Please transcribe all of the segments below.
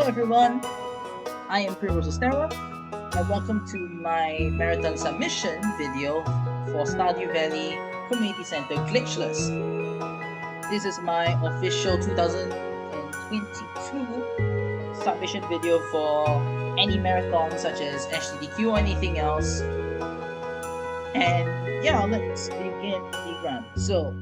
everyone, I am Primrosestera and welcome to my marathon submission video for Stardew Valley Community Center Glitchless. This is my official 2022 submission video for any marathon such as HTDQ or anything else. And yeah, let's begin the run. So,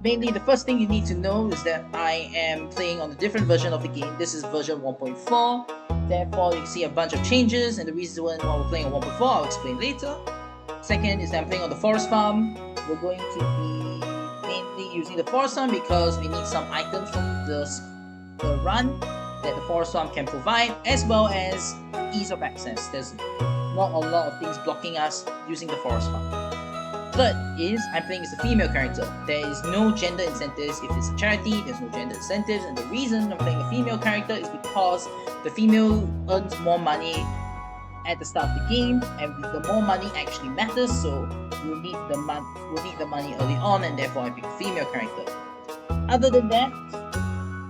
mainly the first thing you need to know is that I am playing on a different version of the game. This is version 1.4. Therefore, you can see a bunch of changes, and the reason why we're playing on 1.4 I'll explain later. Second is that I'm playing on the forest farm. We're going to be mainly using the forest farm because we need some items from the run that the forest farm can provide, as well as ease of access. There's not a lot of things blocking us using the forest farm. Third is I'm playing as a female character. There is no gender incentives. If it's a charity, there's no gender incentives, and the reason I'm playing a female character is because the female earns more money at the start of the game, and the more money actually matters, so we'll need the money early on, and therefore I pick a female character. Other than that,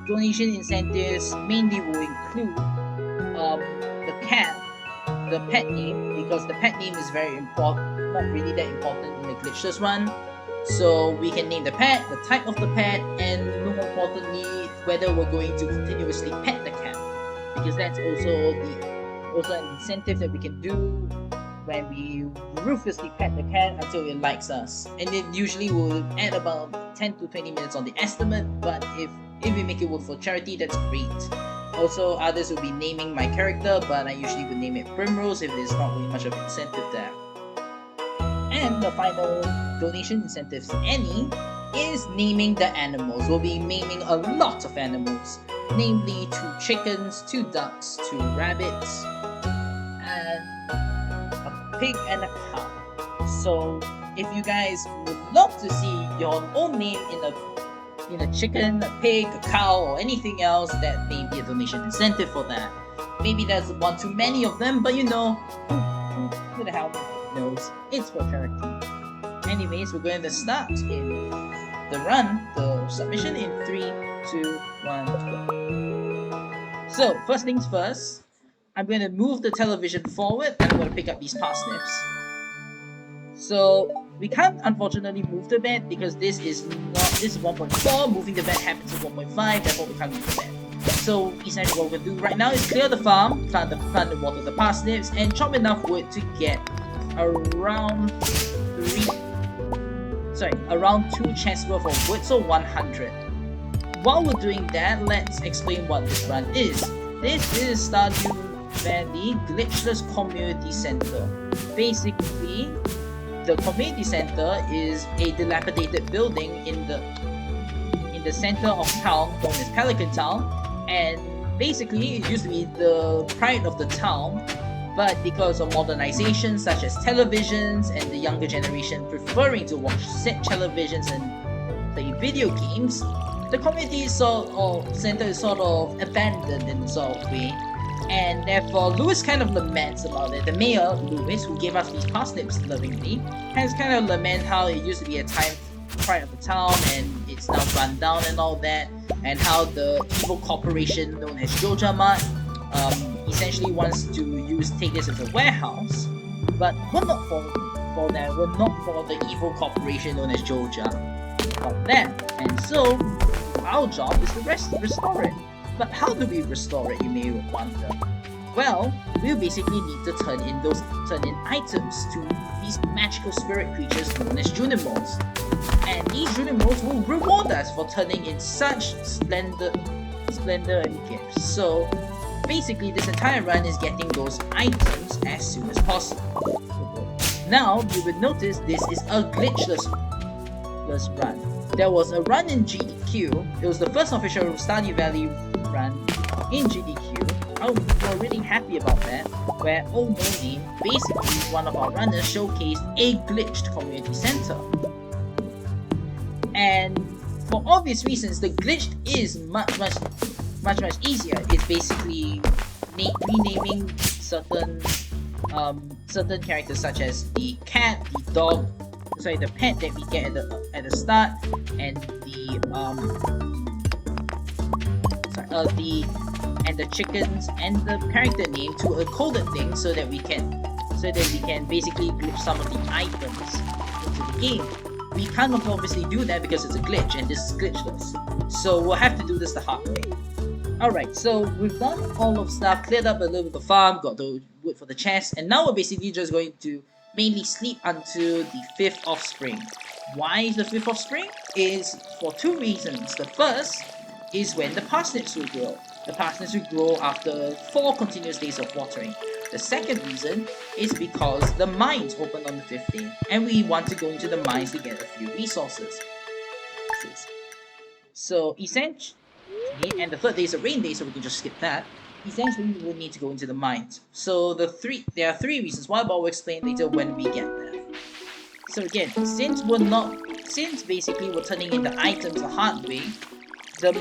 donation incentives mainly will include the pet name, because the pet name is very important, not really that important in the Glitchless run. So we can name the pet, the type of the pet, and more importantly, whether we're going to continuously pet the cat, because that's also an incentive that we can do when we ruthlessly pet the cat until it likes us. And it usually will add about 10 to 20 minutes on the estimate, but if we make it work for charity, that's great. Also, others will be naming my character, but I usually would name it Primrose if there's not really much of an incentive there. And the final donation incentives, any, is naming the animals. We'll be naming a lot of animals, namely 2 chickens, 2 ducks, 2 rabbits, and a pig and a cow. So if you guys would love to see your own name in a chicken, a pig, a cow, or anything else, that may be a donation incentive for that. Maybe there's one too many of them, but you know, who the hell knows? It's for charity. Anyways, we're going to start in the run, the submission in 3, 2, 1, go. So, first things first, I'm going to move the television forward and I'm going to pick up these parsnips. So, we can't unfortunately move the bed because this is 1.4, moving the bed happens at 1.5, therefore we can't move the bed. So essentially what we're going to do right now is clear the farm, plant and water the parsnips, and chop enough wood to get around 2 chests worth of wood, so 100. While we're doing that, let's explain what this run is. This is Stardew Valley Glitchless Community Center. Basically, the community center is a dilapidated building in the center of town known as Pelican Town, and basically it used to be the pride of the town, but because of modernization such as televisions and the younger generation preferring to watch set televisions and play video games, the community center is sort of abandoned in a sort of way. And therefore, Lewis kind of laments about it. The mayor, Lewis, who gave us these parsnips lovingly, has kind of lament how it used to be a time pride of the town and it's now run down and all that, and how the evil corporation known as Joja Mart essentially wants to take this as a warehouse. But we're not for that. We're not for the evil corporation known as Joja about that. And so, our job is to restore it. But how do we restore it, you may wonder? Well, we'll basically need to turn in items to these magical spirit creatures known as Junimals. And these Junimals will reward us for turning in such splendor and gifts. So basically this entire run is getting those items as soon as possible. Now you will notice this is a glitchless run. There was a run in GDQ. It was the first official Stardew Valley run in GDQ. We're really happy about that, where Old Moldy, basically one of our runners, showcased a glitched community center. And for obvious reasons, the glitched is much easier. It's basically renaming certain characters such as the cat, the dog, the pet that we get at the start, and the the chickens and the character name to a coded thing so that we can basically glitch some of the items into the game. We can't obviously do that because it's a glitch and this is glitchless. So we'll have to do this the hard way. Alright, so we've done all of stuff, cleared up a little bit of the farm, got the wood for the chest, and now we're basically just going to mainly sleep until the 5th of spring. Why is the 5th of spring? Is for 2 reasons. The first is when the parsnips will grow. The parsnips will grow after 4 continuous days of watering. The second reason is because the mines open on the 5th day, and we want to go into the mines to get a few resources. So essentially, and the 3rd day is a rain day, so we can just skip that. Essentially, we will need to go into the mines. So there are 3 reasons why, but I'll explain later when we get there. So again, since basically we're turning in the items the hard way, the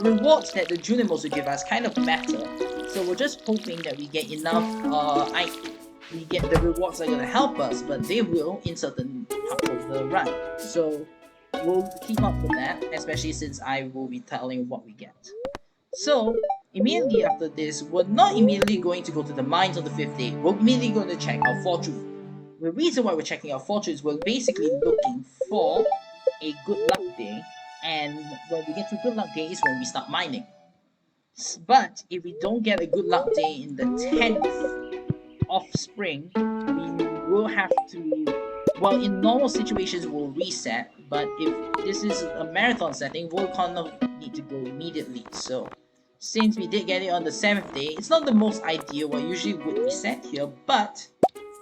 rewards that the Junimos will give us kind of matter. So we're just hoping that we get enough, we get the rewards that are going to help us, but they will in certain parts of the run. So we'll keep up with that, especially since I will be telling what we get. So immediately after this, we're not immediately going to go to the mines on the 5th day. We're immediately going to check our fortune. The reason why we're checking our fortunes, we're basically looking for a good luck day, and when we get to good luck day is when we start mining. But if we don't get a good luck day in the 10th of spring, we will have to, well, in normal situations we'll reset, but if this is a marathon setting, we'll kind of need to go immediately. So since we did get it on the 7th day, it's not the most ideal. I usually would reset here, but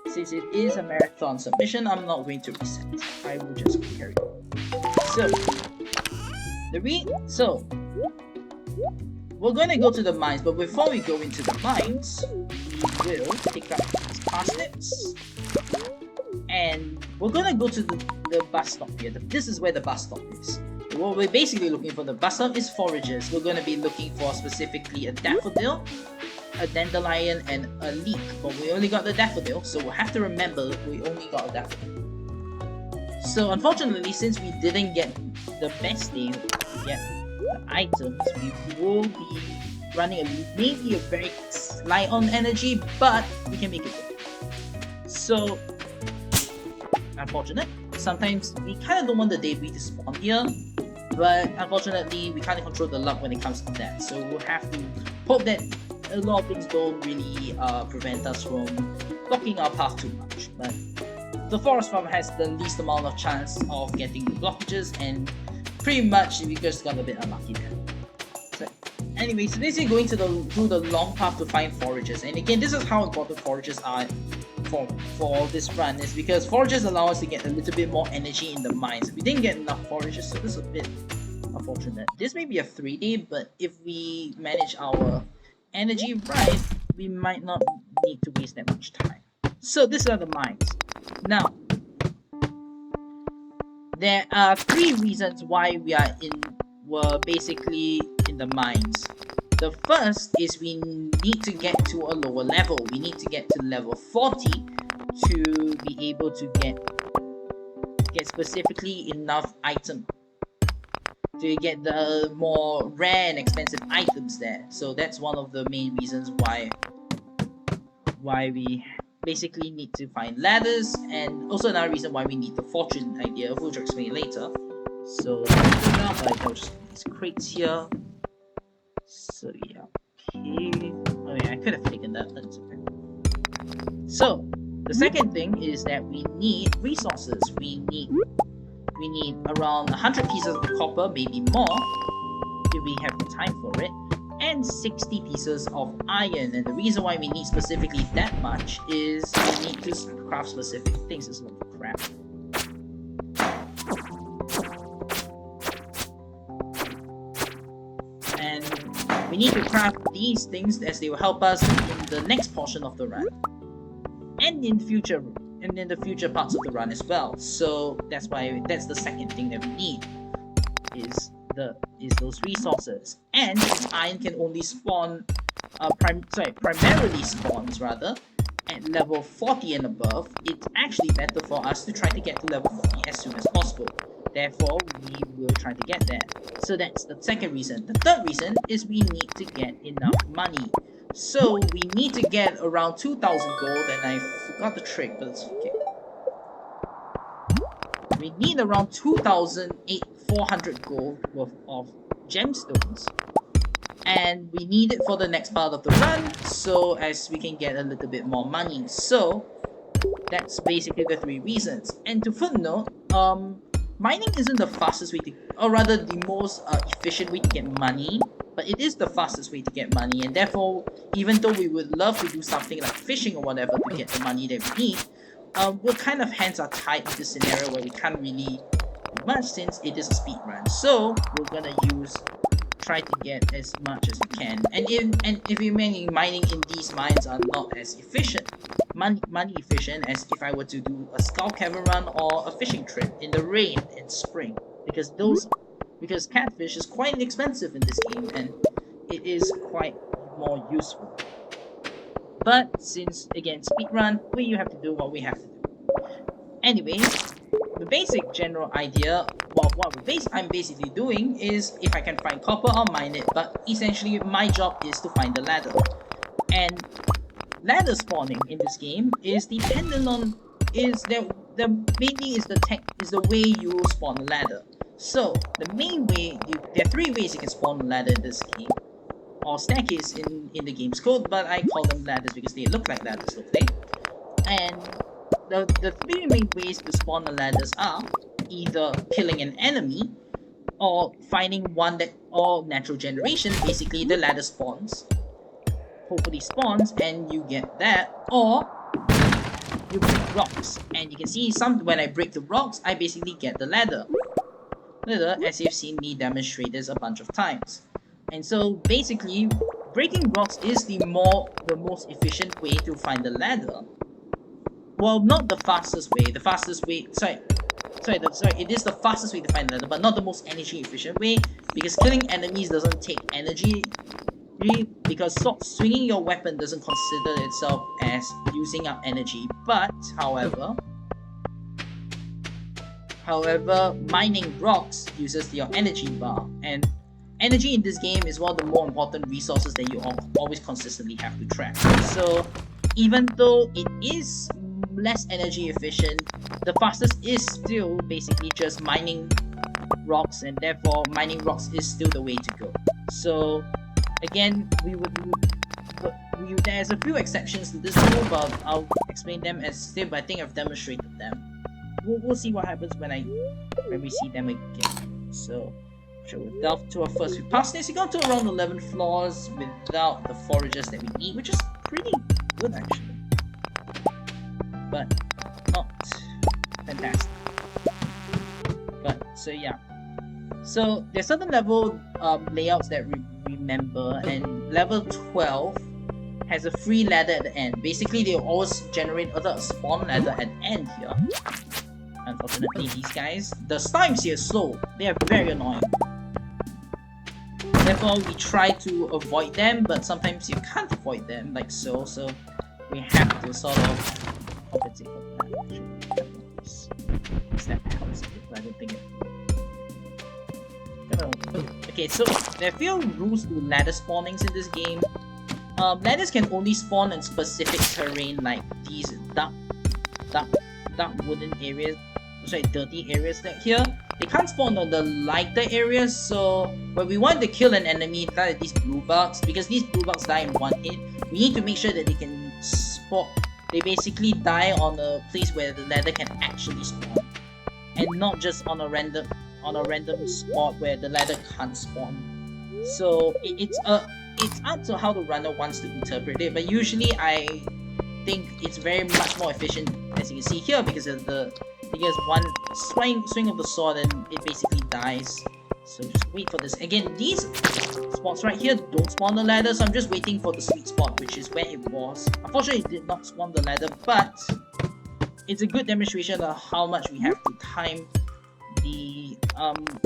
since it is a marathon submission, I'm not going to reset. I will just carry on. So we're going to go to the mines, but before we go into the mines, we will pick up these parsnips, and we're going to go to the bus stop here. This is where the bus stop is. What we're basically looking for the bus stop is forages. We're going to be looking for specifically a daffodil, a dandelion, and a leek, but we only got the daffodil, so we'll have to remember we only got a daffodil. So unfortunately, since we didn't get the best day to get the items, we will be running maybe a very slight on energy, but we can make it work. So unfortunate. Sometimes we kind of don't want the debris to spawn here, but unfortunately we can't control the luck when it comes to that. So we'll have to hope that a lot of things don't really prevent us from blocking our path too much. But the forest farm has the least amount of chance of getting the blockages, and pretty much we just got a bit unlucky there. So anyway, so basically going through the long path to find forages, and again, this is how important forages are for this run, is because forages allow us to get a little bit more energy in the mines. We didn't get enough forages, so this is a bit unfortunate. This may be a 3-day, but if we manage our energy right, we might not need to waste that much time. So these are the mines. Now, there are 3 reasons why we're basically in the mines. The first is we need to get to a lower level. We need to get to level 40 to be able to get specifically enough item to get the more rare and expensive items there. So that's one of the main reasons why we basically need to find ladders, and also another reason why we need the fortune idea, which I'll explain later. So I'll just these crates here. So yeah, okay. Oh yeah, I could have taken that, but it's okay. So the second thing is that we need resources. We need around 100 pieces of copper, maybe more, if we have the time for it, and 60 pieces of iron. And the reason why we need specifically that much is we need to craft specific things. It's a lot of crap. And we need to craft these things as they will help us in the next portion of the run, and in the future parts of the run as well. So that's the second thing that we need is those resources. And iron can only spawn primarily spawns rather at level 40 and above. It's actually better for us to try to get to level 40 as soon as possible. Therefore, we will try to get there. So that's the second reason. The third reason is we need to get enough money. So we need to get around 2,000 gold, and I forgot the trick, but it's okay. We need around 2,400 gold worth of gemstones. And we need it for the next part of the run, so as we can get a little bit more money. So that's basically the three reasons. And to footnote, mining isn't the fastest way to, or rather the most efficient way to get money, but it is the fastest way to get money, and therefore, even though we would love to do something like fishing or whatever to get the money that we need, we're kind of hands are tied in this scenario where we can't really do much since it is a speed run. So we're gonna try to get as much as we can. And if you're mining in these mines are not as efficient, money efficient as if I were to do a skull cavern run or a fishing trip in the rain in spring, because catfish is quite expensive in this game and it is quite more useful. But since again speedrun, you have to do what we have to do. Anyway, the basic general idea of what I'm basically doing is if I can find copper, I'll mine it, but essentially my job is to find the ladder. And ladder spawning in this game is dependent on the way you spawn a ladder. So the main way, there are three ways you can spawn a ladder in this game, or staircase in the game's code, but I call them ladders because they look like ladders, don't they? And the three main ways to spawn the ladders are either killing an enemy, or finding one or natural generation. Basically, the ladder hopefully spawns, and you get that, or you break rocks. And you can see when I break the rocks, I basically get the ladder, as you've seen me demonstrate this a bunch of times. And so basically, breaking rocks is the most efficient way to find the ladder. Well, not the fastest way. It is the fastest way to find the ladder, but not the most energy efficient way, because killing enemies doesn't take energy, because swinging your weapon doesn't consider itself as using up energy. But however, mining rocks uses your energy bar, and energy in this game is one of the more important resources that you always consistently have to track. So even though it is less energy efficient, the fastest is still basically just mining rocks, and therefore mining rocks is still the way to go. So again, there's a few exceptions to this rule, but I'll explain them as still, but I think I've demonstrated them. We'll see what happens when we see them again. So we'll delve to our first. We passed this, we got to around 11 floors without the foragers that we need, which is pretty good actually, but not fantastic. But so yeah, so there's certain level layouts that we remember, and level 12 has a free ladder at the end. Basically, they'll always generate a spawn ladder at the end here. Unfortunately, these guys, the times here is slow. They are very annoying. Therefore, we try to avoid them, but sometimes you can't avoid them, like so. So we have to sort of compensate for that. Actually, that helps, but I don't think it. Okay, so there are a few rules to ladder spawnings in this game. Ladders can only spawn in specific terrain, like these dark wooden areas. Dirty areas that here. They can't spawn on the lighter areas, so when we want to kill an enemy, like these blue bugs, because these blue bugs die in one hit, we need to make sure that they can spawn. They basically die on a place where the ladder can actually spawn, and not just on a random spot where the ladder can't spawn. So it's up to how the runner wants to interpret it, but usually I think it's very much more efficient, as you can see here, because one swing of the sword and it basically dies. So just wait for this. Again, these spots right here don't spawn the ladder, so I'm just waiting for the sweet spot, which is where it was. Unfortunately, it did not spawn the ladder, but it's a good demonstration of how much we have to time the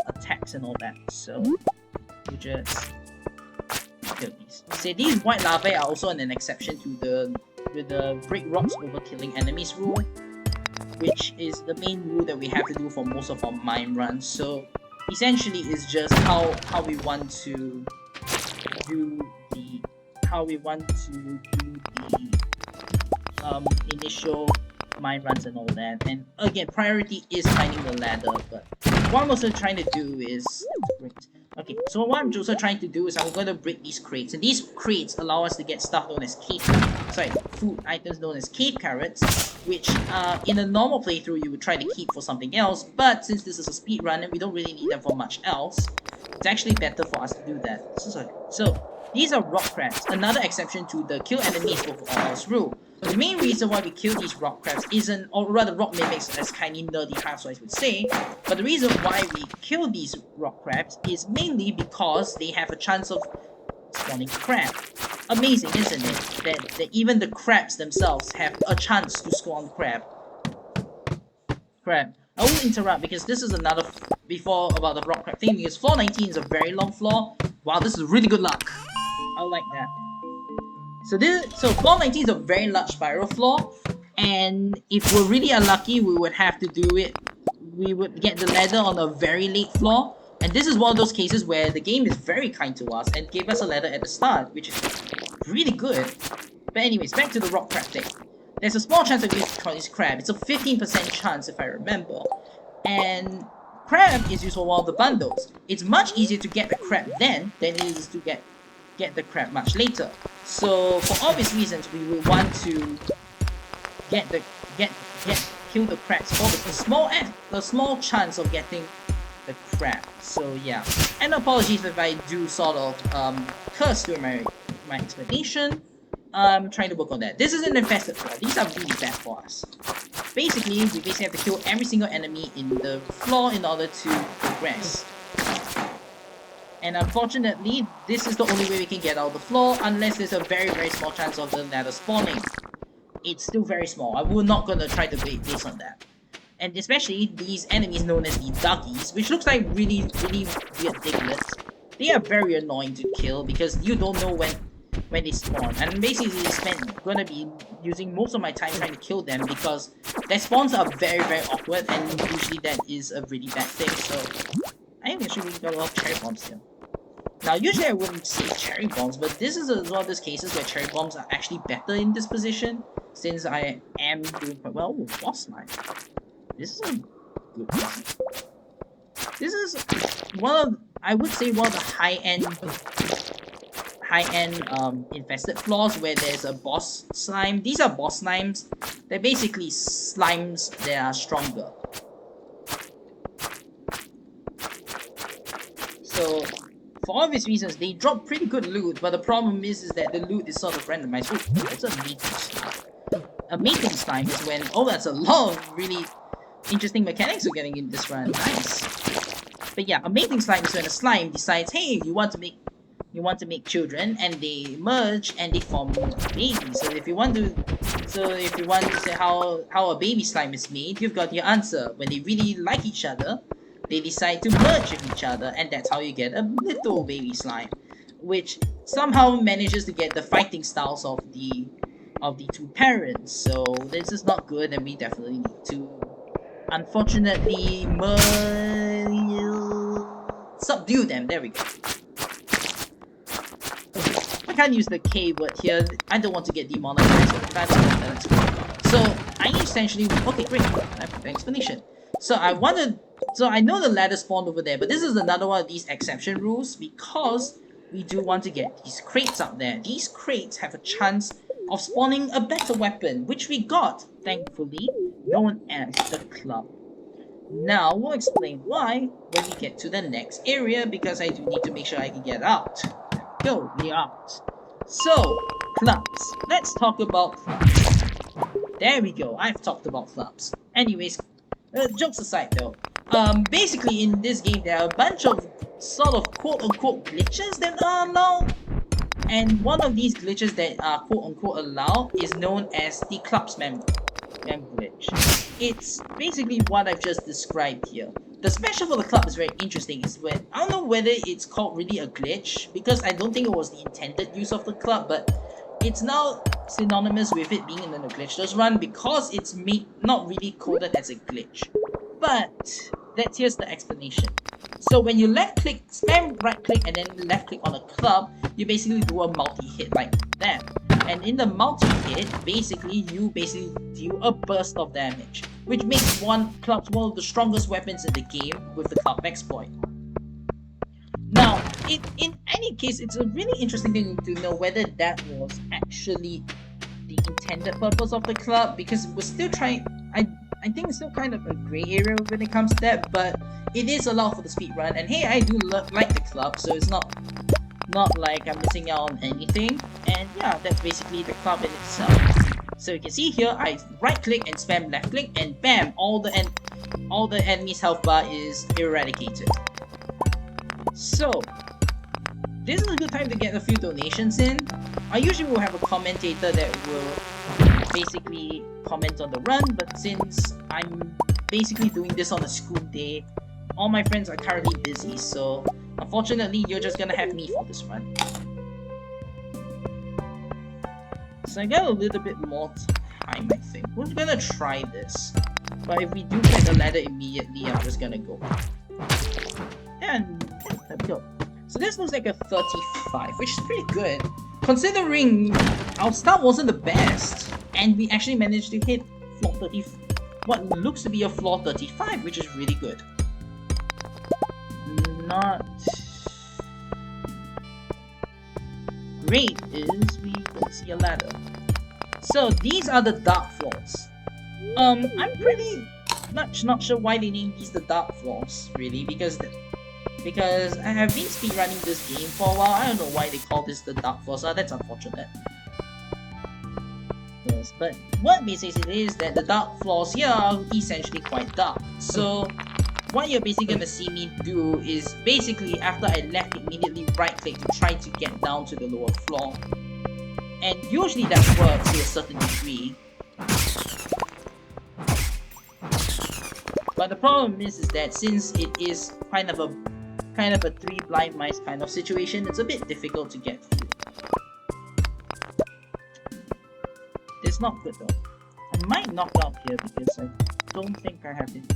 attacks and all that. So we just kill these. So these white larvae are also an exception to the break rocks over killing enemies rule. which is the main rule that we have to do for most of our mine runs. So essentially it's just how we want to do the initial mine runs and all that. And again, priority is finding the ladder, but what I'm also trying to do is okay, so what I'm also trying to do is I'm going to break these crates, and these crates allow us to get stuff known as food items known as cave carrots, which in a normal playthrough you would try to keep for something else, but since this is a speed run and we don't really need them for much else, it's actually better for us to do that. So these are rock crabs, another exception to the kill enemies with all else rule. The main reason why we kill these rock crabs isn't, or rather rock mimics as kindy nerdy housewives would say, but the reason why we kill these rock crabs is mainly because they have a chance of spawning crab. Amazing, isn't it? That even the crabs themselves have a chance to spawn crab. I will interrupt because this is another before about the rock crab thing, because floor 19 is a very long floor. Wow, this is really good luck. I like that. So floor 19 is a very large spiral floor, and if we're really unlucky, we would have to do it. We would get the ladder on a very late floor, and this is one of those cases where the game is very kind to us and gave us a ladder at the start, which is really good. But anyways, back to the rock crab thing. There's a small chance of getting this crab. It's a 15% chance if I remember, and crab is used for one of the bundles. It's much easier to get the crab then than it is to get the crab much later. So for obvious reasons, we will want to kill the crabs for the small chance of getting the crab. So yeah, and apologies if I do sort of curse during my explanation. I'm trying to work on that. This is an infested floor. These are really bad for us. Basically, we basically have to kill every single enemy in the floor in order to progress. And unfortunately, this is the only way we can get out of the floor unless there's a very, very small chance of the ladder spawning. It's still very small. We're not gonna try to base on that. And especially these enemies known as the Duggies, which looks like really, really weird diglets. They are very annoying to kill because you don't know when they spawn. And basically, gonna be using most of my time trying to kill them because their spawns are very, very awkward, and usually that is a really bad thing. So I think actually we got a lot of cherry bombs here. Now, usually I wouldn't say cherry bombs, but this is one of those cases where cherry bombs are actually better in this position, since I am doing quite well with boss slime. This is a good one. This is I would say one of the high-end infested floors where there's a boss slime. These are boss slimes. They're basically slimes that are stronger. So, for obvious reasons, they drop pretty good loot, but the problem is that the loot is sort of randomized. Oh, that's a mating slime. A mating slime is when, that's a lot of really interesting mechanics we're getting in this run. Nice. But yeah, a mating slime is when a slime decides, hey, you want to make children, and they merge and they form babies. So if you want to say how a baby slime is made, you've got your answer. When they really like each other, they decide to merge with each other, and that's how you get a little baby slime, which somehow manages to get the fighting styles of the two parents. So this is not good, and we definitely need to, unfortunately, subdue them. There we go. I can't use the K word here. I don't want to get demonetized. So I essentially, okay, great. I have an explanation. So I know the ladder spawned over there, but this is another one of these exception rules because we do want to get these crates up there. These crates have a chance of spawning a better weapon, which we got, thankfully, known as the club. Now, we'll explain why when we get to the next area, because I do need to make sure I can get out. Go, we are out. So, clubs. Let's talk about clubs. There we go, I've talked about clubs. Anyways, jokes aside though, basically in this game there are a bunch of sort of quote-unquote glitches that are allowed. And one of these glitches that are quote-unquote allowed is known as the club's mem glitch. It's basically what I've just described here. The special for the club is very interesting. Is when I don't know whether it's called really a glitch because I don't think it was the intended use of the club, but it's now synonymous with it being in the glitchless run because it's not really coded as a glitch. But here's the explanation. So when you left click, spam right click and then left click on a club, you basically do a multi-hit like that. And in the multi-hit, you deal a burst of damage, which makes clubs one of the strongest weapons in the game with the club exploit. Now, in any case, it's a really interesting thing to know whether that was actually the intended purpose of the club, because we're still trying. I think it's still kind of a grey area when it comes to that, but it is allowed for the speed run. And hey, I do like the club, so it's not like I'm missing out on anything. And yeah, that's basically the club in itself. So you can see here, I right click and spam left click, and bam, all the enemy's health bar is eradicated. So this is a good time to get a few donations in. I usually will have a commentator that will basically comment on the run, but since I'm basically doing this on a school day, all my friends are currently busy, so unfortunately you're just gonna have me for this run. So I got a little bit more time, I think. We're gonna try this, but if we do get the ladder immediately, I'm just gonna go. And there we go. So this looks like a 35, which is pretty good, considering our start wasn't the best, and we actually managed to hit floor 30, what looks to be a floor 35, which is really good. Not great is we don't see a ladder. So these are the dark floors. I'm pretty much not sure why they named these the dark floors, really, because I have been speedrunning this game for a while. I don't know why they call this the dark floors. That's unfortunate. Yes, but what basically is that the dark floors here are essentially quite dark. So what you're basically gonna see me do is basically after I left immediately right click to try to get down to the lower floor. And usually that works to a certain degree. But the problem is that since it is kind of a three blind mice kind of situation, it's a bit difficult to get through. It's not good though. I might knock out here because I don't think I have enough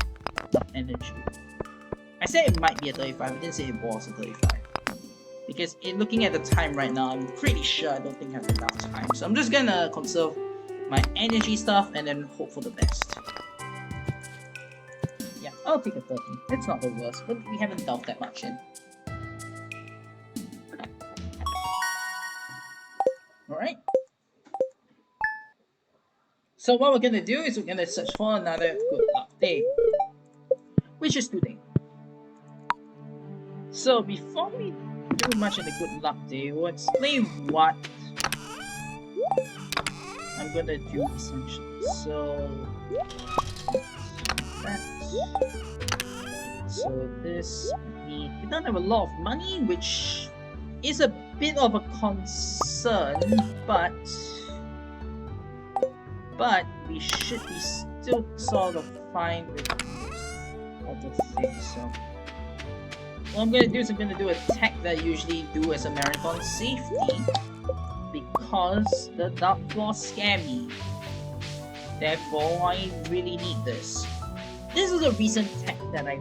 energy. I said it might be a 35, I didn't say it was a 35. Because looking at the time right now, I'm pretty sure I don't think I have enough time. So I'm just gonna conserve my energy stuff and then hope for the best. Yeah, I'll take a 30. It's not the worst, but we haven't delved that much in. Alright. So what we're gonna do is we're gonna search for another good luck day, which is today. So before we do much in the good luck day, we'll explain what I'm gonna do essentially. So this, we don't have a lot of money, which is a bit of a concern, but we should be still sort of fine with other things. So what I'm gonna do is I'm gonna do a tech that I usually do as a marathon safety, because the dark floors scare me. Therefore, I really need this. This is a recent tech that I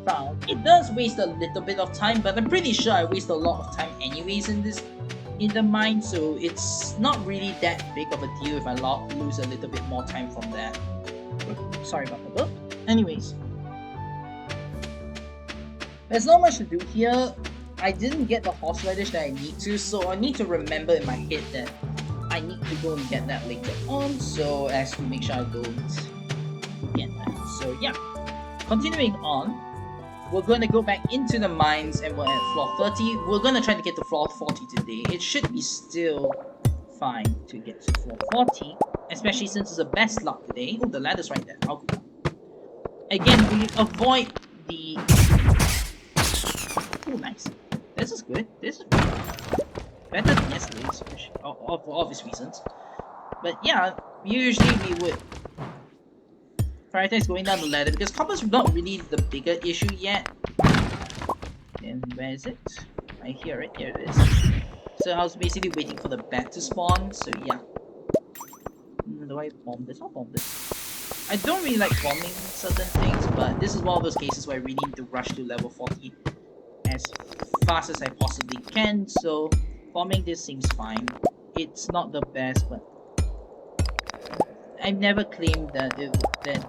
found. It does waste a little bit of time, but I'm pretty sure I waste a lot of time anyways in the mine, so it's not really that big of a deal if I lose a little bit more time from that. Sorry about the burp. Anyways, there's not much to do here. I didn't get the horseradish that I need to, so I need to remember in my head that I need to go and get that later on, so as to make sure I don't get that. So yeah, continuing on, we're going to go back into the mines and we're at floor 30. We're going to try to get to floor 40 today. It should be still fine to get to floor 40, especially since it's the best luck today. Oh, the ladder's right there. I'll go down. Again, we avoid the... Oh, nice. This is good. This is better than yesterday's, for obvious reasons. But yeah, usually we would prioritize going down the ladder because copper's not really the bigger issue yet. And where is it? I hear it. Here it is. So I was basically waiting for the bat to spawn. So yeah, do I bomb this? I'll bomb this. I don't really like bombing certain things, but this is one of those cases where I really need to rush to level 40 as fast as I possibly can, so bombing this seems fine. It's not the best, but I've never claimed that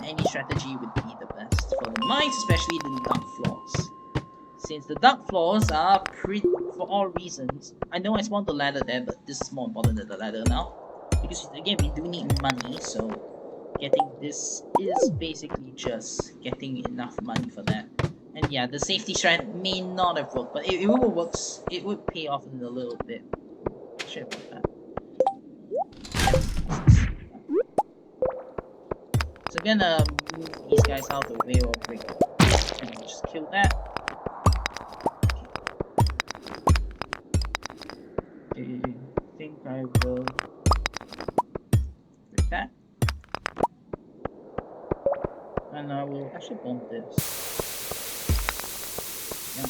any strategy would be the best for the mines, especially the dark floors. Since the dark floors are pretty, for all reasons, I know I spawned the ladder there, but this is more important than the ladder now. Because again, we do need money, so getting this is basically just getting enough money for that. And yeah, the safety strat may not have worked, but it will work. It would pay off in a little bit. Shit about that. So I'm gonna move these guys out of the way or break this, and I'll just kill that. Okay. I think I will break that. And I will actually bomb this. Yeah.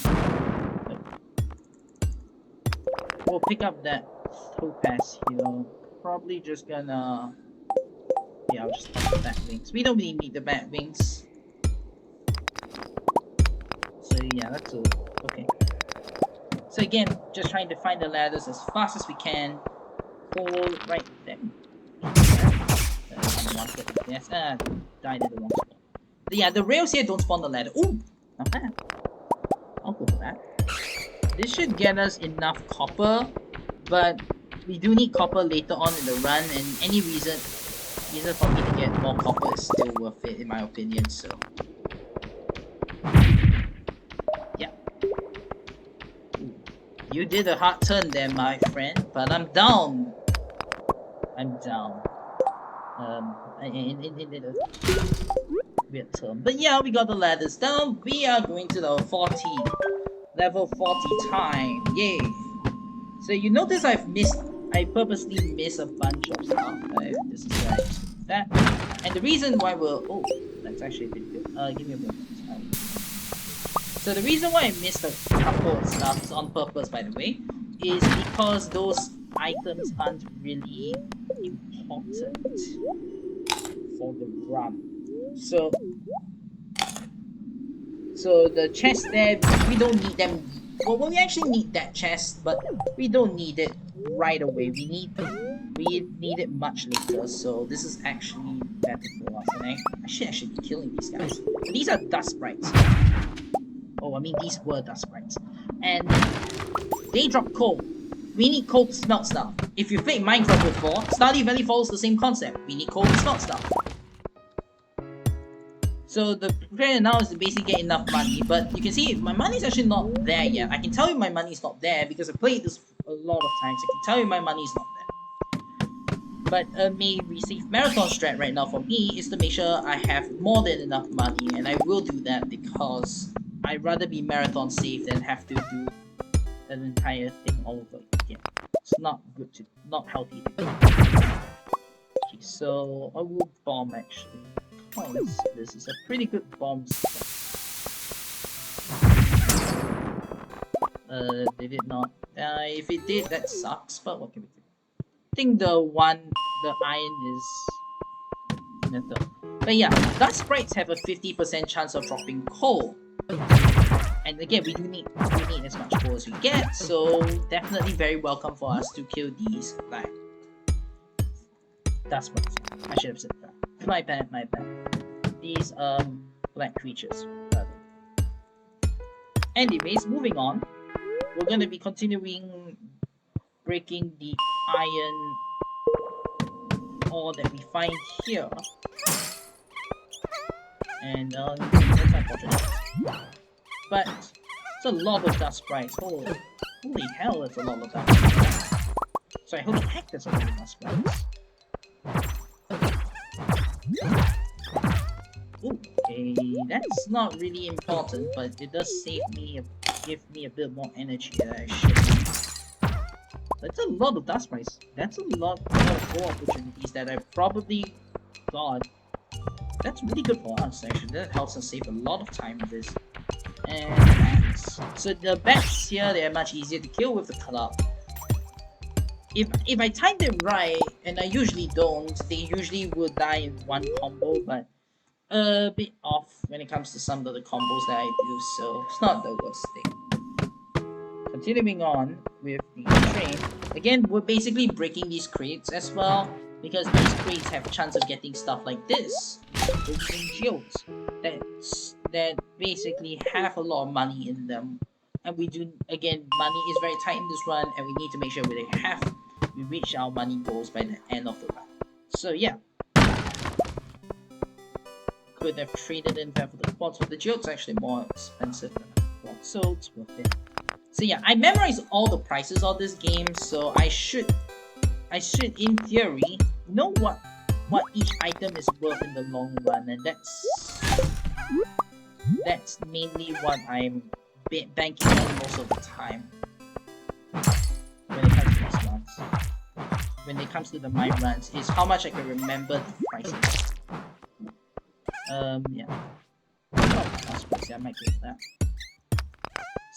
We'll pick up that topaz here. Probably just gonna... Yeah, I'll just pop the bat wings. We don't really need the bat wings. So yeah, that's all. Okay. So again, just trying to find the ladders as fast as we can. Hold right there. Yes, died in the wrong spot. But yeah, the rails here don't spawn the ladder. Ooh, not bad. I'll go for that. This should get us enough copper, but we do need copper later on in the run, and any reason for me to get more copper is still worth it in my opinion, so yeah. Ooh. You did a hard turn there, my friend, but I'm down. I'm down. In a weird term. But yeah, we got the ladders down. We are going to the level 40 time. Yay! So you notice I purposely miss a bunch of stuff. This is where I just that. And the reason why oh, that's actually pretty good. Give me a moment. So the reason why I missed a couple of stuff is on purpose, by the way, is because those items aren't really important for the run. So the chest there, we don't need them. Well, we actually need that chest, but we don't need it right away. We need it much later. So this is actually better for us. And I should actually be killing these guys. But these are dust sprites. Oh, I mean these were dust sprites, and they drop coal. We need coal to smelt stuff. If you've played Minecraft before, Stardew Valley follows the same concept. We need coal to smelt stuff. So the plan now is to basically get enough money, but you can see my money's actually not there yet. I can tell you my money's not there because I played this a lot of times. I can tell you my money's not there. But a receive marathon strat right now for me is to make sure I have more than enough money, and I will do that because I'd rather be marathon safe than have to do an entire thing all over again. It's not healthy to do. Okay, so I will bomb actually. This is a pretty good bomb system. Did it not? If it did, that sucks, but what can we do? I think the iron is metal. But yeah, dust sprites have a 50% chance of dropping coal. And again, we need as much coal as we get, so definitely very welcome for us to kill these like dust sprites. I should have said that. My bad. These black creatures. Anyways, moving on. We're gonna be continuing breaking the iron ore that we find here. And that's unfortunate. But it's a lot of dust sprites. Holy hell, it's a lot of dust sprites. Sorry, holy heck, there's a lot of dust sprites. Okay, that's not really important, but it does give me a bit more energy that I should. That's a lot of dust sprites. That's a lot of ore opportunities that I probably got. That's really good for us, actually. That helps us save a lot of time with this. And bats. So the bats here, they are much easier to kill with the club. if I timed it right, and I usually don't, they usually would die in one combo, but a bit off when it comes to some of the combos that I do, so it's not the worst thing. Continuing on with the train, again, we're basically breaking these crates as well, because these crates have a chance of getting stuff like this, golden geodes, that basically have a lot of money in them. And we do, again, money is very tight in this run, and we need to make sure we reach our money goals by the end of the run. So yeah, could have traded in for the quads, but the geode's actually more expensive than the quad, so it's worth it. So yeah, I memorized all the prices of this game, so I should in theory know what each item is worth in the long run, and that's mainly what I'm banking on most of the time when it comes to these runs. When it comes to the mine runs, is how much I can remember the prices. Yeah. Oh, I suppose yeah, I might get that.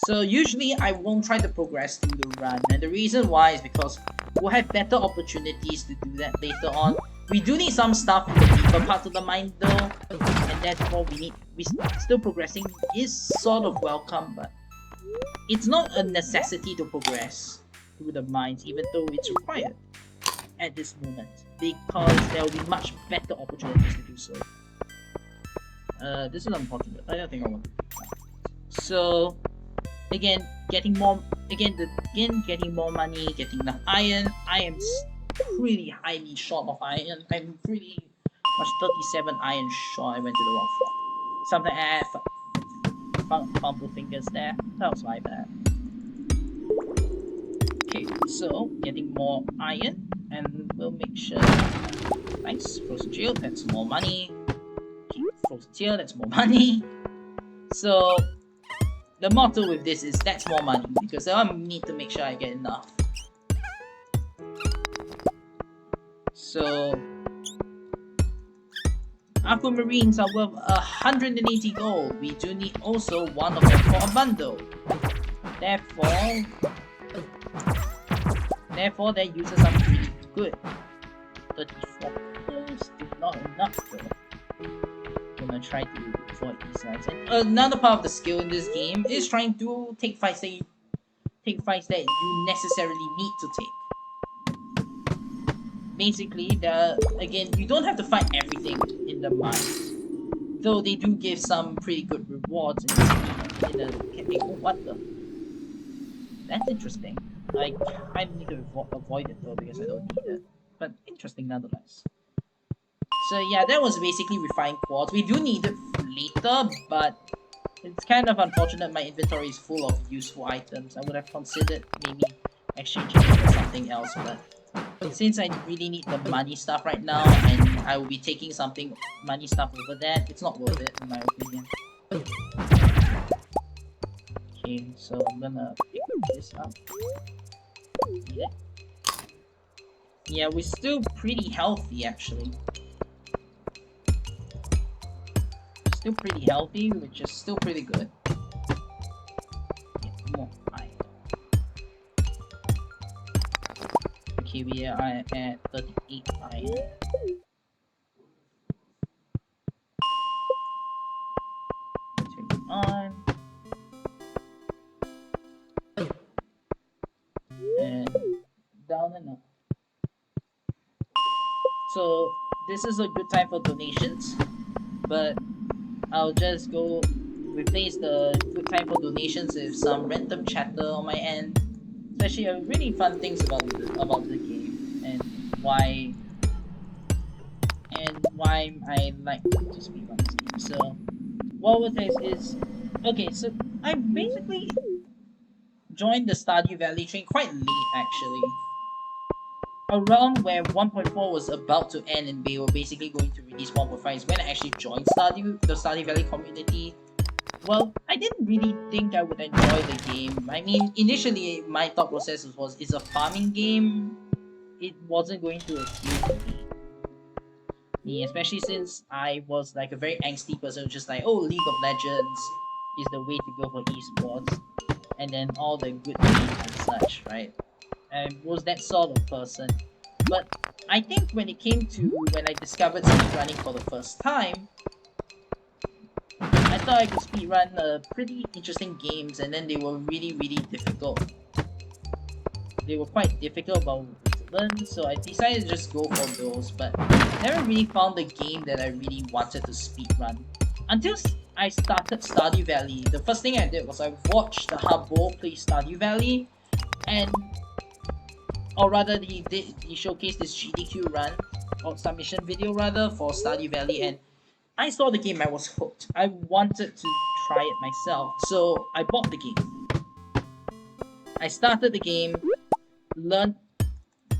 So usually I won't try to progress through the run, and the reason why is because we'll have better opportunities to do that later on. We do need some stuff in the deeper parts of the mine though, and therefore still progressing is sort of welcome, but it's not a necessity to progress through the mines, even though it's required at this moment, because there will be much better opportunities to do so. This is unfortunate. I don't think I want to do that. So again, getting more money, getting enough iron. I am pretty highly short of iron. I'm pretty much 37 iron short. I went to the wrong floor. Something I found fumble fingers there. That was my bad. Okay, so getting more iron, and we'll make sure. Nice, frozen shield. That's more money. Okay, frozen tear. That's more money. So the motto with this is that's more money, because I need to make sure I get enough. So aquamarines are worth 180 gold. We do need also one of them for a bundle. Therefore that uses up pretty good. 34 still not enough though. Gonna try to avoid these guys. And another part of the skill in this game is trying to take fights that you necessarily need to take. Basically, again, you don't have to fight everything in the mines, though they do give some pretty good rewards in the oh, what the? That's interesting. I kind of need to avoid it though, because I don't need it. But interesting nonetheless. So yeah, that was basically refined quartz. We do need it later, but it's kind of unfortunate my inventory is full of useful items. I would have considered maybe exchanging it for something else, but since I really need the money stuff right now, and I will be taking something money stuff over that, it's not worth it in my opinion. Okay, so I'm gonna pick this up. Yeah. Yeah, we're still pretty healthy actually. Still pretty healthy, which is still pretty good. Get more iron. Okay, we are at 38 iron. Turn on. And down and up. So this is a good time for donations, but I'll just go replace the good time for donations with some random chatter on my end, especially really fun things about the game and why I like to speak on this game. So what was this is okay. So I basically joined the Stardew Valley train quite late actually. Around where 1.4 was about to end and they were basically going to release 1.5 is when I actually joined the Stardew Valley community. Well, I didn't really think I would enjoy the game. I mean, initially my thought process was it's a farming game. It wasn't going to appeal to me, especially since I was like a very angsty person, just like, oh, League of Legends is the way to go for esports, and then all the good games and such, right? I was that sort of person. But I think when it came to when I discovered speedrunning for the first time, I thought I could speedrun pretty interesting games, and then they were really difficult. They were quite difficult about to learn, so I decided to just go for those, but never really found the game that I really wanted to speedrun. Until I started Stardew Valley, the first thing I did was I watched the Habbo play Stardew Valley, and or rather he showcased this GDQ run or submission video rather for Stardew Valley, and I saw the game. I was hooked. I wanted to try it myself, so I bought the game. I started the game, learned,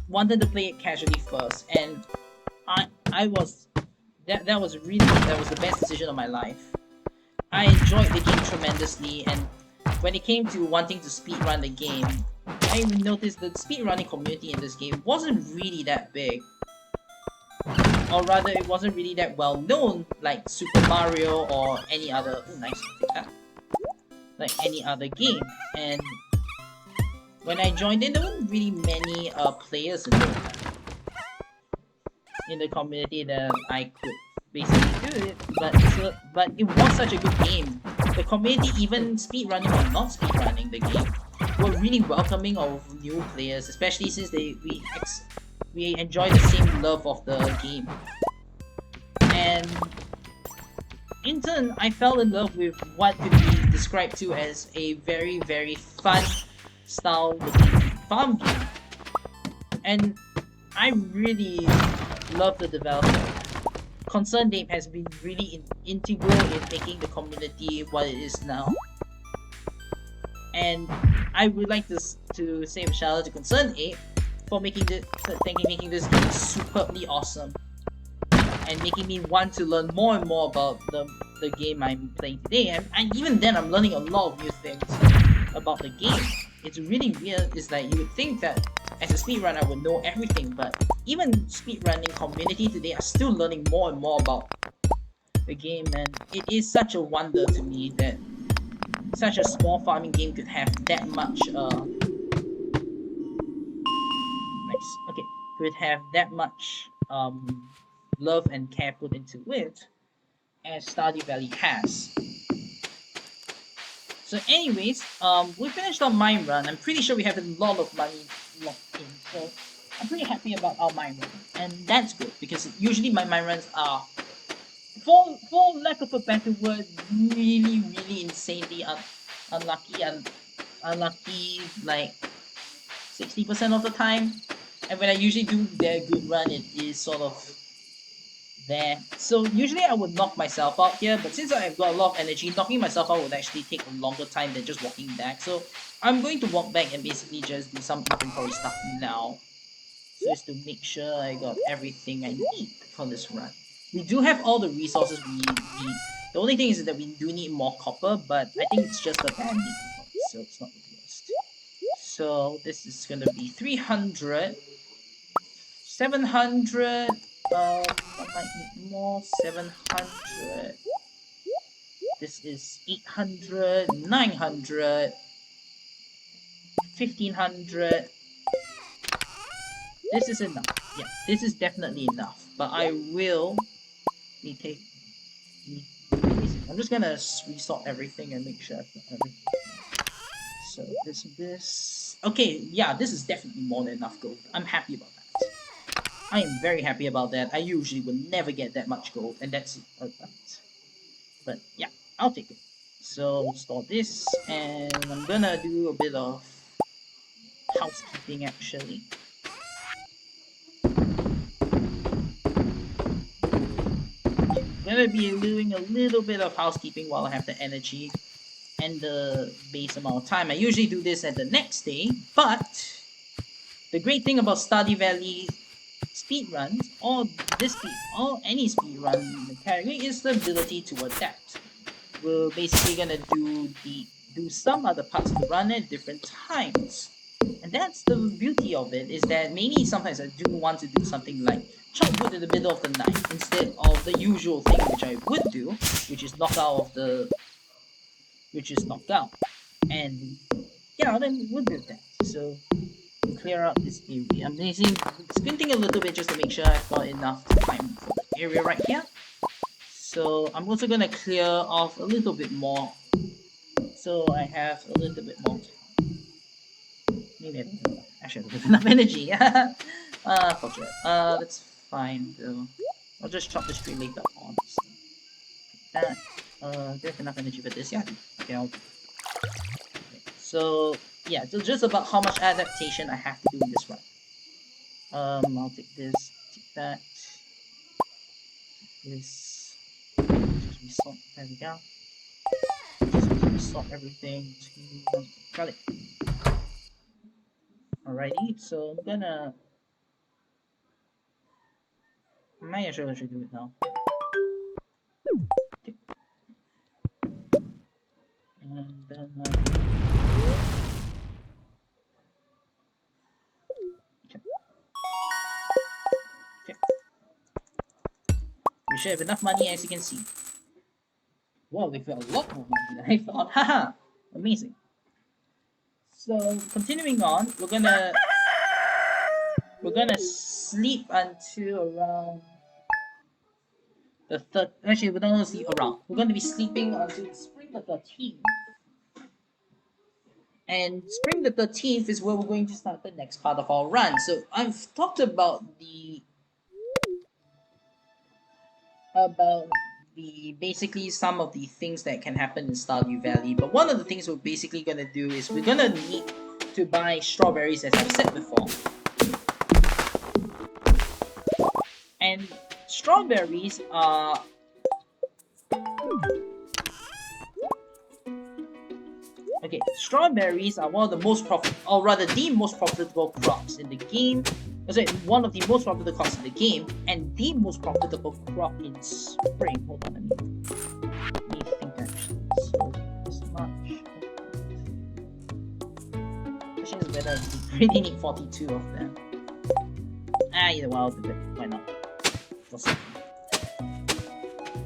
wanted to play it casually first, and I was that was the best decision of my life. I enjoyed the game tremendously, and when it came to wanting to speedrun the game, I noticed the speedrunning community in this game wasn't really that big. Or rather, it wasn't really that well known like Super Mario or any other like any other game. And when I joined in, there weren't really many players in the community that I could basically do it. But it was such a good game. The community, even speedrunning or not speedrunning the game, were really welcoming of new players, especially since we enjoy the same love of the game. And in turn, I fell in love with what could be described to as a very fun style looking farm game. And I really love the development. Concerned Ape has been really integral in making the community what it is now. And I would like to say a shout out to Concerned Ape for making this game superbly awesome, and making me want to learn more and more about the game I'm playing today. And even then, I'm learning a lot of new things about the game. It's really weird. It's like you would think that as a speedrunner I would know everything, but even speedrunning community today are still learning more and more about the game, and it is such a wonder to me that such a small farming game could have that much could have that much love and care put into it as Stardew Valley has. So anyways, we finished our mine run. I'm pretty sure we have a lot of money locked in, so I'm pretty happy about our mine run, and that's good because usually my mine runs are, for lack of a better word, really insanely unlucky like 60% of the time. And when I usually do their good run, it is sort of there. So usually I would knock myself out here, but since I've got a lot of energy, knocking myself out would actually take a longer time than just walking back. So I'm going to walk back and basically just do some inventory stuff now, so as to make sure I got everything I need for this run. We do have all the resources we need. The only thing is that we do need more copper, but I think it's just a band need, so it's not the worst. So this is gonna be 300, 700. I might need more. 700. This is 800, 900, 1500. This is enough. Yeah, this is definitely enough. But I will be taking. I'm just gonna resort everything and make sure I've got everything. So this. Okay, yeah, this is definitely more than enough gold. I'm happy about that. I am very happy about that. I usually would never get that much gold, and that's it. But yeah, I'll take it. So store this, and I'm gonna do a bit of housekeeping actually. I'm gonna be doing a little bit of housekeeping while I have the energy and the base amount of time. I usually do this at the next day, but the great thing about Stardew Valley speedruns, or any speedrun in the category, is the ability to adapt. We're basically gonna do some other parts of the run at different times. And that's the beauty of it, is that maybe sometimes I do want to do something like chop wood in the middle of the night instead of the usual thing which I would do, which is knocked out. And yeah, then we'll do that. So clear out this area. I'm squinting a little bit just to make sure I've got enough time for the area right here. So I'm also gonna clear off a little bit more, so I have a little bit more time. Maybe I don't have enough. Actually, I don't have enough energy. Fortunate. That's fine though. I'll just chop this tree later on. So that. Do I have enough energy for this? Yeah. Okay, I'll do. Okay. So yeah, so just about how much adaptation I have to do in this run. I'll take this, take that, take this, just resort, there we go. Just resort everything to, got it. Alrighty, so I'm gonna, I might actually do it now. Okay. And then, okay. Okay. We should have enough money, as you can see. Wow, we've got a lot more money than I thought. Haha! Amazing. So, continuing on, we're gonna sleep until around the third. Actually, we're not gonna sleep around. We're gonna be sleeping until spring the 13th. And spring the 13th is where we're going to start the next part of our run. So I've talked about the basically some of the things that can happen in Stardew Valley. But one of the things we're basically gonna do is we're gonna need to buy strawberries, as I've said before. And strawberries are okay, strawberries are one of the most or rather the most profitable crops in the game. Sorry, one of the most profitable crops in the game, and the most profitable crop in spring. Hold on, let me think actually. So this much. Question is whether we really need 42 of them. Either way, I'll do it. Why not?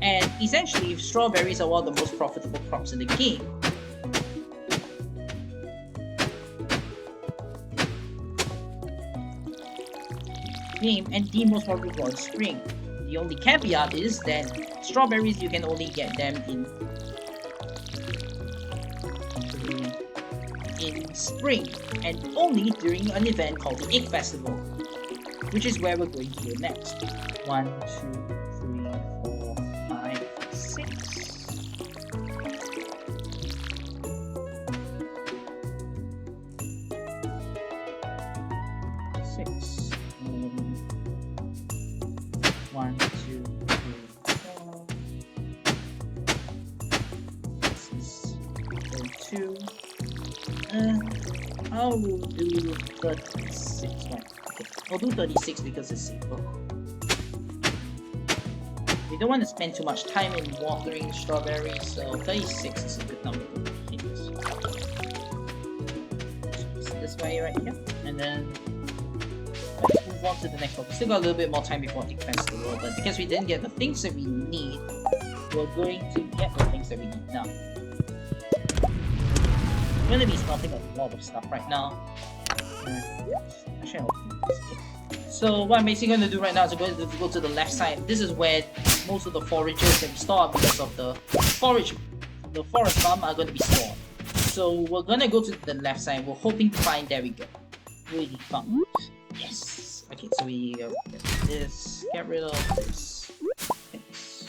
And essentially, strawberries are one of the most profitable crops in the game. And the most profitable in spring. The only caveat is that strawberries you can only get them in spring, and only during an event called the Egg Festival, which is where we're going to go next. 1, 2, 3, 4, 5, 6. 6. 1, 2, 3, 4. This is 2. I will do 36. Right. Okay. I'll do 36 because it's safer. We don't want to spend too much time in watering strawberries, so 36 is a good number to hit. So this way right here, and then let's move on to the next one. We still got a little bit more time before Egg Festival, but because we didn't get the things that we need, we're going to get the things that we need now. I'm going to be smelting a lot of stuff right now. Actually, I'll do this. Okay. So what I'm basically going to do right now is I'm going to go to the left side. This is where most of the forages that we store because of the forest farm are going to be stored. So we're going to go to the left side. We're hoping to find, there we go. We found. Yes. Okay, so we get this, get rid of this. Yes.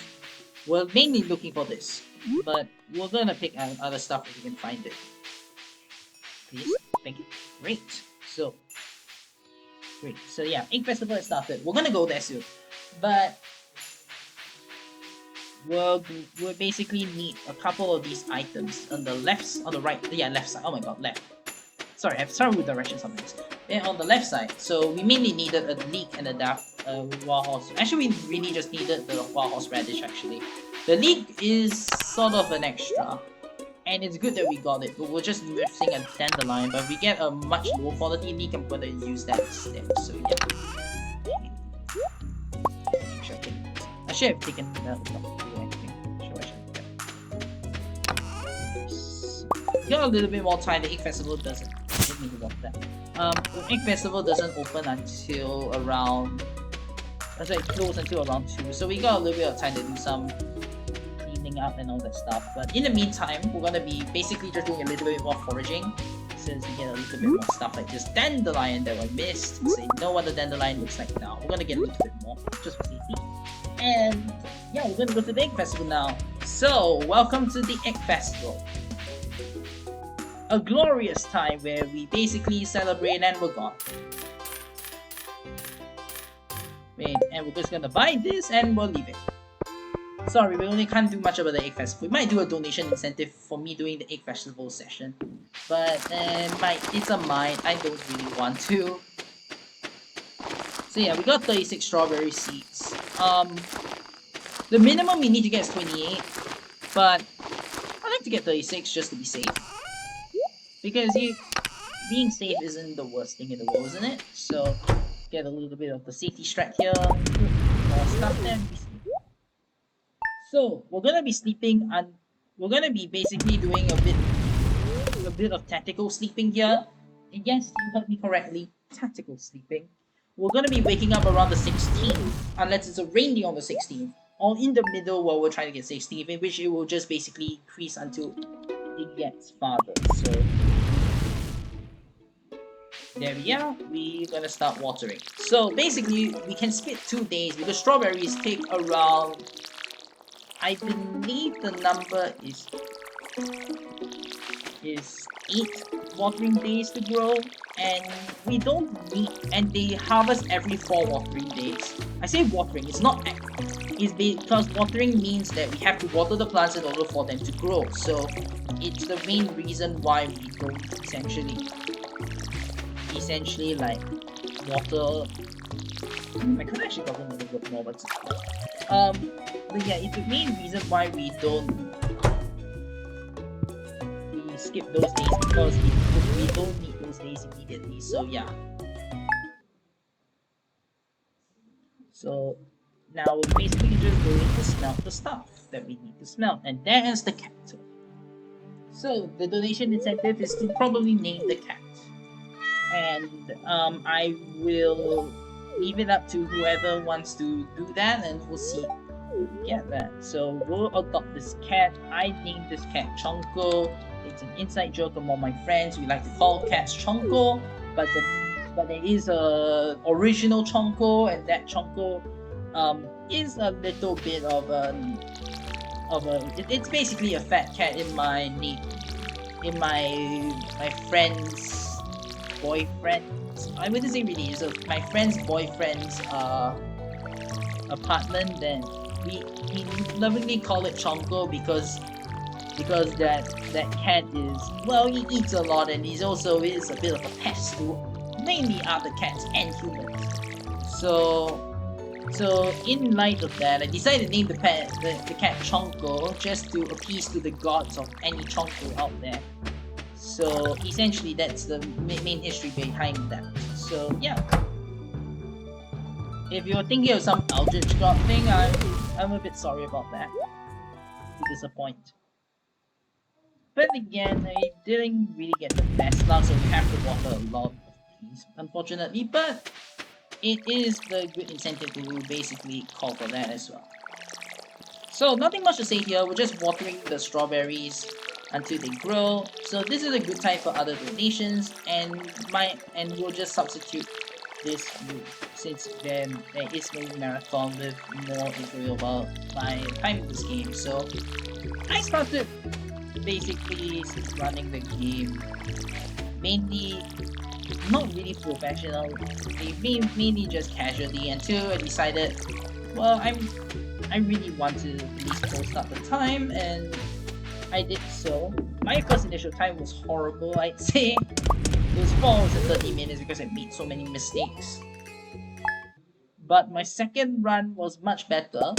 We're mainly looking for this, but we're going to pick out other stuff if we can find it. Please, thank you. Great. So yeah, Egg Festival has started. We're gonna go there soon, but we'll basically need a couple of these items on the left, on the right. Yeah, left side. Oh my god, left. Sorry, I'm sorry with directions sometimes. Then on the left side, so we mainly needed a leek and a wild horse. Actually, we really just needed the wild horseradish. Actually, the leek is sort of an extra. And it's good that we got it, but we're just missing a dandelion. But if we get a much lower quality leek, I'm gonna use that instead. So yeah. I should have taken that. Got a little bit more time. The Egg Festival doesn't. didn't mean to watch that. The Egg Festival doesn't open until around... It closes until around 2, so we got a little bit of time to do some cleaning up and all that stuff. But in the meantime, we're gonna be basically just doing a little bit more foraging, since we get a little bit more stuff like this dandelion that we missed. So you know what the dandelion looks like now. We're gonna get a little bit more, just for safety. And yeah, we're gonna go to the Egg Festival now. So, welcome to the Egg Festival. A glorious time where we basically celebrate and we're gone. Wait, and we're just gonna buy this and we'll leave it. Sorry, we only can't do much about the Egg Festival. We might do a donation incentive for me doing the Egg Festival session. But it's a might, I don't really want to. So yeah, we got 36 strawberry seeds. The minimum we need to get is 28. But I like to get 36 just to be safe. Because being safe isn't the worst thing in the world, isn't it? So get a little bit of the safety strat here. More stuff there. So we're gonna be sleeping and we're gonna be basically doing a bit of tactical sleeping here. And yes, you heard me correctly. Tactical sleeping. We're gonna be waking up around the 16th, unless it's a rain day on the 16th. Or in the middle while we're trying to get 16th, in which it will just basically increase until it gets farther. So there we are, we're gonna start watering. So basically, we can split 2 days because strawberries take around, I believe the number is 8 watering days to grow, and we don't need, and they harvest every 4 watering days. I say watering, it's not it's because watering means that we have to water the plants in order for them to grow. So it's the main reason why we don't essentially like water. I could actually talk a little bit more, but yeah, it's the main reason why we skip those days, because we don't need those days immediately. So yeah. So now we're basically just going to smelt the stuff that we need to smelt, and there's the cat. So the donation incentive is to probably name the cat. And I will leave it up to whoever wants to do that, and we'll see who get that. So we'll adopt this cat. I named this cat Chonko. It's an inside joke among my friends. We like to call cats Chonko, but there is a original Chonko, and that Chonko is a little bit of it's basically a fat cat in my friend's boyfriend. I wouldn't say really, it's my friend's boyfriend's apartment. Then we lovingly call it Chonko because that cat is, well, he eats a lot, and he's also is a bit of a pest to mainly other cats and humans. So in light of that, I decided to name the cat Chonko just to appease to the gods of any Chonko out there. So essentially, that's the main history behind that. So yeah, if you're thinking of some Eldritch God thing, I'm a bit sorry about that. To disappoint. But again, I didn't really get the best luck, so we have to water a lot of these, unfortunately. But it is the good incentive to basically call for that as well. So nothing much to say here. We're just watering the strawberries until they grow. So this is a good time for other donations, and we'll just substitute this since there is no marathon with more enjoyable by time in this game. So I started basically since running the game mainly not really professional, mainly just casually, until I decided, well, I really want to at least post up the time, and I did so. My first initial time was horrible, I'd say. It was 4 hours and 30 minutes because I made so many mistakes. But my second run was much better.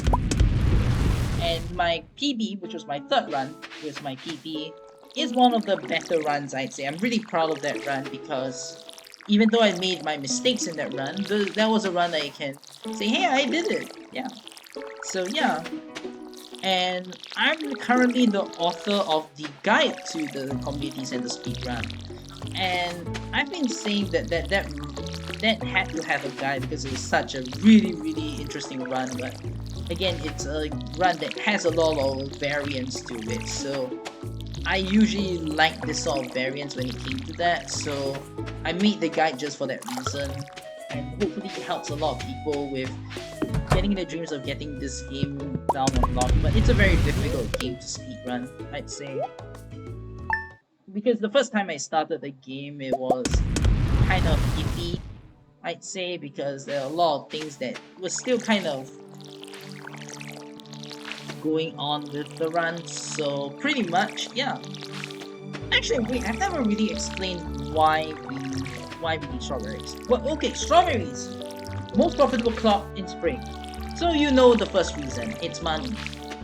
And my PB, which was my third run, was my PB, is one of the better runs, I'd say. I'm really proud of that run because even though I made my mistakes in that run, that was a run that I can say, hey, I did it. Yeah. So yeah. And I'm currently the author of the guide to the Community Center speedrun. And I've been saying that had to have a guide because it was such a really interesting run, but again, it's a run that has a lot of variance to it, so I usually like this sort of variance when it came to that, so I made the guide just for that reason, and hopefully it helps a lot of people with getting their dreams of getting this game down on lock. But it's a very difficult game to speedrun, I'd say. Because the first time I started the game, it was kind of iffy, I'd say, because there are a lot of things that were still kind of going on with the run, so pretty much, yeah. Actually, wait, I've never really explained why we need strawberries. Well, okay, strawberries! Most profitable crop in spring. So you know the first reason, it's money.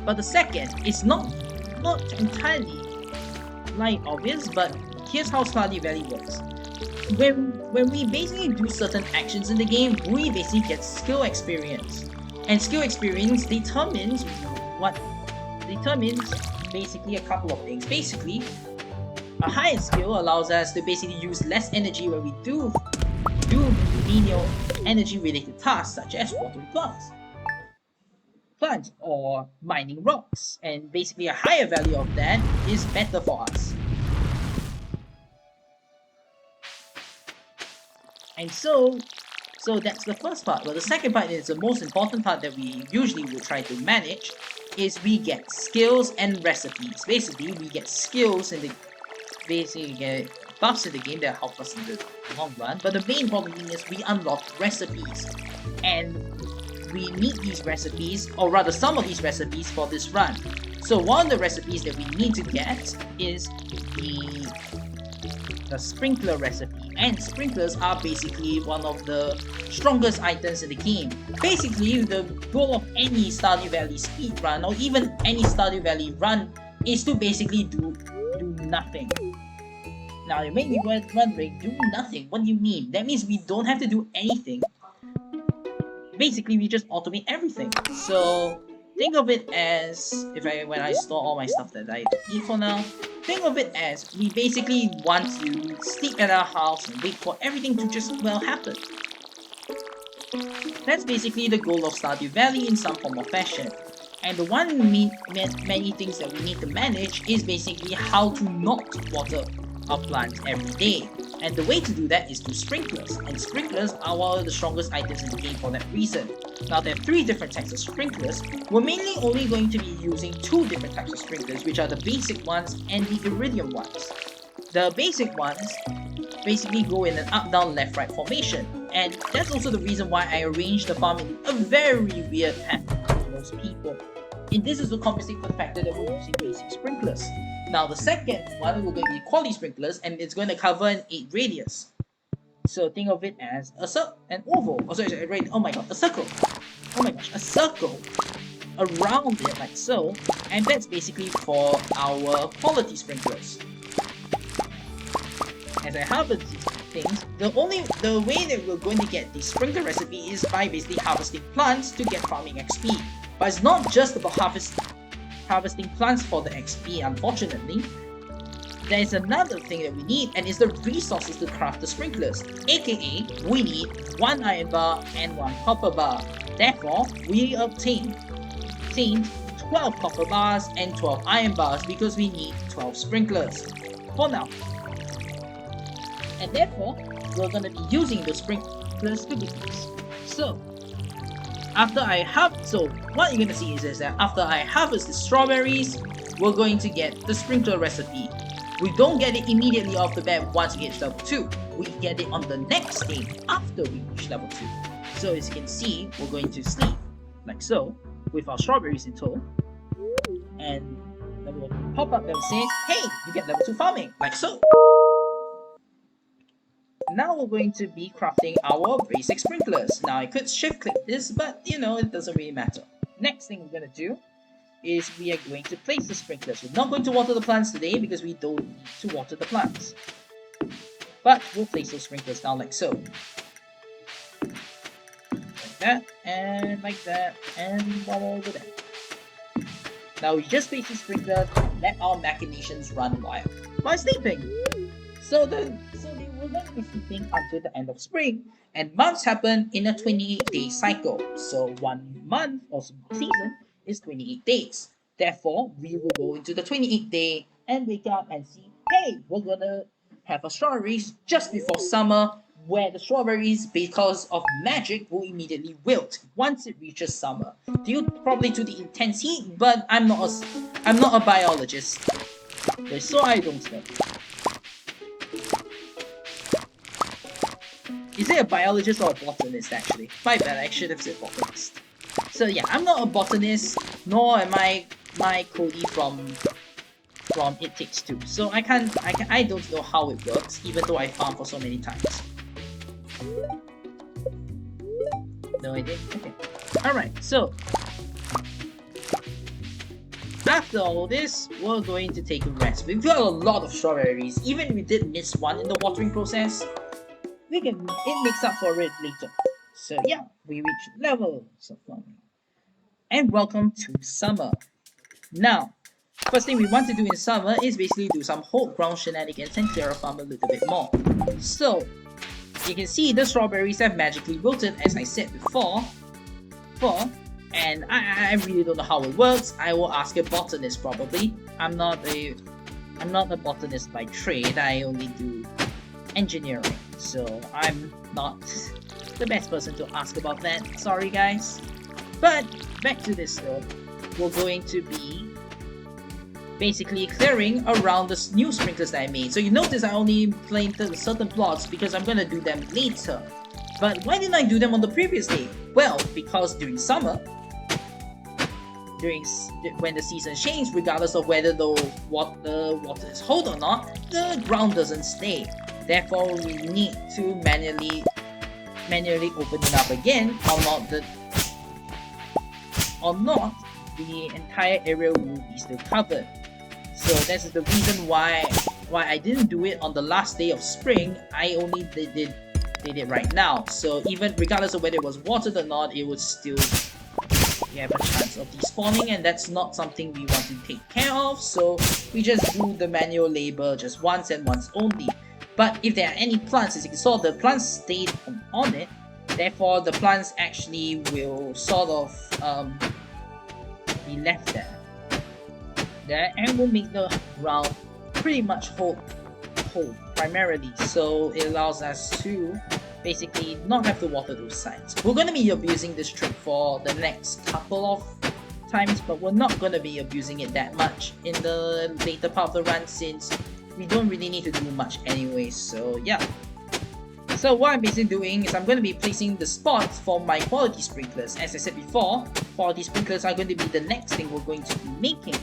But the second is not entirely like obvious, but here's how Stardew Valley works. When we basically do certain actions in the game, we basically get skill experience. And skill experience determines basically a couple of things. Basically, a higher skill allows us to basically use less energy when we do menial energy related tasks such as watering plants or mining rocks, and basically a higher value of that is better for us. And so that's the first part. But the second part is the most important part that we usually will try to manage, is we get skills and recipes. Basically, we get skills in the get buffs in the game that help us in the long run. But the main problem is we unlock recipes, and we need these recipes, or rather some of these recipes, for this run. So one of the recipes that we need to get is the sprinkler recipe, and sprinklers are basically one of the strongest items in the game. Basically, the goal of any Stardew Valley speed run, or even any Stardew Valley run, is to basically do nothing. Now you may be wondering, do nothing? What do you mean? That means we don't have to do anything. Basically, we just automate everything. So think of it as, when I store all my stuff that I need for now, think of it as we basically want to sleep at our house and wait for everything to just, well, happen. That's basically the goal of Stardew Valley in some form or fashion. And the many things that we need to manage is basically how to not water our plants every day. And the way to do that is through sprinklers, and sprinklers are one of the strongest items in the game for that reason. Now there are 3 different types of sprinklers. We're mainly only going to be using 2 different types of sprinklers, which are the basic ones and the iridium ones. The basic ones basically go in an up, down, left, right formation, and that's also the reason why I arranged the farm in a very weird pattern to most people. And this is to compensate for the fact that we're using basic sprinklers. Now the second one, we're going to be quality sprinklers, and it's going to cover an 8 radius. So think of it as an oval. Oh my god, a circle. Oh my gosh, a circle around it like so, and that's basically for our quality sprinklers. As I harvest these things, the way that we're going to get the sprinkler recipe is by basically harvesting plants to get farming XP. But it's not just about harvesting plants for the XP, unfortunately. There is another thing that we need, and it's the resources to craft the sprinklers, aka we need 1 iron bar and 1 copper bar. Therefore, we obtained 12 copper bars and 12 iron bars because we need 12 sprinklers for now. And therefore, we're going to be using the sprinklers to do this. So what you're going to see is that after I harvest the strawberries, we're going to get the sprinkler recipe. We don't get it immediately off the bat once we reach level 2. We get it on the next day after we reach level 2. So as you can see, we're going to sleep, like so, with our strawberries in tow. And then we'll pop up that will say, hey, you get level 2 farming, like so. Now we're going to be crafting our basic sprinklers. Now I could shift click this, but it doesn't really matter. Next thing we're going to do is we are going to place the sprinklers. We're not going to water the plants today because we don't need to water the plants. But we'll place those sprinklers down like so. Like that, and one over there. Now we just place the sprinklers and let our machinations run wild while sleeping. So they we're going to be sleeping until the end of spring. And months happen in a 28-day cycle. So 1 month or season is 28 days. Therefore, we will go into the 28th day and wake up and see, hey, we're gonna have a strawberries just before summer, where the strawberries, because of magic, will immediately wilt once it reaches summer, due probably to the intense heat. But I'm not a biologist, so I don't know. Is it a biologist or a botanist actually? My bad, I should have said botanist. So yeah, I'm not a botanist, nor am I Cody from It Takes Two. So I don't know how it works, even though I farmed for so many times. No idea? Okay. Alright, so after all this, we're going to take a rest. We've got a lot of strawberries. Even if we did miss one in the watering process, it makes up for it later. So yeah, we reach levels of farming. And welcome to summer. Now, first thing we want to do in summer is basically do some whole ground shenanigans and clear our farm a little bit more. So, you can see the strawberries have magically wilted, as I said before. And I really don't know how it works. I will ask a botanist probably. I'm not a botanist by trade. I only do engineering, so I'm not the best person to ask about that. Sorry guys. But back to this though. We're going to be basically clearing around the new sprinklers that I made. So you notice I only planted certain plots because I'm gonna do them later. But why didn't I do them on the previous day? Well, because during summer, when the season changes, regardless of whether the water is cold or not, the ground doesn't stay. Therefore, we need to manually open it up again, or not the entire area will be still covered. So that's the reason why I didn't do it on the last day of spring. I only did it right now. So even regardless of whether it was watered or not, it would still have a chance of despawning, and that's not something we want to take care of. So we just do the manual labor just once and once only. But if there are any plants, as you can saw, the plants stayed on it. Therefore, the plants actually will sort of be left there, and will make the ground pretty much hold primarily. So it allows us to basically not have to water those sites. We're going to be abusing this trick for the next couple of times, but we're not going to be abusing it that much in the later part of the run, since we don't really need to do much anyway. So yeah. So what I'm basically doing is I'm going to be placing the spots for my quality sprinklers. As I said before, quality sprinklers are going to be the next thing we're going to be making,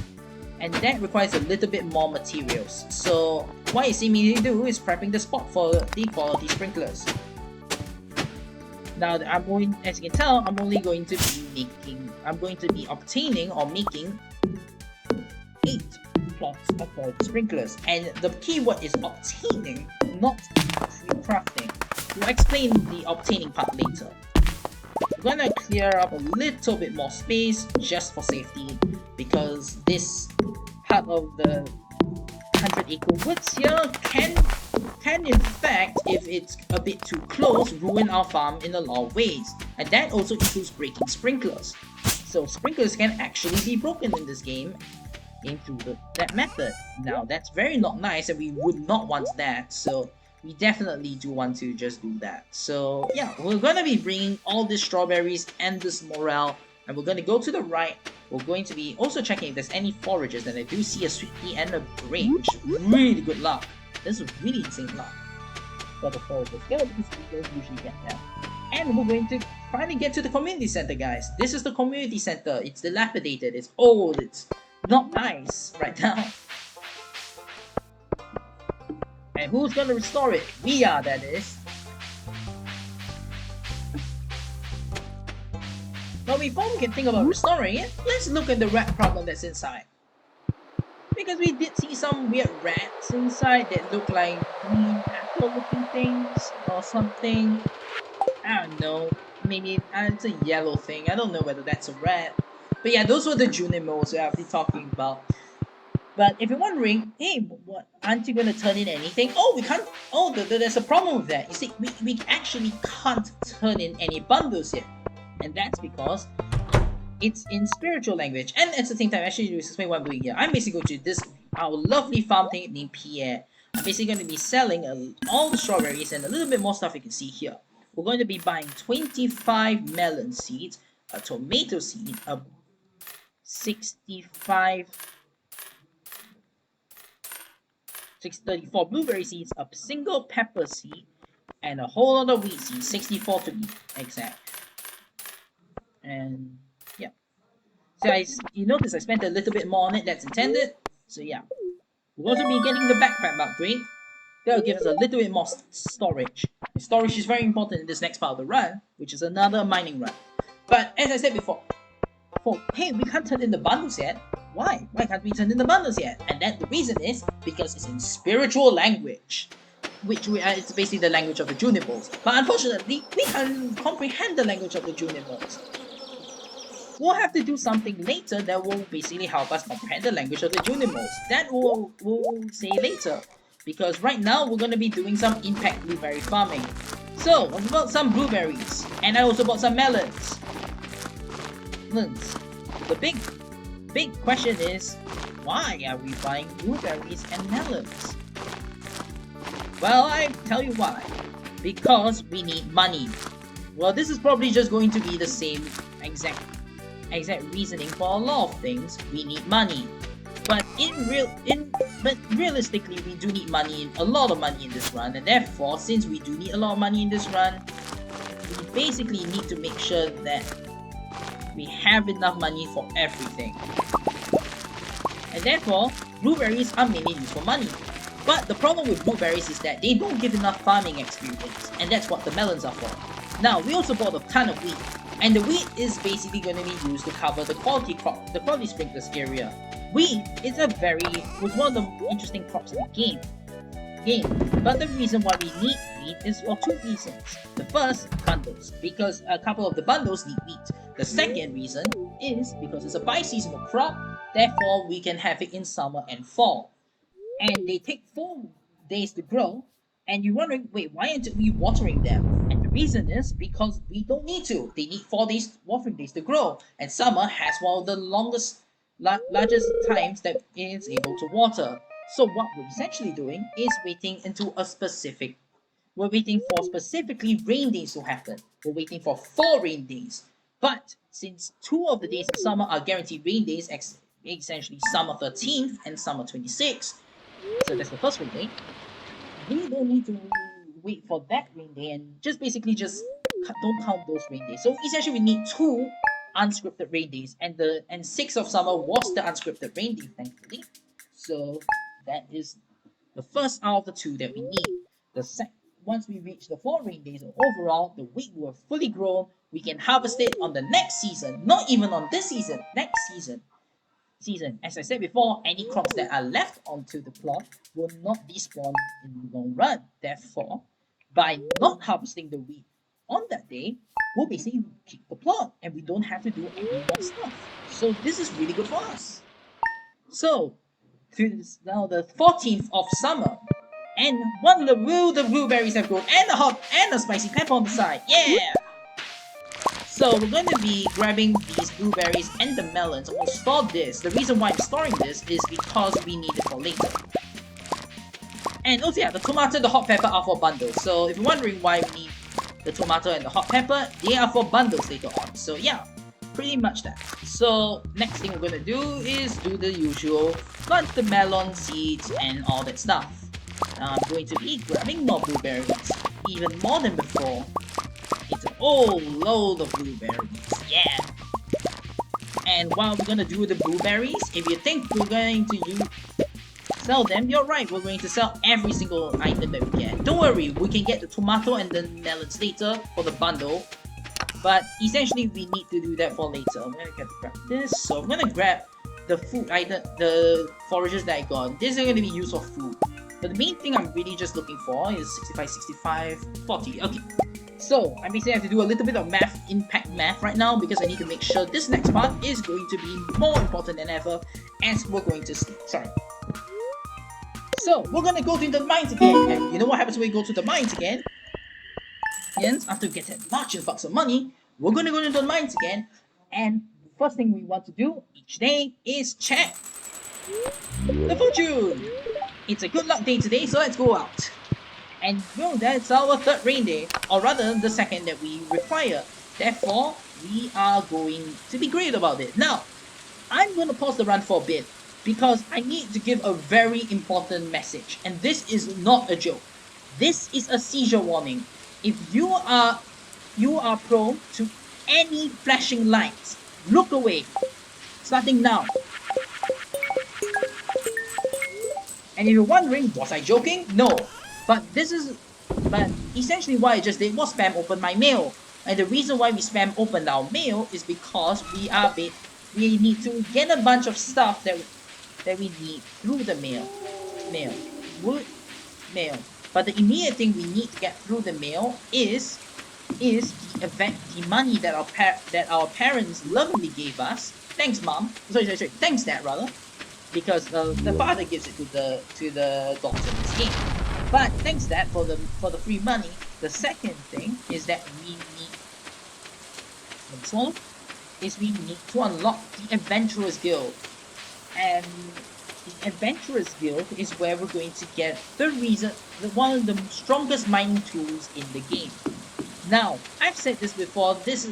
and that requires a little bit more materials. So what you see me do is prepping the spot for the quality sprinklers. Now as you can tell, I'm going to be obtaining or making 8 plots of quality sprinklers, and the keyword is obtaining, not actually crafting. We'll explain the obtaining part later. We're gonna clear up a little bit more space just for safety, because this part of the 100-acre woods here can in fact, if it's a bit too close, ruin our farm in a lot of ways, and that also includes breaking sprinklers. So sprinklers can actually be broken in this game through that method. Now that's very not nice, and we would not want that, so we definitely do want to just do that. So yeah, we're gonna be bringing all these strawberries and this morel, and we're gonna go to the right. We're going to be also checking if there's any forages, and I do see a sweet pea and a grape, which is really good luck. This is really insane luck for the forages. Yeah, because we don't usually get that. And we're going to finally get to the community center, guys. This is the community center. It's dilapidated, it's old, it's not nice right now. And who's gonna restore it? We are, that is. But before we can think about restoring it, let's look at the rat problem that's inside. Because we did see some weird rats inside that look like green apple looking things or something. I don't know. Maybe it's a yellow thing. I don't know whether that's a rat. But yeah, those were the Junimos that I've been talking about. But if you're wondering, hey, what aren't you gonna turn in anything? Oh, we can't. Oh, there's a problem with that. You see, we actually can't turn in any bundles yet, and that's because it's in spiritual language. And at the same time, actually, this is what I'm doing here. I'm basically going to this our lovely farm thing named Pierre. I'm basically going to be selling all the strawberries and a little bit more stuff you can see here. We're going to be buying 25 melon seeds, a tomato seed, a 65 634 blueberry seeds, a single pepper seed, and a whole lot of wheat seeds, 64 to be exact. And yeah. So you notice I spent a little bit more on it, that's intended. So yeah. We'll also be getting the backpack upgrade. That'll give us a little bit more storage. And storage is very important in this next part of the run, which is another mining run. But as I said before, hey, we can't turn in the bundles yet. Why? Why can't we turn in the bundles yet? And that the reason is because it's in spiritual language, which it's basically the language of the Junipers. But unfortunately, we can't comprehend the language of the Junipers. We'll have to do something later that will basically help us comprehend the language of the Junimals. That we'll say later. Because right now, we're going to be doing some impact blueberry farming. So, I bought some blueberries. And I also bought some melons. The big question is, why are we buying blueberries and melons? Well, I tell you why. Because we need money. Well, this is probably just going to be the same exact reasoning for a lot of things. We need money, but realistically, we do need money, a lot of money in this run, and therefore, since we do need a lot of money in this run, we basically need to make sure that we have enough money for everything. And therefore, blueberries are mainly used for money. But the problem with blueberries is that they don't give enough farming experience, and that's what the melons are for. Now, we also bought a ton of wheat. And the wheat is basically going to be used to cover the quality sprinklers area. Wheat is was one of the interesting crops in the game. But the reason why we need wheat is for two reasons. The first, bundles, because a couple of the bundles need wheat. The second reason is because it's a bi-seasonal crop, therefore we can have it in summer and fall. And they take 4 days to grow, and you're wondering, wait, why aren't we watering them? And the reason is because we don't need to. They need 4 days watering days to grow, and summer has one of the largest times that it is able to water. So what we're essentially doing is we're waiting for specifically rain days to happen. We're waiting for 4 rain days. But since 2 of the days in summer are guaranteed rain days, essentially summer 13th and summer 26th, so that's the first rain day, we don't need to wait for that rain day and just don't count those rain days. So essentially we need 2 unscripted rain days, and 6 of summer was the unscripted rain day, thankfully. So that is the first out of the 2 that we need. Once we reach the 4 rain days, overall the wheat will have fully grown. We can harvest it on the next season, not even on this season, next season. As I said before, any crops that are left onto the plot will not despawn in the long run. Therefore, by not harvesting the wheat on that day, we'll basically keep the plot and we don't have to do any more stuff. So this is really good for us. So, now the 14th of summer, and one the blueberries have grown, and a spicy pepper on the side. Yeah! So we're going to be grabbing these blueberries and the melons. I'm going to store this. The reason why I'm storing this is because we need it for later. And also, yeah, the tomato and the hot pepper are for bundles. So if you're wondering why we need the tomato and the hot pepper, they are for bundles later on. So yeah, pretty much that. So next thing we're going to do is do the usual, plant the melon seeds and all that stuff. Now I'm going to be grabbing more blueberries, even more than before. It's a whole load of blueberries, yeah! And while we're gonna do the blueberries, if you think we're going to sell them, you're right, we're going to sell every single item that we get. Don't worry, we can get the tomato and the melons later for the bundle, but essentially we need to do that for later. I'm gonna grab this, so I'm gonna grab the food item, the forages that I got. These are gonna be used for food. But the main thing I'm really just looking for is 65, 65, 40, okay. So, I basically have to do a little bit of impact math right now, because I need to make sure this next part is going to be more important than ever, as we're going to sleep. Sorry. So, we're gonna go to the mines again, and you know what happens when we go to the mines again? And after we get that large bucks of money, we're gonna go to the mines again, and the first thing we want to do each day is check the fortune! It's a good luck day today, so let's go out. And well, that's our third rain day, or rather the second that we require. Therefore, we are going to be great about it. Now, I'm going to pause the run for a bit because I need to give a very important message. And this is not a joke. This is a seizure warning. If you are prone to any flashing lights, look away. Starting now. And if you're wondering, was I joking? No. But essentially what I just did was spam open my mail. And the reason why we spam open our mail is because we need to get a bunch of stuff that we need through the mail. Mail. But the immediate thing we need to get through the mail is the money that our parents lovingly gave us. Thanks, Mom. Sorry. Thanks, Dad, rather. Because the father gives it to the daughter in this game. But thanks, Dad, for the free money. The second thing is that we need to unlock the Adventurers Guild. And the Adventurers Guild is where we're going to get one of the strongest mining tools in the game. Now, I've said this before, this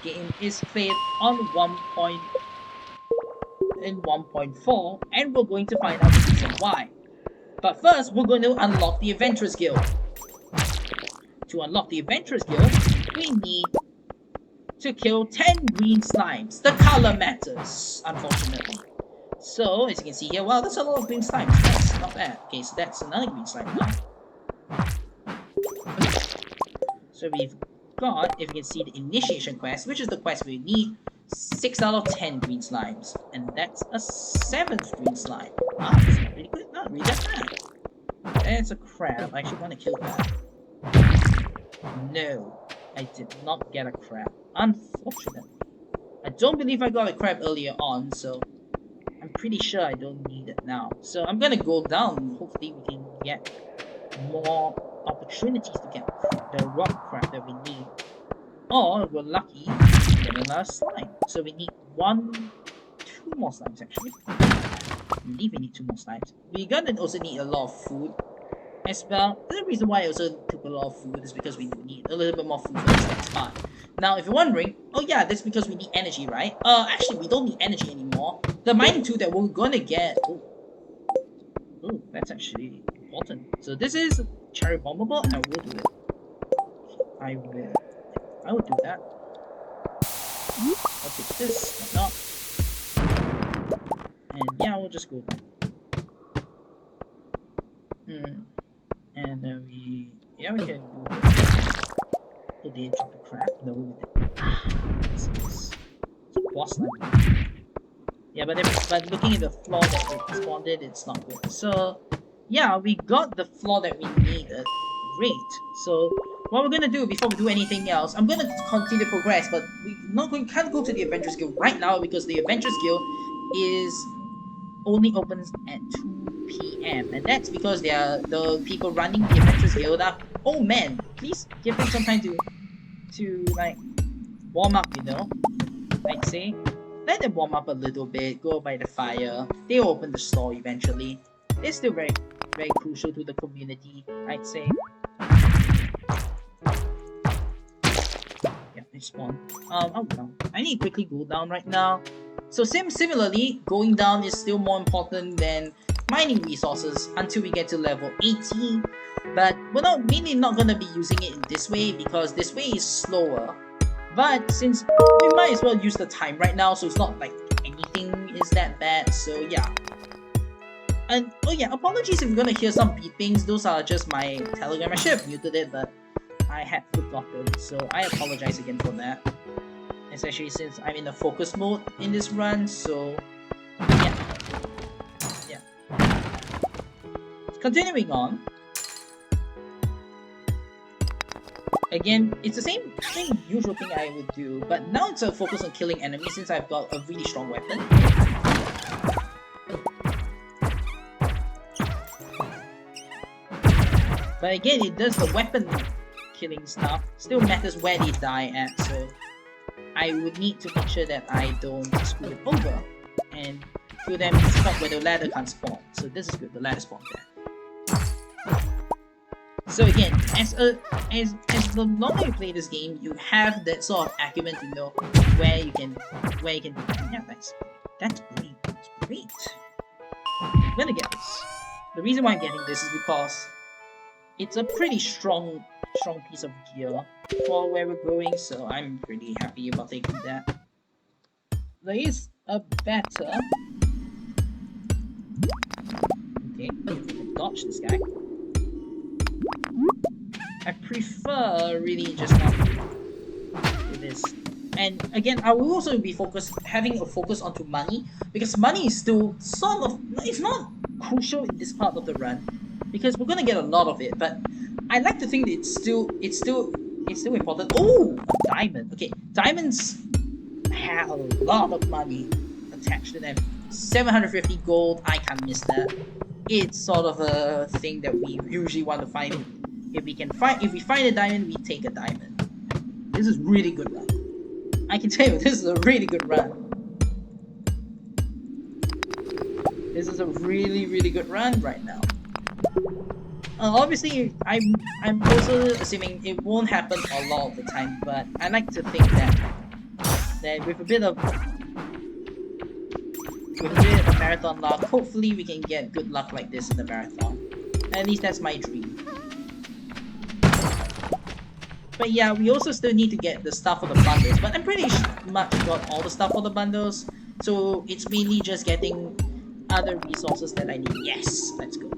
game is played on 1.4, and we're going to find out the reason why. But first, we're going to unlock the Adventurers Guild. To unlock the Adventurers Guild, we need to kill 10 green slimes. The color matters, unfortunately. So, as you can see here, wow, that's a lot of green slimes. That's not bad. Okay, so that's another green slime now. So we've got, if you can see, the initiation quest, which is the quest we need 6 out of 10 green slimes. And that's a 7th green slime. Wow, that's not really good. Not really that bad. There's a crab. I actually want to kill that. No, I did not get a crab. Unfortunately. I don't believe I got a crab earlier on, so I'm pretty sure I don't need it now. So I'm gonna go down. Hopefully we can get more opportunities to get the rock crab that we need. Or, if we're lucky, get another slime. So we need 2 more slimes actually. I believe we need 2 more slimes. We're gonna also need a lot of food as well. The reason why I also took a lot of food is because we need a little bit more food for this next part. Now, if you're wondering, oh yeah, that's because we need energy, right? Actually, we don't need energy anymore. The mining tool that we're gonna get... Oh, that's actually important. So this is cherry bombable, and I will do it. I will do that. I'll take this, why not? And yeah, we'll just go down. And then we can do this. Did they drop the crap? No, we didn't. This is boss line. Yeah, but looking at the floor that we responded, it's not good. So yeah, we got the floor that we needed. Great. So what we're gonna do before we do anything else, I'm gonna continue to progress, but can't go to the Adventurers Guild right now because the Adventurers Guild only opens at 2 PM, and that's because the people running the Adventurers Guild are old men. Please give them some time to like warm up, you know. I'd say let them warm up a little bit, go by the fire. They'll open the store eventually. They're still very, very crucial to the community, I'd say. Yeah, they spawn. Oh no, I need to quickly go down right now. So similarly, going down is still more important than mining resources until we get to level 80. But we're mainly not gonna be using it in this way because this way is slower. But since we might as well use the time right now, so it's not like anything is that bad. So yeah. And oh yeah, apologies if you're gonna hear some beepings. Those are just my Telegram. I should have muted it, but I had forgotten. So I apologize again for that. Especially since I'm in a focus mode in this run. So yeah. Continuing on. Again, it's the same usual thing I would do, but now it's a focus on killing enemies since I've got a really strong weapon. But again, it does the weapon killing stuff. Still matters where they die at, so I would need to make sure that I don't screw it over and kill them in a spot where the ladder can't spawn. So this is good, the ladder spawned there. So again, as the longer you play this game, you have that sort of acumen to know where you can yeah, that's great. That's great. I'm gonna get this. The reason why I'm getting this is because it's a pretty strong piece of gear for where we're going, so I'm pretty happy about taking that. There is a better... Okay, dodge this guy. I prefer really just not with this. And again, I will also be having a focus onto money, because money is still sort of, it's not crucial in this part of the run, because we're gonna get a lot of it, but I like to think that it's still important. Oh, a diamond. Okay, diamonds have a lot of money attached to them. 750 gold, I can't miss that. It's sort of a thing that we usually want to find. If we find a diamond, we take a diamond. This is really good run. I can tell you, this is a really good run. This is a really, really good run right now. Obviously, I'm also assuming it won't happen a lot of the time, but I like to think that with a bit of marathon luck, hopefully we can get good luck like this in the marathon. At least that's my dream. But yeah, we also still need to get the stuff for the bundles, but I'm pretty much got all the stuff for the bundles, so it's mainly just getting other resources that I need. Yes, let's go.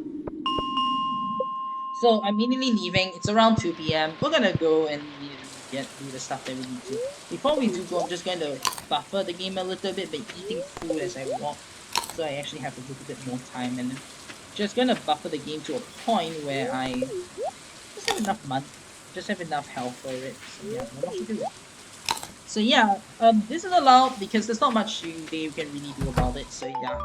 So I'm immediately leaving. It's around 2 PM. We're gonna go and do the stuff that we need to. Before we do go, I'm just going to buffer the game a little bit by eating food as I walk, so I actually have a little bit more time, and just gonna buffer the game to a point where I just have enough money. Just have enough health for it, so yeah, not much to do. So yeah, this is allowed because there's not much you can really do about it, so yeah.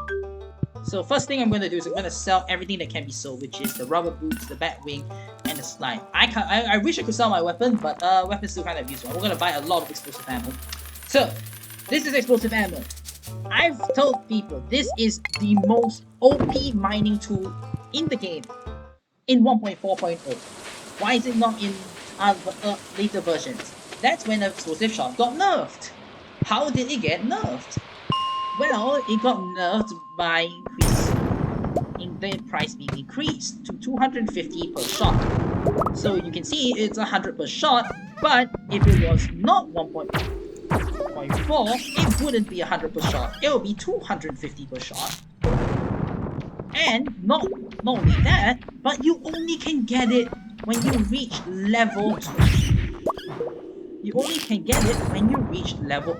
So first thing I'm going to do is I'm going to sell everything that can be sold, which is the rubber boots, the bat wing, and the slime. I wish I could sell my weapon, but weapon's still kind of useful. We're going to buy a lot of explosive ammo. So, this is explosive ammo. I've told people this is the most OP mining tool in the game in 1.4.0. Why is it not in later versions? That's when the explosive shot got nerfed. How did it get nerfed? Well, it got nerfed by the price being increased to 250 per shot. So you can see it's 100 per shot, but if it was not 1.4, it wouldn't be 100 per shot. It would be 250 per shot. And not only that, but you only can get it when you reach level 2. You only can get it when you reach level...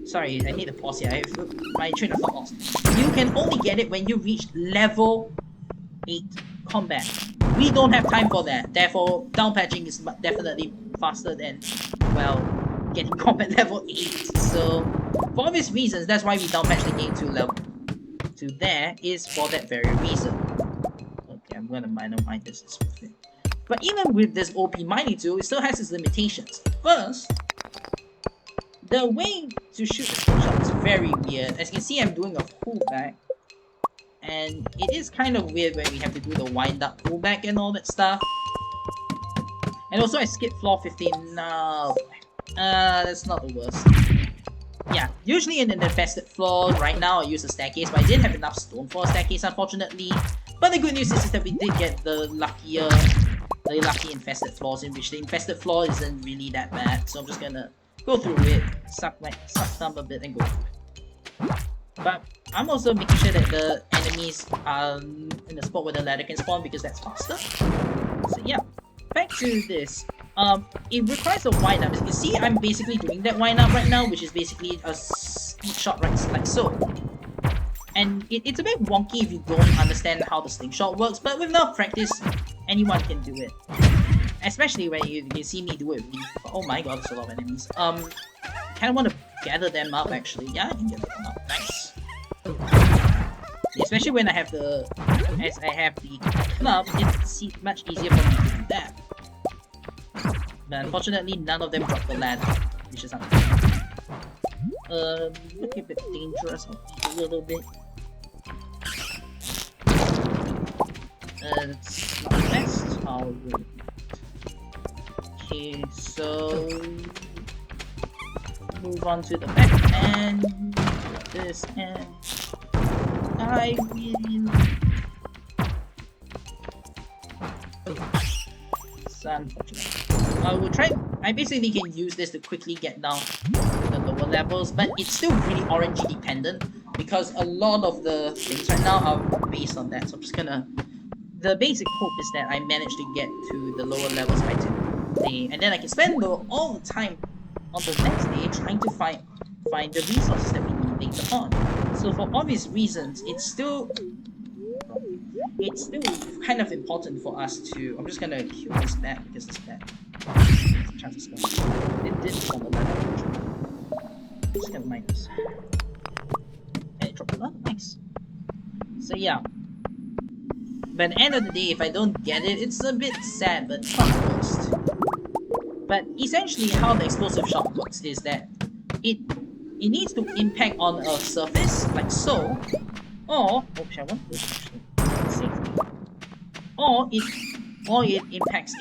Sorry, I need to pause here. My train of thought lost. You can only get it when you reach level 8 combat. We don't have time for that. Therefore, down patching is definitely faster than, well, getting combat level 8. So, for obvious reasons, that's why we down patch the game to level to there is for that very reason. Okay, I'm gonna mine this. But even with this OP mining tool, it still has its limitations. First, the way to shoot the slingshot is very weird. As you can see, I'm doing a pullback, and it is kind of weird when we have to do the wind up pullback and all that stuff. And also I skipped floor 15. No, that's not the worst. Yeah, usually in an infested floor, right now I use a staircase, but I didn't have enough stone for a staircase, unfortunately. But the good news is that we did get the lucky infested floors, in which the infested floor isn't really that bad. So I'm just gonna go through it, suck thumb a bit, and go through it. But I'm also making sure that the enemies are in the spot where the ladder can spawn, because that's faster. So yeah, back to this. It requires a wind up. As you can see, I'm basically doing that wind up right now, which is basically a speed shot right like so. And it's a bit wonky if you don't understand how the slingshot works, but with enough practice, anyone can do it. Especially when you can see me do it. Oh my god, there's a lot of enemies. Kinda want to gather them up actually. Yeah, I can gather them up. Nice. Yeah, Especially when I have the club, it's much easier for me to do that. But unfortunately, none of them dropped the ladder, which is unfortunate. Looking a bit dangerous. I'll eat a little bit. It's not the best. How would it? Okay, so move on to the back end. This and I really it's unfortunate. I will try. I basically can use this to quickly get down to the lower levels, but it's still really RNG dependent because a lot of the things right now are based on that. So I'm just gonna. The basic hope is that I manage to get to the lower levels by today, and then I can spend all the time on the next day trying to find the resources that we need later on. So for obvious reasons, it's still kind of important for us to. I'm just gonna kill this bat because it's bad. Chances are it did spawn a level. Just gonna mine this. And it dropped a lot. Nice. So yeah. But at the end of the day, if I don't get it, it's a bit sad, but it's not the worst. But essentially, how the explosive shot works is that it needs to impact on a surface, like so, or I want to safety, or it impacts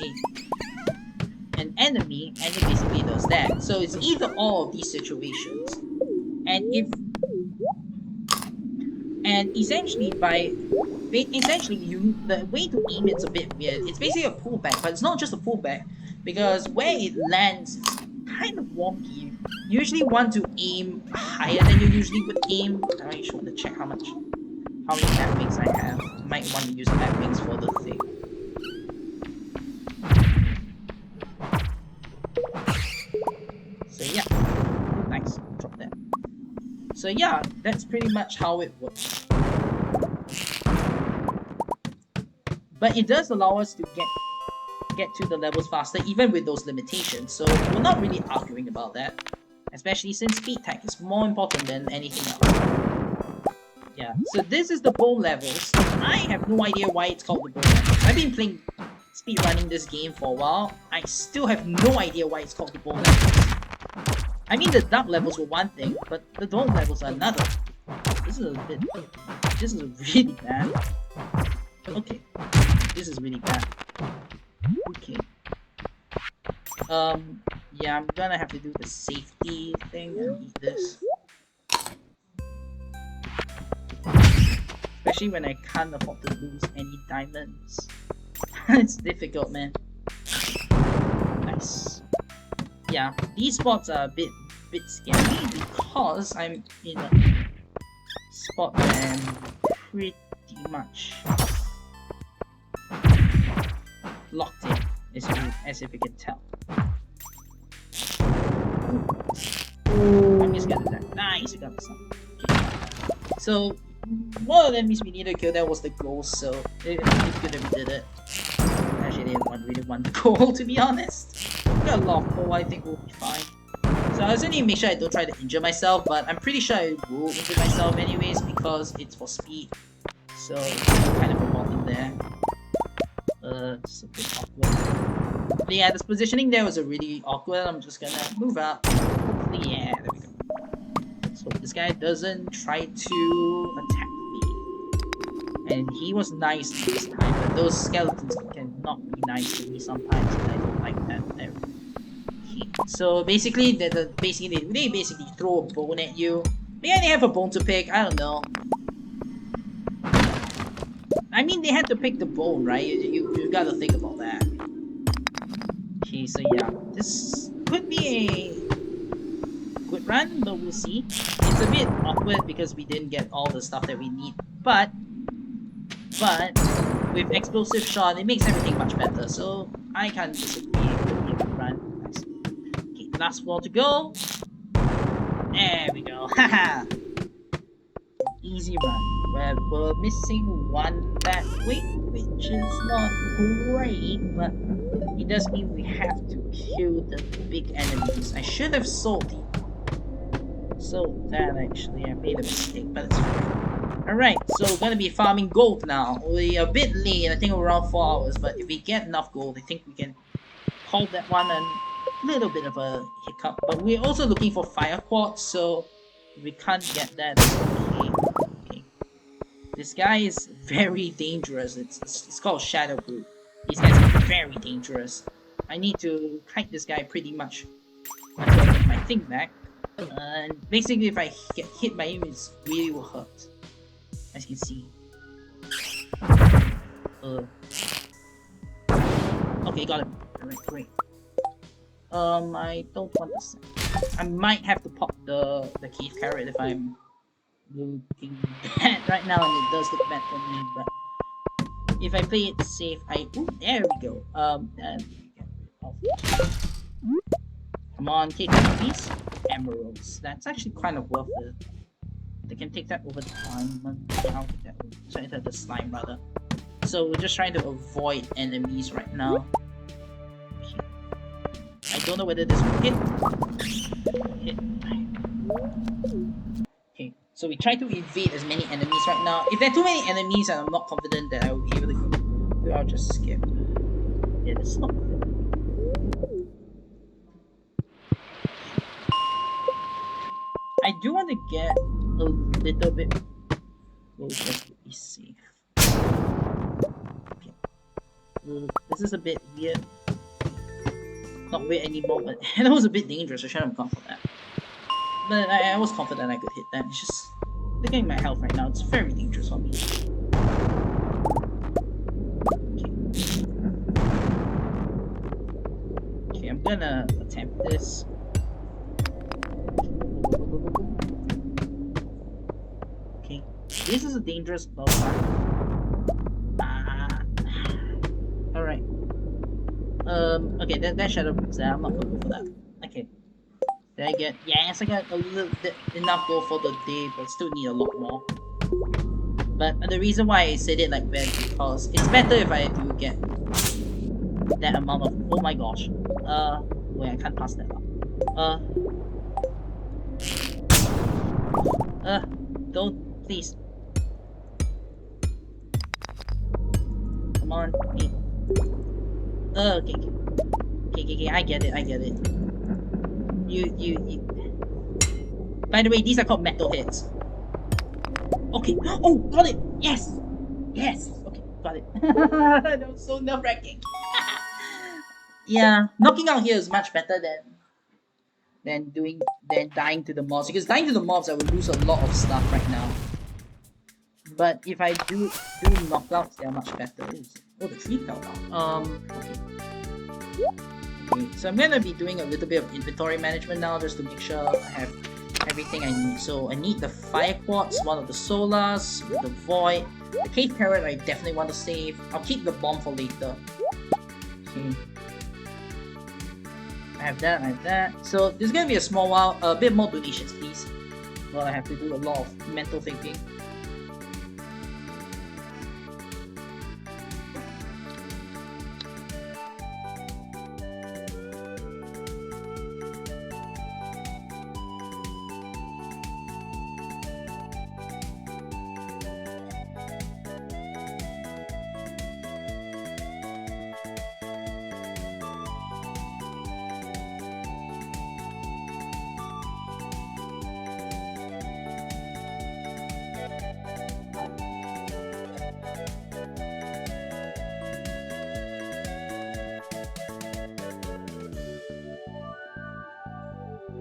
an enemy, and it basically does that. So it's either all of these situations, and essentially the way to aim it's a bit weird. It's basically a pullback, but it's not just a pullback because where it lands is kind of wonky. You usually want to aim higher than you usually would aim. I just want to check how many bat wings I have. Might want to use bat wings for the thing. So yeah, nice. Drop that. So yeah, that's pretty much how it works. But it does allow us to get to the levels faster, even with those limitations. So we're not really arguing about that, especially since speed tag is more important than anything else. Yeah. So this is the bowl levels. I have no idea why it's called the bowl levels. I've been playing speedrunning this game for a while. I still have no idea why it's called the bowl levels. I mean, the duck levels were one thing, but the dome levels are another. This is really bad. Okay. This is really bad. Okay. Yeah, I'm gonna have to do the safety thing and eat this. Especially when I can't afford to lose any diamonds. It's difficult, man. Nice. Yeah, these spots are a bit scary because I'm in a spot where I'm pretty much locked in, as if you can tell. I'm just gonna die. Nice, you got this one. Okay. So, one of them means we need to kill. That was the goal, so it's good that we did it. Actually, I didn't really want the goal, to be honest. We got a lot of coal, I think we'll be fine. So I also need to make sure I don't try to injure myself, but I'm pretty sure I will injure myself anyways because it's for speed. So it's kind of important there. It's a bit awkward. But yeah, this positioning there was a really awkward. I'm just gonna move up. Hopefully, yeah, there we go. Let's hope this guy doesn't try to attack me. And he was nice this time, but those skeletons cannot be nice to me sometimes, and I don't like that. There. Okay. So basically, they basically throw a bone at you. Maybe they have a bone to pick. I don't know. I mean, they had to pick the bone, right? You gotta think about that. Okay, so yeah, this could be a good run, but we'll see. It's a bit awkward because we didn't get all the stuff that we need, but with explosive shot, it makes everything much better. So I can't disagree. It could be a good run. Nice. Okay, last floor to go. There we go. Haha. Easy run. We're missing one bat wing, which is not great, but it does mean we have to kill the big enemies. I should have sold that actually. I made a mistake, but it's fine. Alright, so we're gonna be farming gold now. We're a bit late, I think around 4 hours, but if we get enough gold, I think we can call that one a little bit of a hiccup. But we're also looking for fire quartz, so if we can't get that, okay. Okay. This guy is very dangerous. It's called Shadow Group. These guys are very dangerous. I need to kite this guy pretty much until I get my thing back. And basically, if I get hit by him, it really will hurt. As you can see. Okay, got him. Alright, great. I don't want this. I might have to pop the cave carrot if I'm looking bad right now, and it does look bad for me, but if I play it safe, ooh, there we go. And come on, take these emeralds. That's actually kind of worth it. They can take that over time. I'll take that over. Sorry, the slime rather. So we're just trying to avoid enemies right now. Okay. I don't know whether this will hit. Hit. Okay, so we try to evade as many enemies right now. If there are too many enemies and I'm not confident that I will be able to, I'll just skip. Yeah, that's not good. I do want to get a little bit closer to be safe. Okay. This is a bit weird. Not weird anymore, but that was a bit dangerous. I shouldn't have gone for that. But I was confident I could hit that. It's just looking at my health right now. It's very dangerous for me. Okay, I'm gonna attempt this. Okay, this is a dangerous bow. Alright. Okay, that shadow moves there. I'm not gonna go for that. Okay. Did I get? Yes, I got a little bit enough gold for the day, but still need a lot more. But the reason why I said it like that is because it's better if I do get that amount of. Oh my gosh. Wait, I can't pass that up. Don't, please. Come on, me. Okay, I get it. You. By the way, these are called metal hits. Okay. Oh, got it. Yes. Okay, got it. That was so nerve-wracking. Yeah, knocking out here is much better than dying to the mobs, because dying to the mobs I will lose a lot of stuff right now. But if I do knockouts, they're much better. Oh, the tree fell down. Okay, so I'm gonna be doing a little bit of inventory management now, just to make sure I have everything I need. So I need the fire quartz, one of the solars, the void, the cave carrot I definitely want to save. I'll keep the bomb for later. Okay. I have that. So there's gonna be a small while, a bit more donations please. Well, I have to do a lot of mental thinking.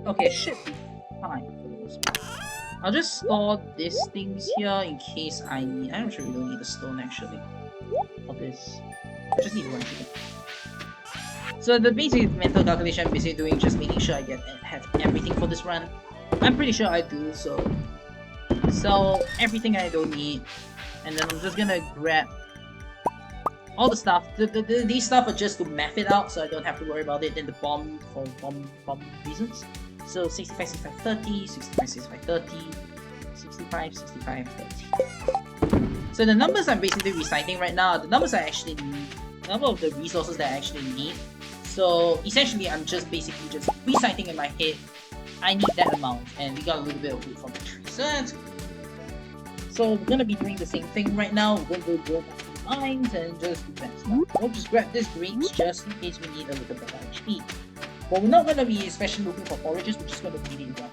Okay, should be fine for the most part. I'll just store these things here in case I need. I'm sure we don't need a stone actually. For this. I just need one chicken. So the basic mental calculation I'm basically doing, just making sure I have everything for this run. I'm pretty sure I do, so sell everything I don't need, and then I'm just gonna grab all the stuff. These stuff are just to math it out, so I don't have to worry about it in the bomb for bomb reasons. So 65, 65, 30, 65, 65, 30, 65, 65, 30. So the numbers I'm basically reciting right now are the numbers I actually need, the number of the resources that I actually need. So essentially I'm just basically just reciting in my head, I need that amount, and we got a little bit of wood from the tree. So that's good. So we're gonna be doing the same thing right now. We're gonna go back to the mines and just do that stuff. We'll just grab this grapes just in case we need a little bit of HP. But we're not gonna be especially looking for forages, we're just gonna be needing one.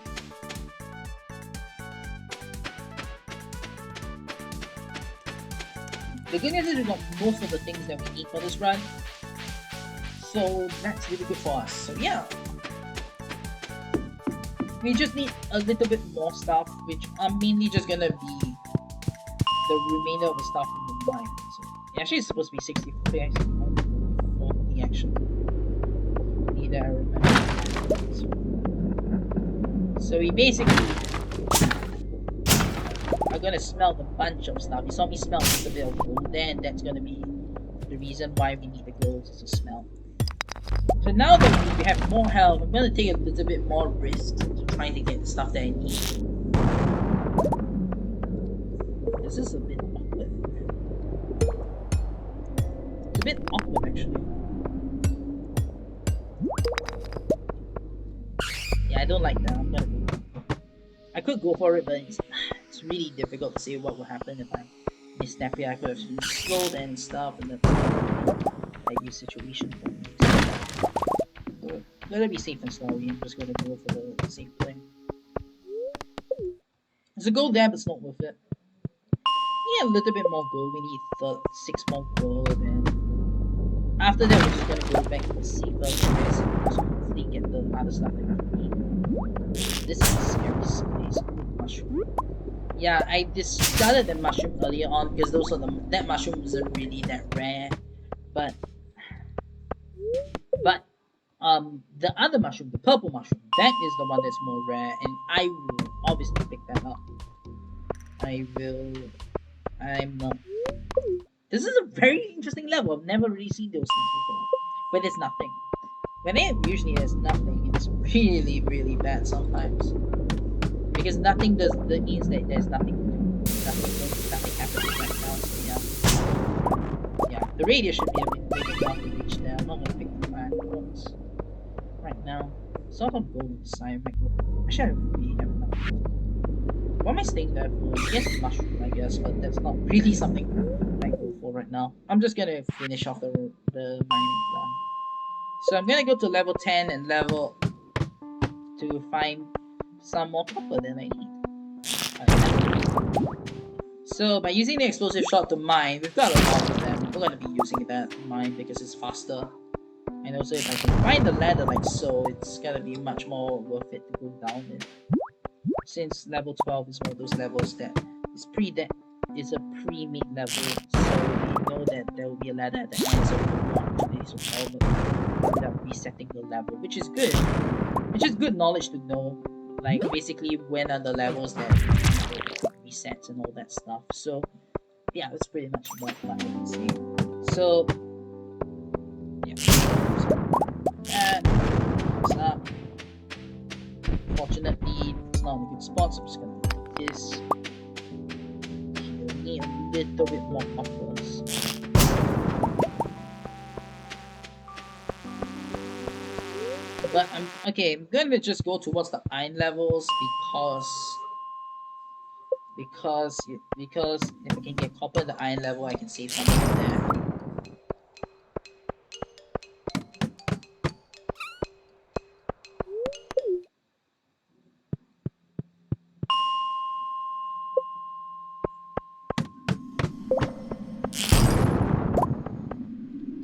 The good news is we got most of the things that we need for this run. So that's really good for us. So yeah. We just need a little bit more stuff, which are mainly just gonna be the remainder of the stuff from the mine. So actually it's supposed to be 60 40 actually. Need I remember. So we basically are gonna smelt a bunch of stuff. You saw me smelt just a bit of gold there, and that's gonna be the reason why we need the gold to smelt. So now that we have more health, I'm gonna take a little bit more risk to trying to get the stuff that I need. This is a bit awkward. It's a bit awkward actually. Yeah, I don't like that. I'm gonna go. I could go for it, but it's really difficult to say what would happen if I misstep here. I could have been slowed and stuff, and that's a ideal situation for me. So, gotta be safe and sorry. I'm just gonna go for the safe play. There's a gold there, but it's not worth it. Yeah, a little bit more gold. We need 6 more gold, and after that, we're just gonna go back to the safer place and hopefully get the other stuff that we need. This is a scary place. Mushroom. Yeah, I discarded the mushroom earlier on because that mushroom wasn't really that rare, but the other mushroom, the purple mushroom, that is the one that's more rare, and I will obviously pick that up. I'm not. This is a very interesting level. I've never really seen those things before. Where there's nothing. When usually there's nothing, it's really, really bad sometimes. Because nothing that means that there's nothing to do. Nothing happening right now, so yeah. Yeah, the radius should be a bit big enough to reach there. I'm not gonna pick the iron blocks right now. Sort of gold inside, I might go. Actually, I don't really have enough. What am I staying there for? Yes, mushroom, I guess, but that's not really something I go for right now. I'm just gonna finish off the mining run. So I'm gonna go to level 10 and level to find some more copper than I need. So by using the explosive shot to mine, we've got a lot of them. We're gonna be using that to mine because it's faster. And also if I can find the ladder like so, it's gonna be much more worth it to go down in. Since level 12 is one of those levels that is a pre-made level, so we know that there will be a ladder at the end, so we'll actually solve it without resetting the level, which is good. Which is good knowledge to know, like basically when are the levels that resets and all that stuff. So yeah, that's pretty much what I can say. So yeah, that's up. Fortunately, it's not in a good spot, so I'm just gonna do this. We need a little bit more coppers. But I'm gonna just go towards the iron levels because if I can get copper at the iron level, I can save something there.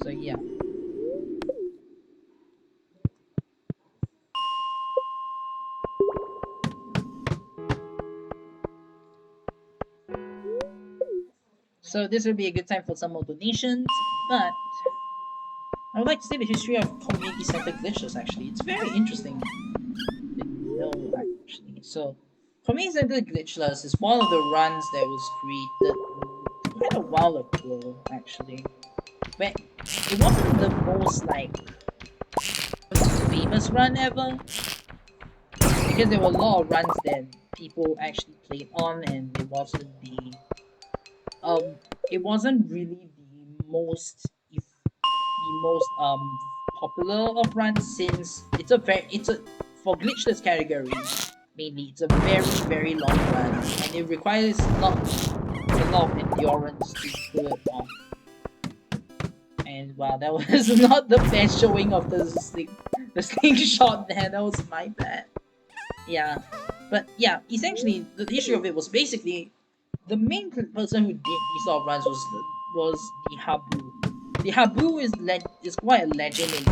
So yeah. So this would be a good time for some more donations, but I would like to say the history of community center glitches actually. It's very interesting to know actually. So community center glitchless is one of the runs that was created quite a while ago actually. But it wasn't the most like famous run ever. Because there were a lot of runs that people actually played on, and it wasn't really the most popular of runs, since it's a for glitchless category. mainly. It's a very long run, and it requires a lot of endurance to pull it off. And wow, that was not the best showing of the slingshot there. That was my bad. Yeah, but yeah, essentially the issue of it was basically the main person who did these sort of runs was the Habu. The Habu is quite a legend in the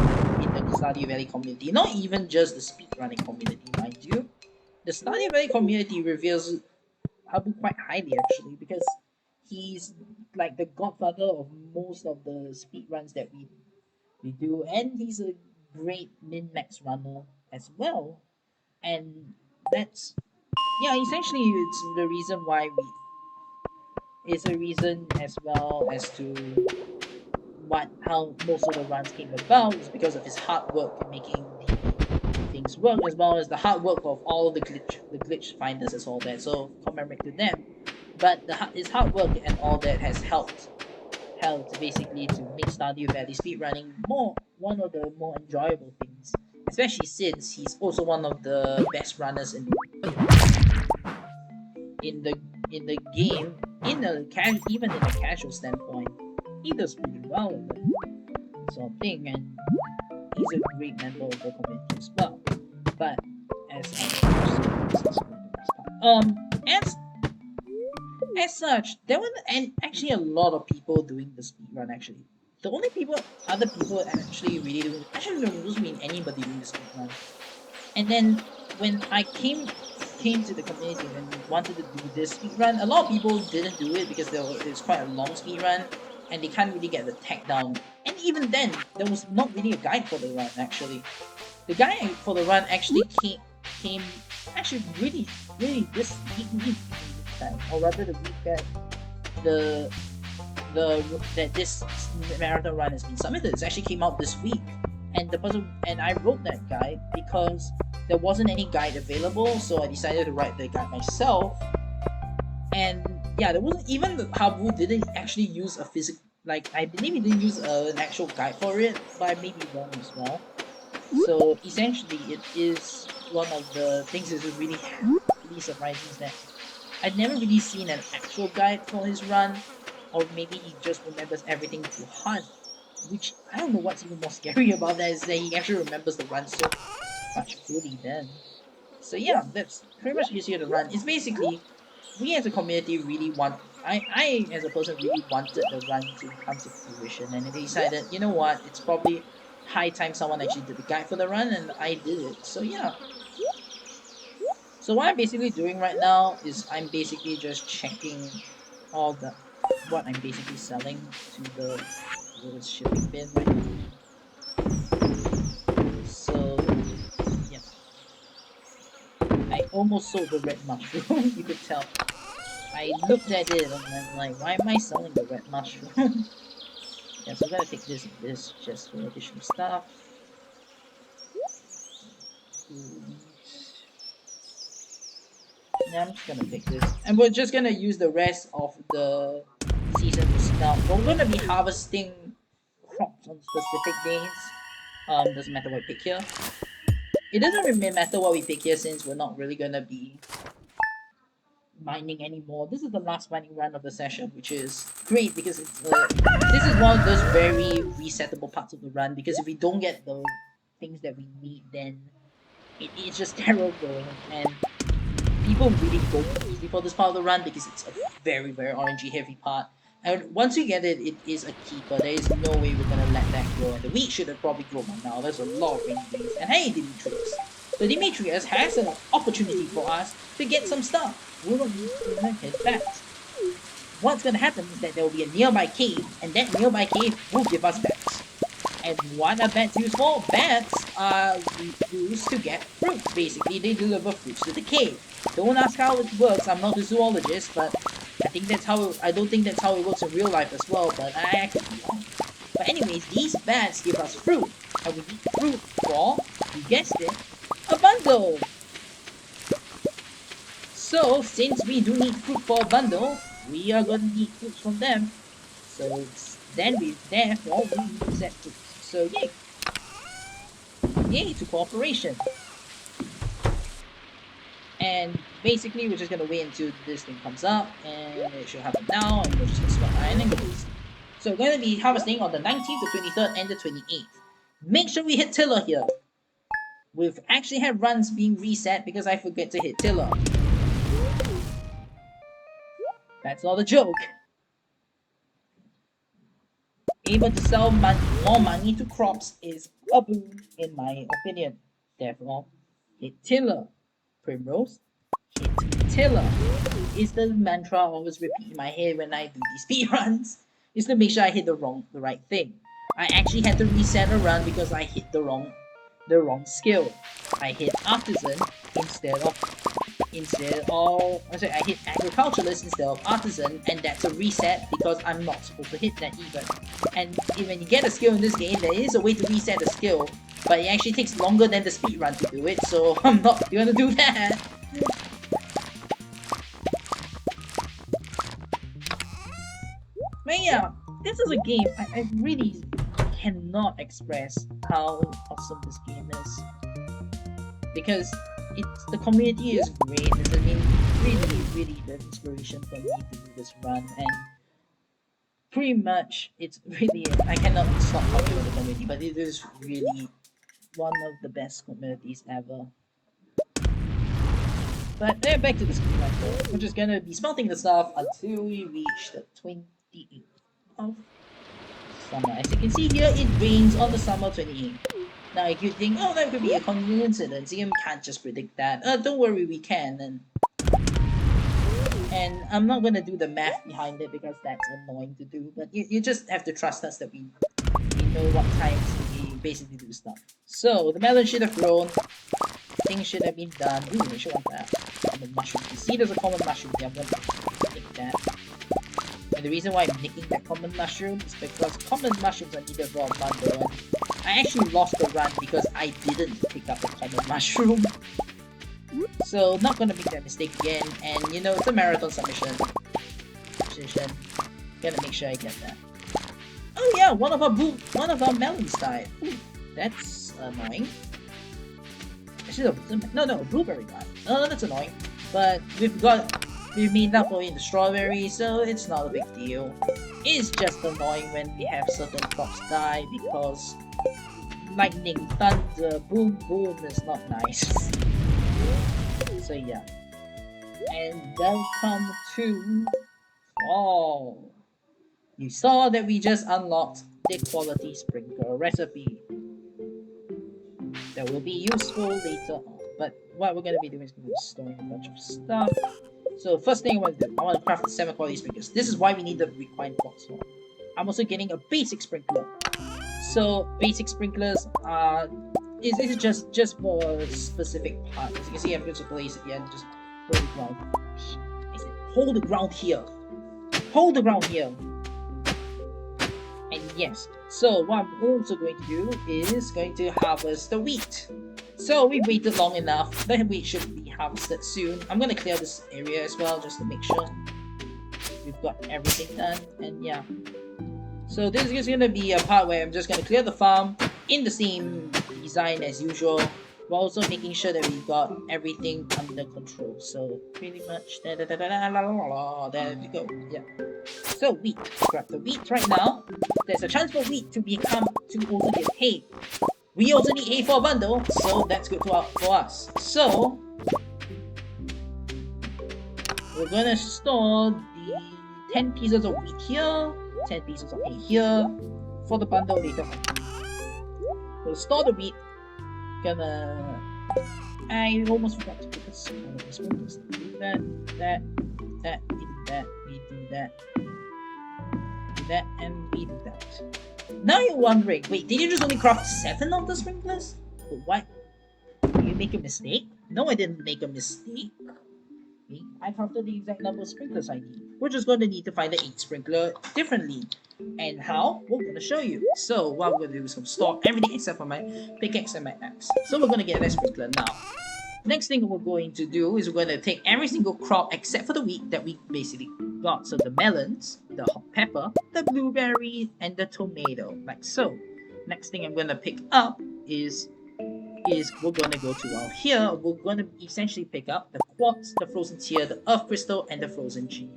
Stardew Valley community. Not even just the speedrunning community, mind you. The Stardew Valley community reveals Habu quite highly actually because he's like the godfather of most of the speedruns that we do, and he's a great min-max runner as well. And that's yeah, essentially it's the reason why we it's a reason as well as to what how most of the runs came about is because of his hard work in making the things work, as well as the hard work of all the glitch finders and all that. So commemorate to them. But his hard work and all that has helped basically to make Stardew Valley speedrunning more one of the more enjoyable things. Especially since he's also one of the best runners in the in the game, even in a casual standpoint, he does pretty well in that sort of thing, and he's a great member of the community as well. But as as as such, there were and actually a lot of people doing the speed run. Actually, the only other people actually really doing actually there wasn't really anybody doing the speed run. And then when I came to the community and wanted to do this speed run, a lot of people didn't do it because it's quite a long speed run and they can't really get the tech down. And even then, there was not really a guide for the run actually. The guide for the run actually came actually really this week or rather the week that the that this marathon run has been submitted. It actually came out this week, and the person and I wrote that guide because there wasn't any guide available, so I decided to write the guide myself. And yeah, there wasn't even the Habu didn't actually use a physical like I believe he didn't use an actual guide for it, but I may be wrong as well. So essentially, it is one of the things that is really surprising is that I'd never really seen an actual guide for his run, or maybe he just remembers everything to heart. Which I don't know what's even more scary about that is that he actually remembers the run so much fully then. So yeah, that's pretty much gives you the run. It's basically we as a community really want I as a person really wanted the run to come to fruition, and I decided, you know what, it's probably high time someone actually did the guide for the run, and I did it. So yeah. So what I'm basically doing right now is I'm basically just checking all the what I'm basically selling to the shipping bin right now. So yeah, I almost sold the red mushroom. You could tell. I looked at it and I'm like, why am I selling the red mushroom? Yeah, so I'm gonna take this and this just for additional stuff. Yeah, I'm just gonna take this. And we're just gonna use the rest of the season to snout. We're gonna be harvesting crops on specific days. Doesn't matter what we pick here. It doesn't really matter what we pick here since we're not really gonna be mining anymore. This is the last mining run of the session, which is great because this is one of those very resettable parts of the run, because if we don't get the things that we need, then it's just terrible, and people really go crazy for this part of the run because it's a very RNG heavy part. And once you get it, it is a keeper. There is no way we're gonna let that grow. And the wheat should have probably grown by now. There's a lot of rainy days. And hey, Demetrius. So Demetrius has an opportunity for us to get some stuff. We're gonna head back. What's gonna happen is that there will be a nearby cave, and that nearby cave will give us bats. And what are bats used for? Bats are used to get fruit. Basically, they deliver fruits to the cave. Don't ask how it works. I'm not a zoologist, but I think that's how. I don't think that's how it works in real life as well. But I could be wrong. But anyways, these bats give us fruit, and we need fruit for, you guessed it, a bundle. So since we do need fruit for a bundle, we are gonna need fruits from them. So then therefore we need to set fruits. So yay! Yay to cooperation! And basically, we're just gonna wait until this thing comes up, and it should happen now, and we're just gonna start iron and goes. So we're gonna be harvesting on the 19th, the 23rd, and the 28th. Make sure we hit tiller here. We've actually had runs being reset because I forget to hit tiller. That's not a joke. Able to sell more money to crops is a boon, in my opinion. Therefore, hit tiller. Primrose, hit tiller. Is the mantra I always repeat in my head when I do these speed runs. Is to make sure I hit the right thing. I actually had to reset a run because I hit the wrong skill. I hit artisan instead of I hit agriculturalist instead of artisan, and that's a reset because I'm not supposed to hit that even. And when you get a skill in this game, there is a way to reset the skill, but it actually takes longer than the speed run to do it, so I'm not gonna do that. But yeah, this is a game I really cannot express how awesome this game is, because the community is great. It's really the inspiration for me to do this run, and pretty much it's really, I cannot stop talking about the community, but it is really one of the best communities ever. But back to the speed run. We're just gonna be smelting the stuff until we reach the 28th of summer. As you can see here, it rains on the summer 28th. Now if you think, oh, that could be a coincidence, you can't just predict that. Don't worry, we can. And I'm not gonna do the math behind it because that's annoying to do, but you just have to trust us that we know what times we basically do stuff. So the melon should have grown, things should have been done. Ooh, I should want that. Common mushroom. You see there's a common mushroom here, I'm gonna nick that. And the reason why I'm nicking that common mushroom is because common mushrooms are needed for a bundle, and I actually lost the run because I didn't pick up the common mushroom. So not gonna make that mistake again, and you know, it's a marathon submission. Gotta make sure I get that. Oh yeah, one of our melons died. Ooh, that's annoying. Actually, no, blueberry died. Oh, that's annoying. But we've made up for it in the strawberry, so it's not a big deal. It's just annoying when we have certain crops die because lightning, thunder, boom, boom is not nice. So yeah. And welcome to fall. You saw that we just unlocked the quality sprinkler recipe. That will be useful later on. But what we're gonna be doing is gonna be storing a bunch of stuff. So first thing I want to do, I want to craft the 7 quality sprinklers. This is why we need the required box one. I'm also getting a basic sprinkler. So basic sprinklers are is just for a specific part. As you can see, I'm going to place it here and just hold the ground. I said, hold the ground here. Hold the ground here. And yes, so what I'm also going to do is going to harvest the wheat. So we waited long enough. The wheat should be harvested soon. I'm going to clear this area as well just to make sure we've got everything done. And yeah. So this is going to be a part where I'm just going to clear the farm in the same design as usual, while also making sure that we got everything under control. So pretty much there we go. Yeah. So wheat. Grab the wheat right now. There's a chance for wheat to also get hay. We also need hay for a bundle, so that's good for us. So we're gonna store the 10 pieces of wheat here, 10 pieces of hay here for the bundle later on. We'll store the wheat. I almost forgot to put the sprinklers. Do that, we do that, and we do that. Now you're wondering, wait, did you just only craft 7 of the sprinklers? But what? Did you make a mistake? No, I didn't make a mistake. Okay, I crafted the exact number of sprinklers I need. We're just going to need to find the 8 sprinkler differently. And how? We're going to show you. So what we're going to do is going to store everything except for my pickaxe and my axe. So we're going to get that sprinkler now. Next thing we're going to do is we're going to take every single crop except for the wheat that we basically got. So the melons, the hot pepper, the blueberry, and the tomato, like so. Next thing I'm going to pick up is is we're gonna go to out here. We're gonna essentially pick up the quartz, the frozen tear, the earth crystal, and the frozen gem.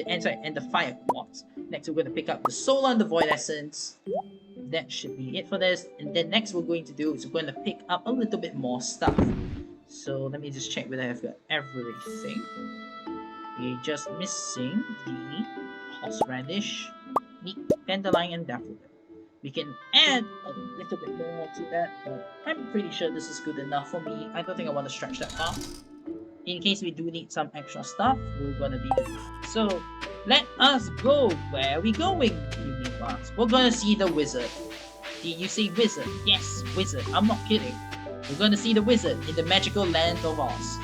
And the fire quartz. Next, we're gonna pick up the solar and the void essence. That should be it for this. And then next, we're going to do is we're going to pick up a little bit more stuff. So let me just check whether I've got everything. We're just missing the horseradish, meat, dandelion, and daffodil. We can add a little bit more to that, but I'm pretty sure this is good enough for me. I don't think I want to stretch that far. In case we do need some extra stuff, we're gonna be doing that. So let us go. Where are we going? We're gonna see the wizard. Did you say wizard? Yes, wizard. I'm not kidding. We're gonna see the wizard in the magical land of Oz.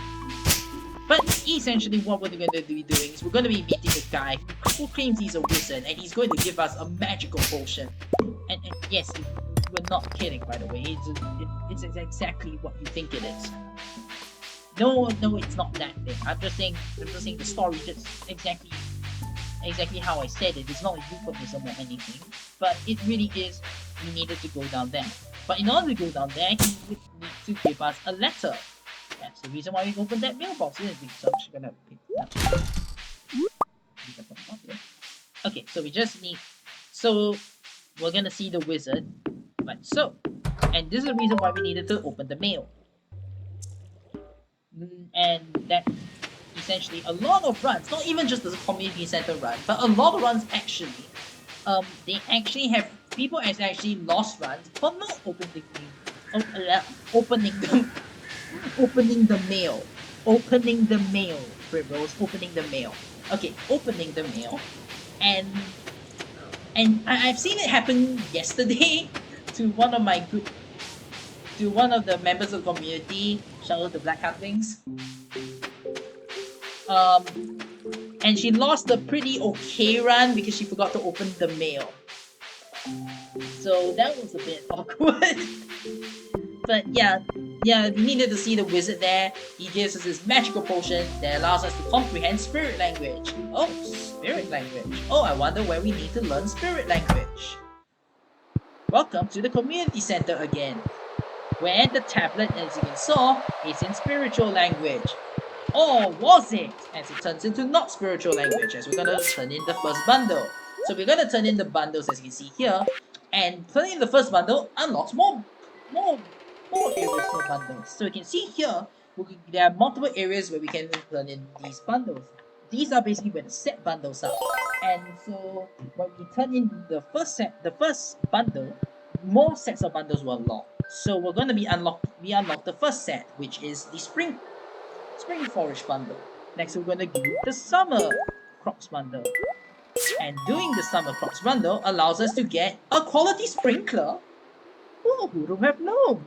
But essentially what we're gonna be doing is we're gonna be meeting a guy who claims he's a wizard and he's going to give us a magical potion. And yes, we're not kidding, by the way. It's exactly what you think it is. No, it's not that thing. I'm just saying the story just exactly how I said it. It's not a euphemism or anything, but it really is. We needed to go down there. But in order to go down there, he would need to give us a letter. That's the reason why we opened that mailbox, isn't it? So I'm just gonna pick it up. Okay, so we just need. So we're gonna see the wizard, like so. And this is the reason why we needed to open the mail. And that essentially a lot of runs, not even just the community center run, but a lot of runs actually, they actually have people has actually lost runs for not opening the mail. Primrose, opening the mail. Okay, opening the mail, and I've seen it happen yesterday to one of the members of the community. Shout out to Black Halflings. And she lost a pretty okay run because she forgot to open the mail. So that was a bit awkward. But yeah, we needed to see the wizard there. He gives us this magical potion that allows us to comprehend spirit language. Oh, spirit language. Oh, I wonder where we need to learn spirit language. Welcome to the community center again, where the tablet, as you can saw, is in spiritual language. Or was it? As it turns into not spiritual language, as we're gonna turn in the first bundle. So we're gonna turn in the bundles as you can see here, and turning in the first bundle unlocks more areas for bundles. So you can see here, there are multiple areas where we can turn in these bundles. These are basically where the set bundles are. And so when we turn in the first bundle, more sets of bundles will unlock. So we're gonna be we unlock the first set, which is the spring forage bundle. Next we're gonna do the summer crops bundle. And doing the summer crops bundle allows us to get a quality sprinkler. Oh, who would have known?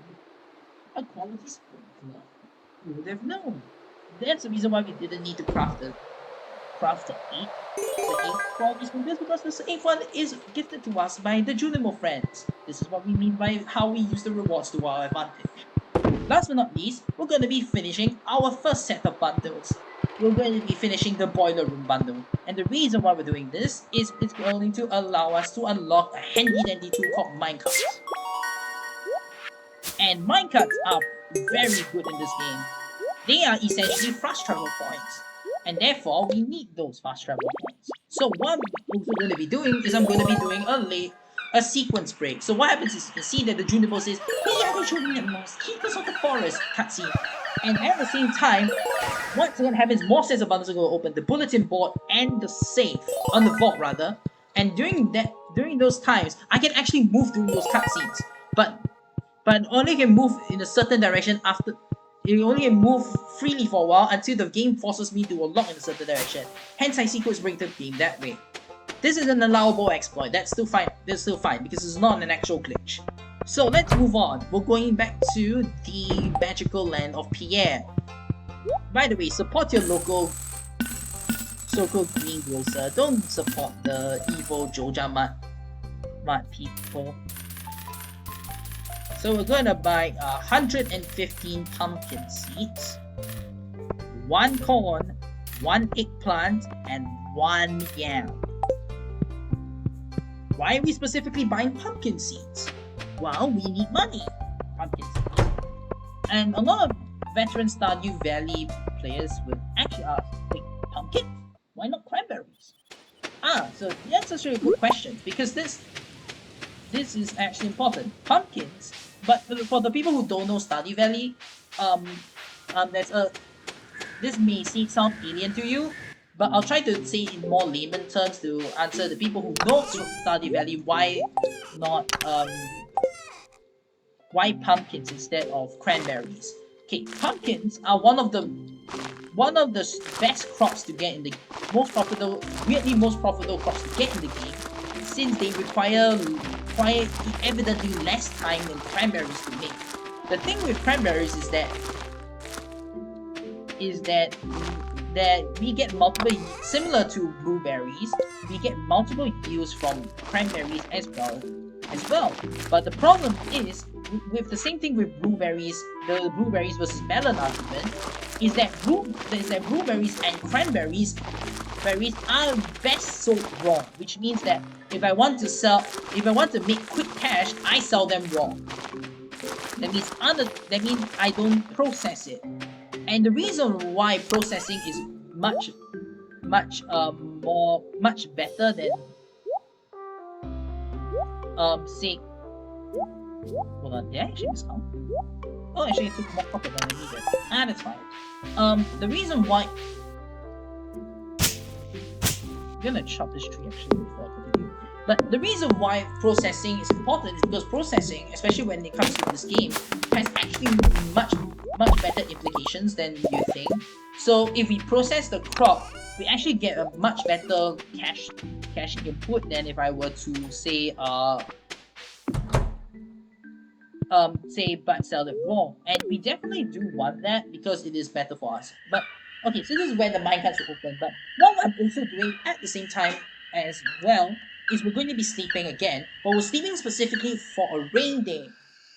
A quality sprinkler. Who would have known? That's the reason why we didn't need to craft the 8 quality sprinklers, because the 8th one is gifted to us by the Junimo friends. This is what we mean by how we use the rewards to our advantage. Last but not least, we're going to be finishing our first set of bundles. We're going to be finishing the boiler room bundle. And the reason why we're doing this is it's going to allow us to unlock a handy dandy tool called minecarts. And minecarts are very good in this game. They are essentially fast travel points. And therefore, we need those fast travel points. So what I'm also going to be doing is I'm going to be doing a sequence break. So what happens is you can see that the Juniper says, "We are the children that lost keepers of the forest" cutscene. And at the same time, what's going to happen is more sets of bundles are going to open, the bulletin board and the safe, on the vault rather. And during those times, I can actually move during those cutscenes. But only can move in a certain direction after. You only can move freely for a while until the game forces me to unlock in a certain direction. Hence, I sequence break the game that way. This is an allowable exploit. That's still fine. Because it's not an actual glitch. So let's move on. We're going back to the magical land of Pierre. By the way, support your local greengrocer. Don't support the evil Joja Mud people. So we're going to buy 115 pumpkin seeds, 1 corn, 1 eggplant, and 1 yam. Why are we specifically buying pumpkin seeds? Well, we need money. Pumpkin seeds. And a lot of veteran Stardew Valley players would actually ask, wait, pumpkin? Why not cranberries? So that's actually a good question, because this is actually important. Pumpkins, but for the people who don't know Stardew Valley, um, there's a this may sound alien to you, but I'll try to say in more layman terms to answer the people who know Stardew Valley not why pumpkins instead of cranberries. Okay, pumpkins are one of the best crops to get in the weirdly most profitable crops to get in the game, since they require evidently less time than cranberries to make. The thing with cranberries is that we get multiple, similar to blueberries, we get multiple yields from cranberries as well. But the problem is, with the same thing with blueberries, the blueberries versus melon argument, is that blueberries and cranberries are best sold raw, which means that if I want to make quick cash, I sell them raw. That means I don't process it. And the reason why processing is much better than say, hold on, did I actually discount? Oh, actually it took more profit than I needed. That's fine. The reason why I'm gonna chop this tree actually before I continue. But the reason why processing is important is because processing, especially when it comes to this game, has actually much better implications than you think. So if we process the crop, we actually get a much better cash input than if I were to say but sell it raw. And we definitely do want that because it is better for us. But okay, so this is where the minecarts will open. But what I'm also doing at the same time as well is we're going to be sleeping again, but we're sleeping specifically for a rain day.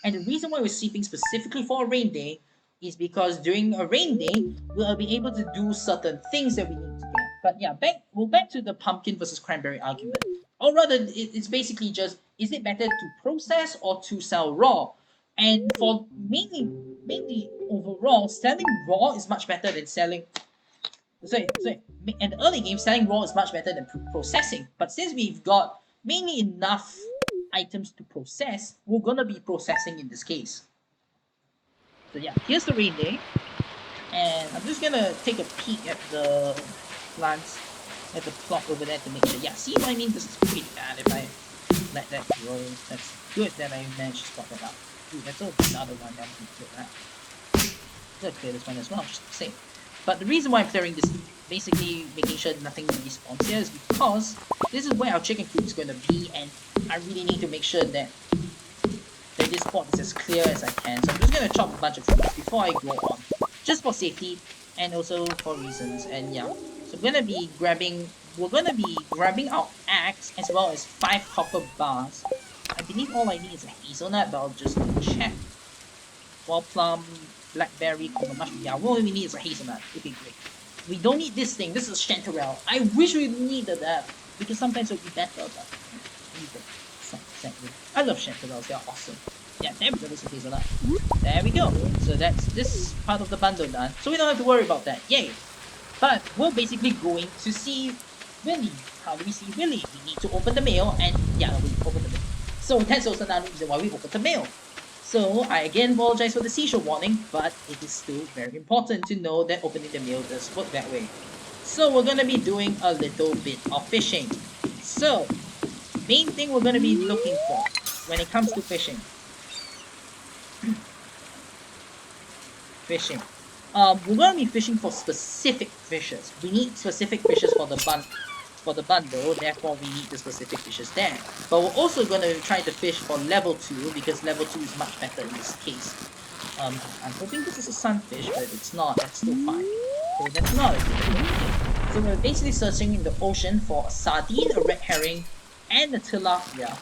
And the reason why we're sleeping specifically for a rain day is because during a rain day, we'll be able to do certain things that we need to get. But yeah, back to the pumpkin versus cranberry argument. Or rather, it's basically just, is it better to process or to sell raw? And for mainly overall, selling raw is much better than selling. Sorry. In the early game, selling raw is much better than processing. But since we've got mainly enough items to process, we're gonna be processing in this case. So yeah, here's the rain day, and I'm just gonna take a peek at the plants, at the plot over there to make sure. Yeah, see what I mean? This is pretty bad if I let that grow. That's good that I managed to spot that out. Ooh, that's another one that I'm gonna clear that. I'm gonna clear this one as well, just to say. But the reason why I'm clearing this, basically making sure nothing really spawns here, is because this is where our chicken coop is going to be, and I really need to make sure that this spot is as clear as I can. So I'm just going to chop a bunch of trees before I go on, just for safety and also for reasons. And yeah, so we're going to be grabbing our axe as well as 5 copper bars. I believe all I need is a hazelnut, but I'll just check. Wild plum, blackberry, common mushroom. Yeah, all we need is a hazelnut. Okay, great. We don't need this thing. This is chanterelle. I wish we needed that, because sometimes it would be better, but I love chanterelles. They are awesome. Yeah, there we go. This is hazelnut. There we go. So that's this part of the bundle done. So we don't have to worry about that. Yay! But we're basically going to see Willy. How do we see Willy? We need to open the mail, and yeah, we open the mail. So that's also another reason why we open the mail. So I again apologize for the seashore warning, but it is still very important to know that opening the mail does work that way. So we're going to be doing a little bit of fishing. So, main thing we're going to be looking for when it comes to fishing. We're going to be fishing for specific fishes. We need specific fishes for the bundle, therefore we need the specific fishes there. But we're also going to try to fish for level 2, because level 2 is much better in this case. I'm hoping this is a sunfish, but if it's not, that's still fine. So that's not a good thing. So we're basically searching in the ocean for a sardine, a red herring, and a tilapia.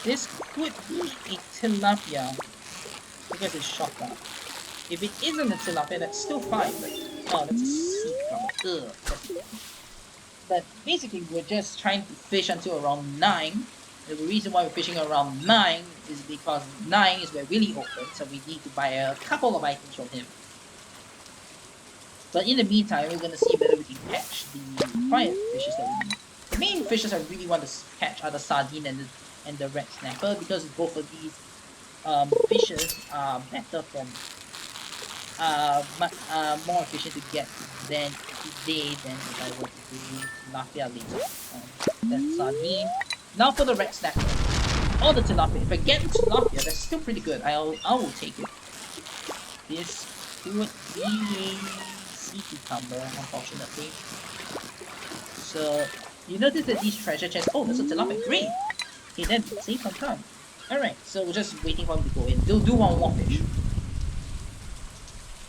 This could be a tilapia, because it's shot up. If it isn't a tilapia, that's still fine, but oh, that's a sea crab. Ugh. But basically, we're just trying to fish until around 9. The reason why we're fishing around 9 is because 9 is where Willy opens, so we need to buy a couple of items from him. But in the meantime, we're gonna see whether we can catch the quiet fishes that we need. The main fishes I really want to catch are the sardine and the red snapper, because both of these fishes are better from more efficient to get than today than if I were to do tilapia later. That's sardine. Now for the red snapper. Or the tilapia. If I get the tilapia, that's still pretty good. I will take it. This would be a sea cucumber, unfortunately. So you notice that these treasure chests. Oh, there's a tilapia. Great. Okay, then save some time. Alright, so we're just waiting for him to go in. They'll do one more fish.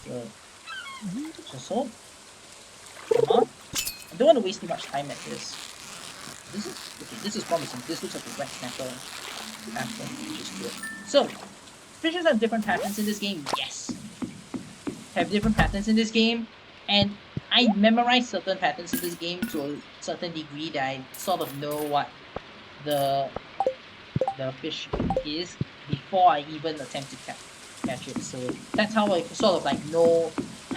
So, just hold. Come on. I don't want to waste too much time at this. This is promising. This looks like a red snapper pattern, which is good. So, fishes have different patterns in this game. Yes, have different patterns in this game, and I memorize certain patterns in this game to a certain degree that I sort of know what the fish is before I even attempt to catch it. So that's how I sort of like know,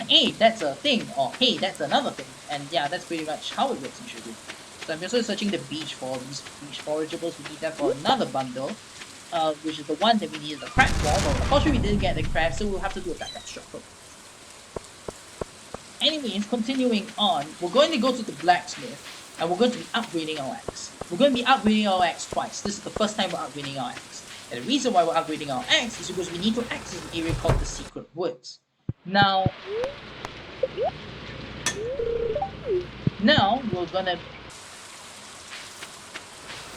hey, that's a thing, or hey, that's another thing. And yeah, that's pretty much how it works usually. So I'm also searching the beach for these beach forageables. We need that for another bundle, which is the one that we needed the crab for. But unfortunately we didn't get the crab, so we'll have to do a backup struggle. Anyways, continuing on, we're going to go to the blacksmith, and we're going to be upgrading our axe. We're going to be upgrading our axe twice. This is the first time we're upgrading our axe. And the reason why we're upgrading our axe is because we need to access an area called the Secret Woods. Now we're gonna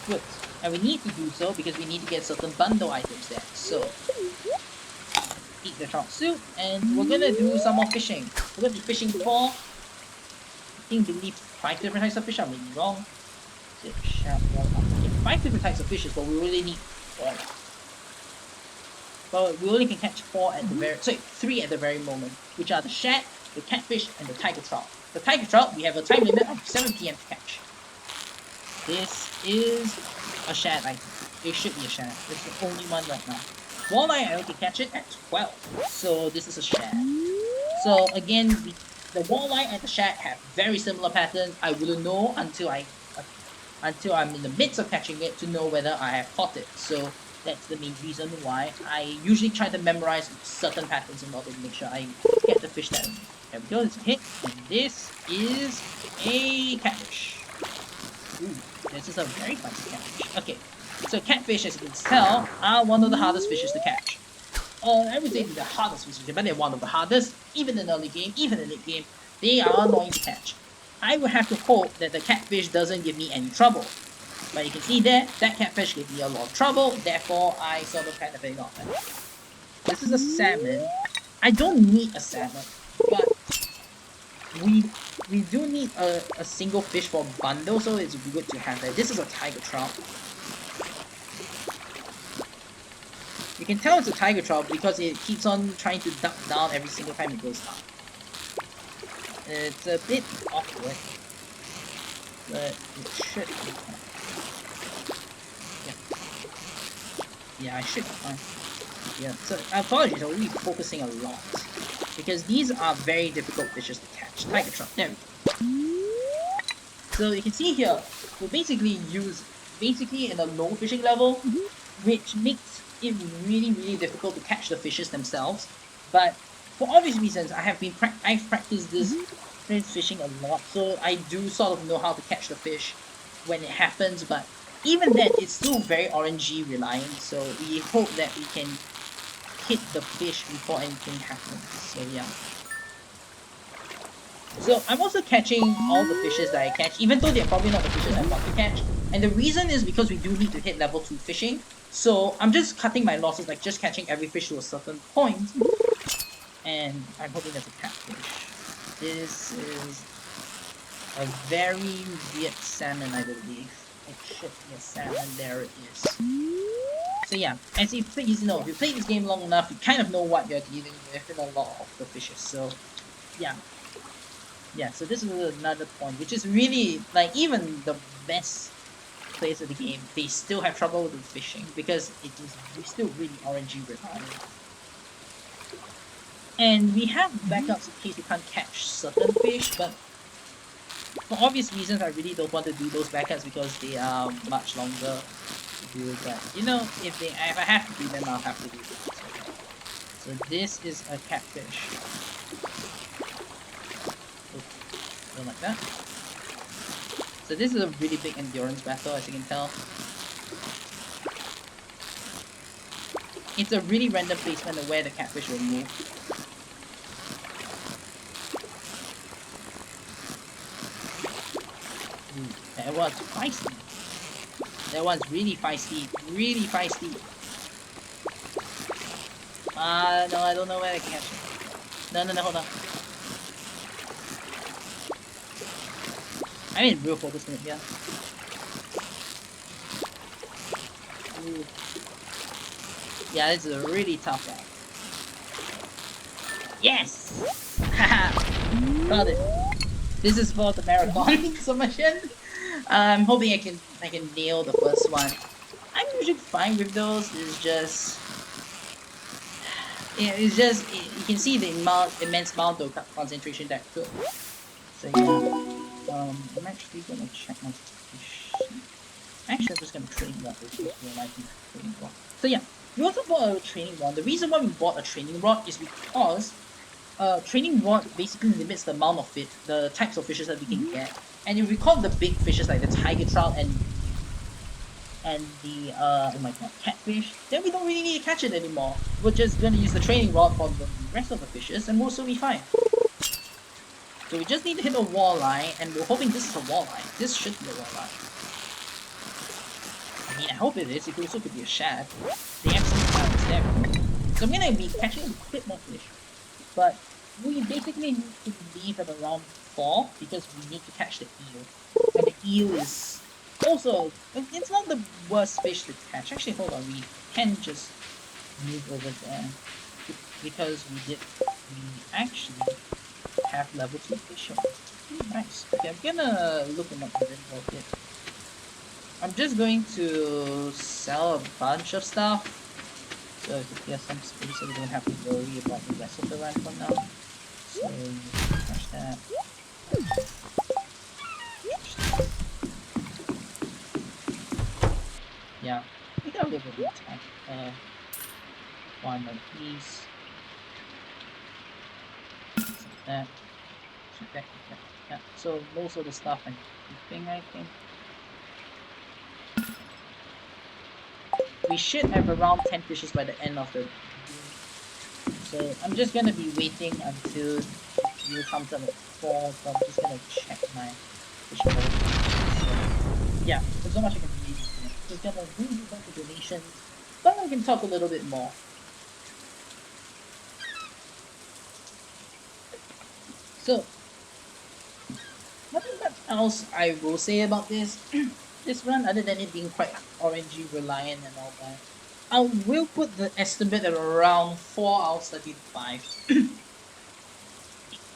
woods. And we need to do so because we need to get certain bundle items there. So eat the shark soup, and we're gonna do some more fishing. We're gonna be fishing for, I believe 5 different types of fish. I may be wrong. 5 different types of fishes, but we really need 4. But we only can catch 4 at the very, 3 at the very moment, which are the shad, the catfish, and the tiger trout. The tiger trout, we have a time limit of 7 PM to catch. This is a shad item. It should be a shad. It's the only one right now. Walleye, I can catch it at 12. So this is a shad. So again, the walleye and the shad have very similar patterns. I wouldn't know until I'm in the midst of catching it to know whether I have caught it. So that's the main reason why I usually try to memorize certain patterns in order to make sure I get the fish that I need. There we go, it's a hit. And this is a catfish. Ooh, this is a very spicy catfish. Okay, so catfish, as you can tell, are one of the hardest fishes to catch. I would say the hardest fishes, but they're one of the hardest. Even in early game, even in late game, they are annoying to catch. I would have to hope that the catfish doesn't give me any trouble. But you can see there, that catfish gave me a lot of trouble, therefore I sort of kind of ignored that. This is a salmon. I don't need a salmon, but we do need a single fish for a bundle, so it's good to have that. This is a tiger trout. You can tell it's a tiger trout because it keeps on trying to duck down every single time it goes down. It's a bit awkward, but it should be fine. Yeah, I should be fine. Yeah, so apologies, I'm really focusing a lot because these are very difficult fishes to catch. Tiger trout, there we go. So you can see here, we basically in a low fishing level, which makes it really difficult to catch the fishes themselves. But for obvious reasons, I've practiced this fishing a lot, so I do sort of know how to catch the fish when it happens. But even then, it's still very RNG reliant, so we hope that we can hit the fish before anything happens. So yeah. So I'm also catching all the fishes that I catch, even though they're probably not the fishes I want to catch. And the reason is because we do need to hit level 2 fishing. So I'm just cutting my losses, like just catching every fish to a certain point. And I'm hoping that's a catfish. This is a very weird salmon, I believe. It should be a salmon. There it is. So yeah, as you play, if you play this game long enough, you kind of know what you're dealing with in a lot of the fishes. So yeah. Yeah, so this is another point, which is really, like, even the best players of the game, they still have trouble with fishing because it is still really RNG reliant. And we have backups in case we can't catch certain fish, but for obvious reasons, I really don't want to do those backups because they are much longer to do. But you know, if I have to do them, I'll have to do them. So this is a catfish. Something like that. So this is a really big endurance battle, as you can tell. It's a really random placement of where the catfish will move. Ooh, that one's feisty. That one's really feisty. Really feisty. No, I don't know where I can catch it. No, hold on. I need real focus on it, yeah. Ooh. Yeah, this is a really tough guy. Yes! Haha! Got it. This is for the marathon submission. I'm hoping I can nail the first one. I'm usually fine with those. It's just you can see the immense amount of concentration that took. So yeah. I'm actually gonna check my fish. Actually, I'm just gonna train rod. Training rod. So yeah, we also bought a training rod. The reason why we bought a training rod is because training rod basically limits the amount of the types of fishes that we can get. And if we caught the big fishes like the tiger trout and the oh my god, catfish, then we don't really need to catch it anymore. We're just gonna use the training rod for the rest of the fishes, and we'll still be fine. So we just need to hit a walleye, and we're hoping this is a walleye. This should be a walleye. I mean, I hope it is. It also could be a shad. They have some clouds there. So I'm gonna be catching a bit more fish. But we basically need to leave at around 4 because we need to catch the eel. And the eel is also, it's not the worst fish to catch. Actually, hold on, we can just move over there. Because we actually have level 2 fishing. Nice. Okay, I'm gonna look at my inventory a bit. I'm just going to sell a bunch of stuff. So I could get some space so we don't have to worry about the rest of the run for now. So, catch that. Yeah, we got a little bit more time. One of these. That. That. So most of the stuff I'm keeping, I think. We should have around 10 fishes by the end of the game. So I'm just gonna be waiting until you comes up at 4, so I'm just gonna check my fishing boat. So, yeah, there's so much I can do. Just gonna do a bunch of donations, but I can talk a little bit more. So, nothing much else I will say about this run other than it being quite RNG reliant and all that. I will put the estimate at around 4 out of 35.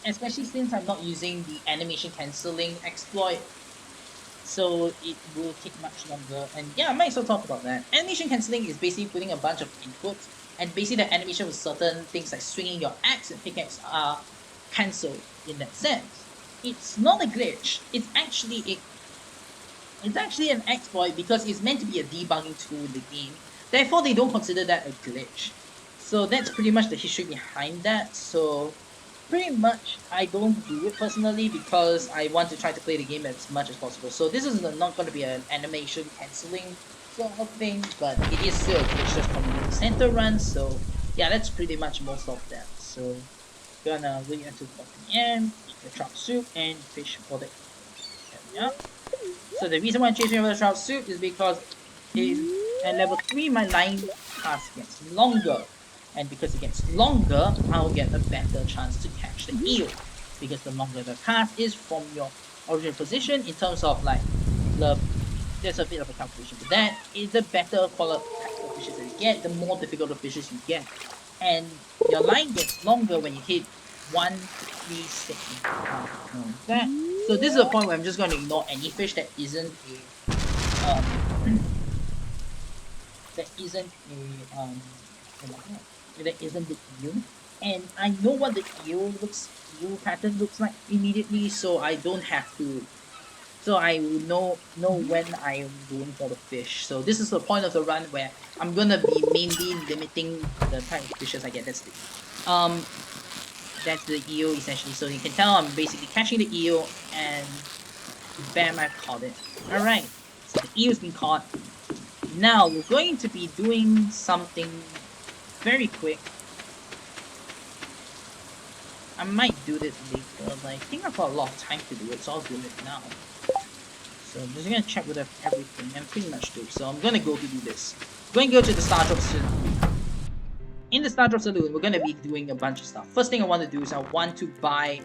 Especially since I'm not using the animation cancelling exploit, so it will take much longer. And yeah, I might as well talk about that. Animation cancelling is basically putting a bunch of inputs, and basically the animation with certain things like swinging your axe and pickaxe are cancelled in that sense. It's not a glitch. It's actually an exploit because it's meant to be a debugging tool in the game. Therefore, they don't consider that a glitch. So that's pretty much the history behind that. So pretty much, I don't do it personally because I want to try to play the game as much as possible. So this is not going to be an animation cancelling sort of thing, but it is still a glitchless community center run. So yeah, that's pretty much most of them. So gonna wait until the end, eat the trout soup, and fish for the yeah. So the reason why I'm chasing over the trout soup is because at level 3 my line task gets longer. And because it gets longer, I'll get a better chance to catch the eel. Because the longer the cast is from your original position, in terms of like there's a bit of a calculation for that. The better quality of fishes that you get, the more difficult the fishes you get. And your line gets longer when you hit 1, 3, 6, that. So this is a point where I'm just going to ignore any fish that isn't a there isn't a oh my god, there isn't the eel, and I know what the eel pattern looks like immediately, so I don't have to. So I will know when I am going for the fish. So this is the point of the run where I'm gonna be mainly limiting the type of fishes I get. That's the eel essentially. So you can tell I'm basically catching the eel and bam, I caught it. Alright, so the eel's been caught. Now we're going to be doing something very quick. I might do this later, but I think I've got a lot of time to do it, so I'll do it now. So I'm just gonna check with everything and pretty much do. So I'm gonna go to do this. I'm going to go to the Stardrop Saloon. In the Stardrop Saloon, we're gonna be doing a bunch of stuff. First thing I want to do is I want to buy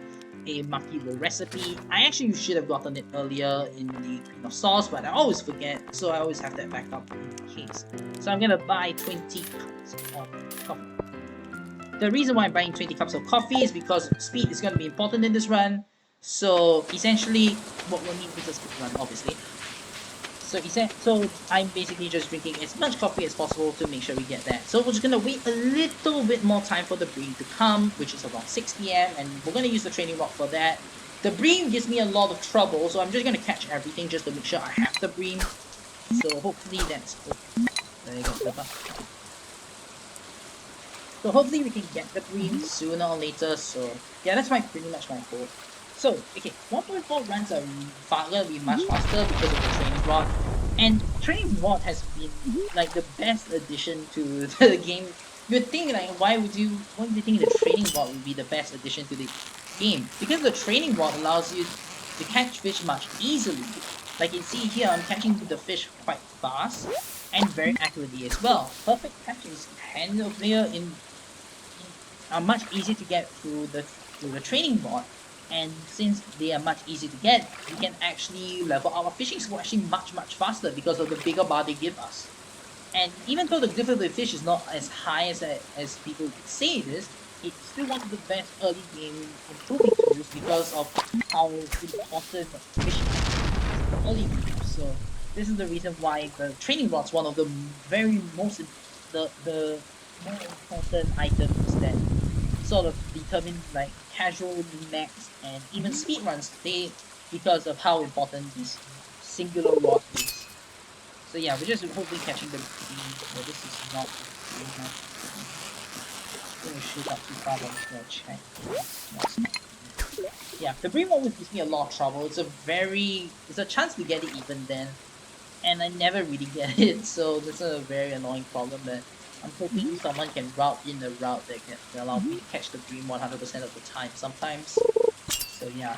a Maki roll recipe. I actually should have gotten it earlier in the Queen of Sauce, but I always forget, so I always have that backup in case. So I'm gonna buy 20 cups of coffee. The reason why I'm buying 20 cups of coffee is because speed is gonna be important in this run. So essentially, what we'll need is a speed run, obviously. So I'm basically just drinking as much coffee as possible to make sure we get that. So we're just gonna wait a little bit more time for the bream to come, which is around 6 p.m. and we're gonna use the training rock for that. The bream gives me a lot of trouble, so I'm just gonna catch everything just to make sure I have the bream. So hopefully that's okay. There you go. So hopefully we can get the bream sooner or later. So yeah, that's pretty much my hope. So, okay, 1.4 runs are gonna be much faster because of the training rod. And training rod has been like the best addition to the game. You'd think like why would you think the training rod would be the best addition to the game? Because the training rod allows you to catch fish much easily. Like you see here, I'm catching the fish quite fast and very accurately as well. Perfect catches hand of layer are much easier to get through the training rod. And since they are much easier to get, we can actually level our fishing score actually much faster because of the bigger bar they give us. And even though the difficulty of fish is not as high as people would say it is, it's still one of the best early game improving tools because of how important fishing is in the early game. So this is the reason why the training rod's one of the the more important items that sort of determine like casual max and even speed runs because of how important this singular rod is. So yeah, we're just hopefully catching the well, this is not I'm gonna shoot up too far, but I'm check. Yeah, the bream always gives me a lot of trouble. It's a chance to get it even then. And I never really get it, so that's a very annoying problem that I'm hoping someone can route in a route that can allow me to catch the bream 100% of the time sometimes. So yeah.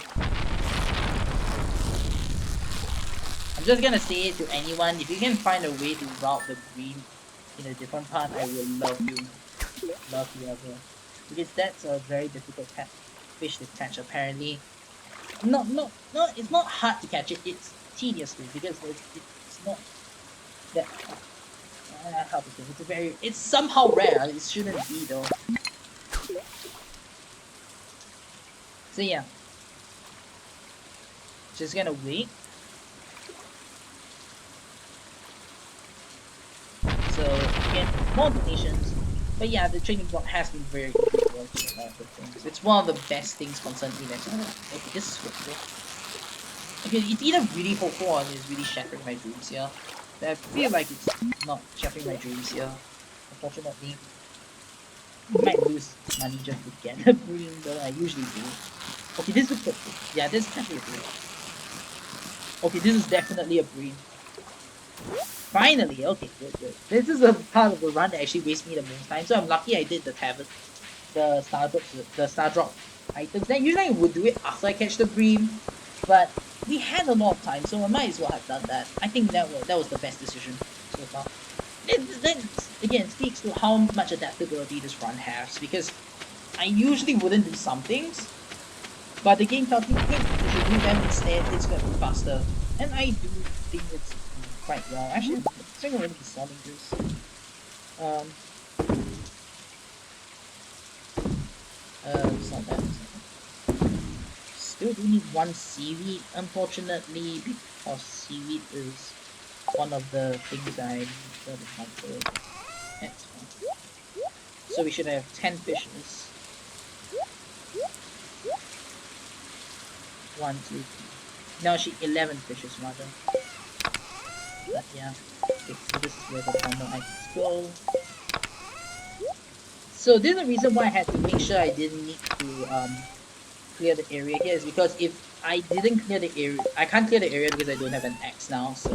I'm just gonna say it to anyone, if you can find a way to route the bream in a different path, I will love you. Love you ever. Because that's a very difficult fish to catch apparently. No, it's not hard to catch it, it's tedious because it's not that how to say, it's somehow rare, it shouldn't be though. So yeah. Just gonna wait. So again, more donations. But yeah, the training block has been very good working a lot of things. It's one of the best things concerned me. Okay, this is hopeful. Okay, it's either really hopeful or it's really shattering my dreams here. But I feel like it's not shattering my dreams here. Unfortunately. I might lose money just to get a bream, but I usually do. Okay, this is hopeful. Yeah, this is definitely a bream. Okay, this is definitely a bream. Finally, okay, good. This is a part of the run that actually wastes me the most time, so I'm lucky I did the tavern, the star drop items. Then usually I would do it after I catch the bream, but we had a lot of time, so I might as well have done that. I think that was the best decision so far. That again speaks to how much adaptability this run has, because I usually wouldn't do some things, but the game tells me, hey, if you do them instead, it's gonna be faster. And I do think it's quite well. Actually, I think I'm gonna be solving this. It's not that. Still do need one seaweed, unfortunately, because seaweed is one of the things that I got the console. That's fine. So we should have 10 fishes. 1, 2, 3. No, she 11 fishes rather. But yeah. Okay, so this is where the normal items go. So this is the reason why I had to make sure I didn't need to clear the area here, is because if I didn't clear the area, I can't clear the area because I don't have an axe now, so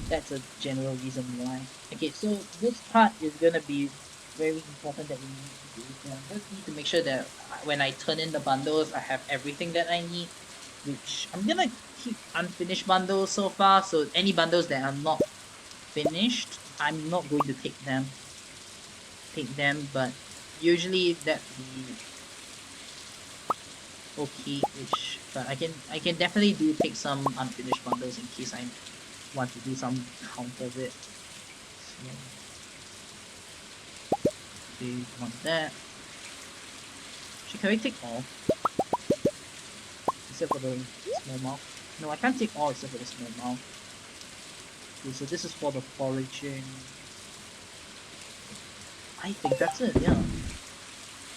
that's a general reason why. Okay, so this part is gonna be very important that we need to do. So I just need to make sure that when I turn in the bundles, I have everything that I need, which I'm gonna keep unfinished bundles so far, so any bundles that are not finished, I'm not going to take them, but usually that be okay-ish. But I can definitely do take some unfinished bundles in case I want to do some count of it. So okay, want that. Actually, can we take all? Except for the small mouth. No, I can't take all except for the small mouth. Okay, so this is for the foraging. I think that's it, yeah.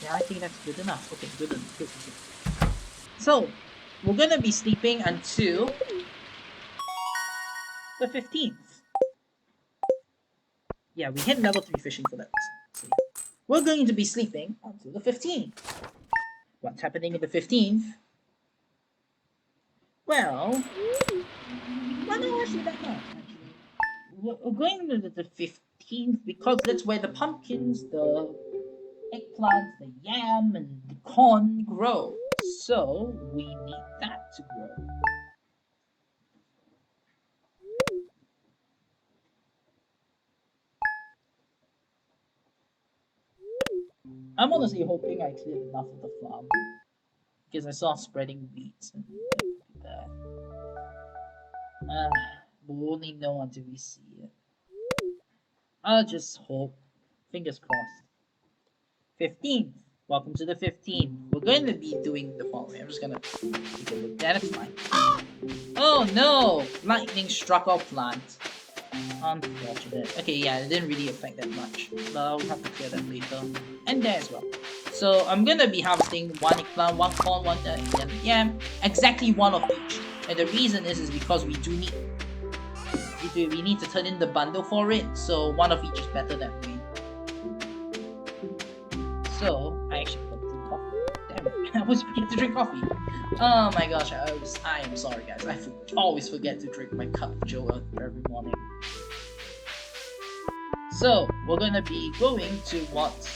Yeah, I think that's good enough. Okay, good. So, we're gonna be sleeping until the 15th. Yeah, we hit level 3 fishing for that. So, we're going to be sleeping until the 15th. What's happening in the 15th? Well, no, actually, that's not. Actually, we're going to the 15th because that's where the pumpkins, the eggplants, the yam, and the corn grow. So, we need that to grow. I'm honestly hoping I cleared enough of the farm. Because I saw spreading weeds and that. We'll only know until we see it. I'll just hope. Fingers crossed. 15th. Welcome to the 15th. We're going to be doing the following. I'm just gonna take a look. That's fine. Oh no! Lightning struck our plant. Unfortunate. Okay, yeah, it didn't really affect that much. But I'll have to clear that later. And there as well. So I'm gonna be harvesting 1 eggplant, 1 corn, 1 yam. Exactly 1 of each. And the reason is because we do need... We need to turn in the bundle for it. So 1 of each is better that way. So, I actually forgot to drink coffee. Damn it, I was forgetting to drink coffee. Oh my gosh, I am sorry guys. I always forget to drink my cup of joe every morning. So, we're gonna be going to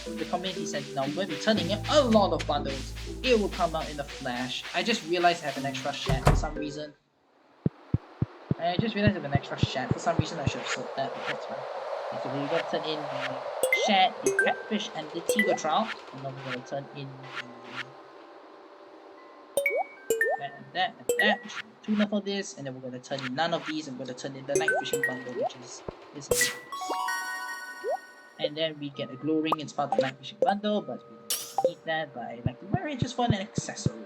the community center now. We're gonna be turning in a lot of bundles. It will come out in a flash. I just realized I have an extra shed for some reason. I should have sold that, but that's fine. Okay, so we're gonna turn in the shad, the catfish, and the tiger trout. And then we're gonna turn in that and that. Tuna for this, and then we're gonna turn in none of these. I'm gonna turn in the night fishing bundle, which is this. And then we get a glow ring. It's part of the night fishing bundle, but we don't need that. But I like to wear it just for an accessory.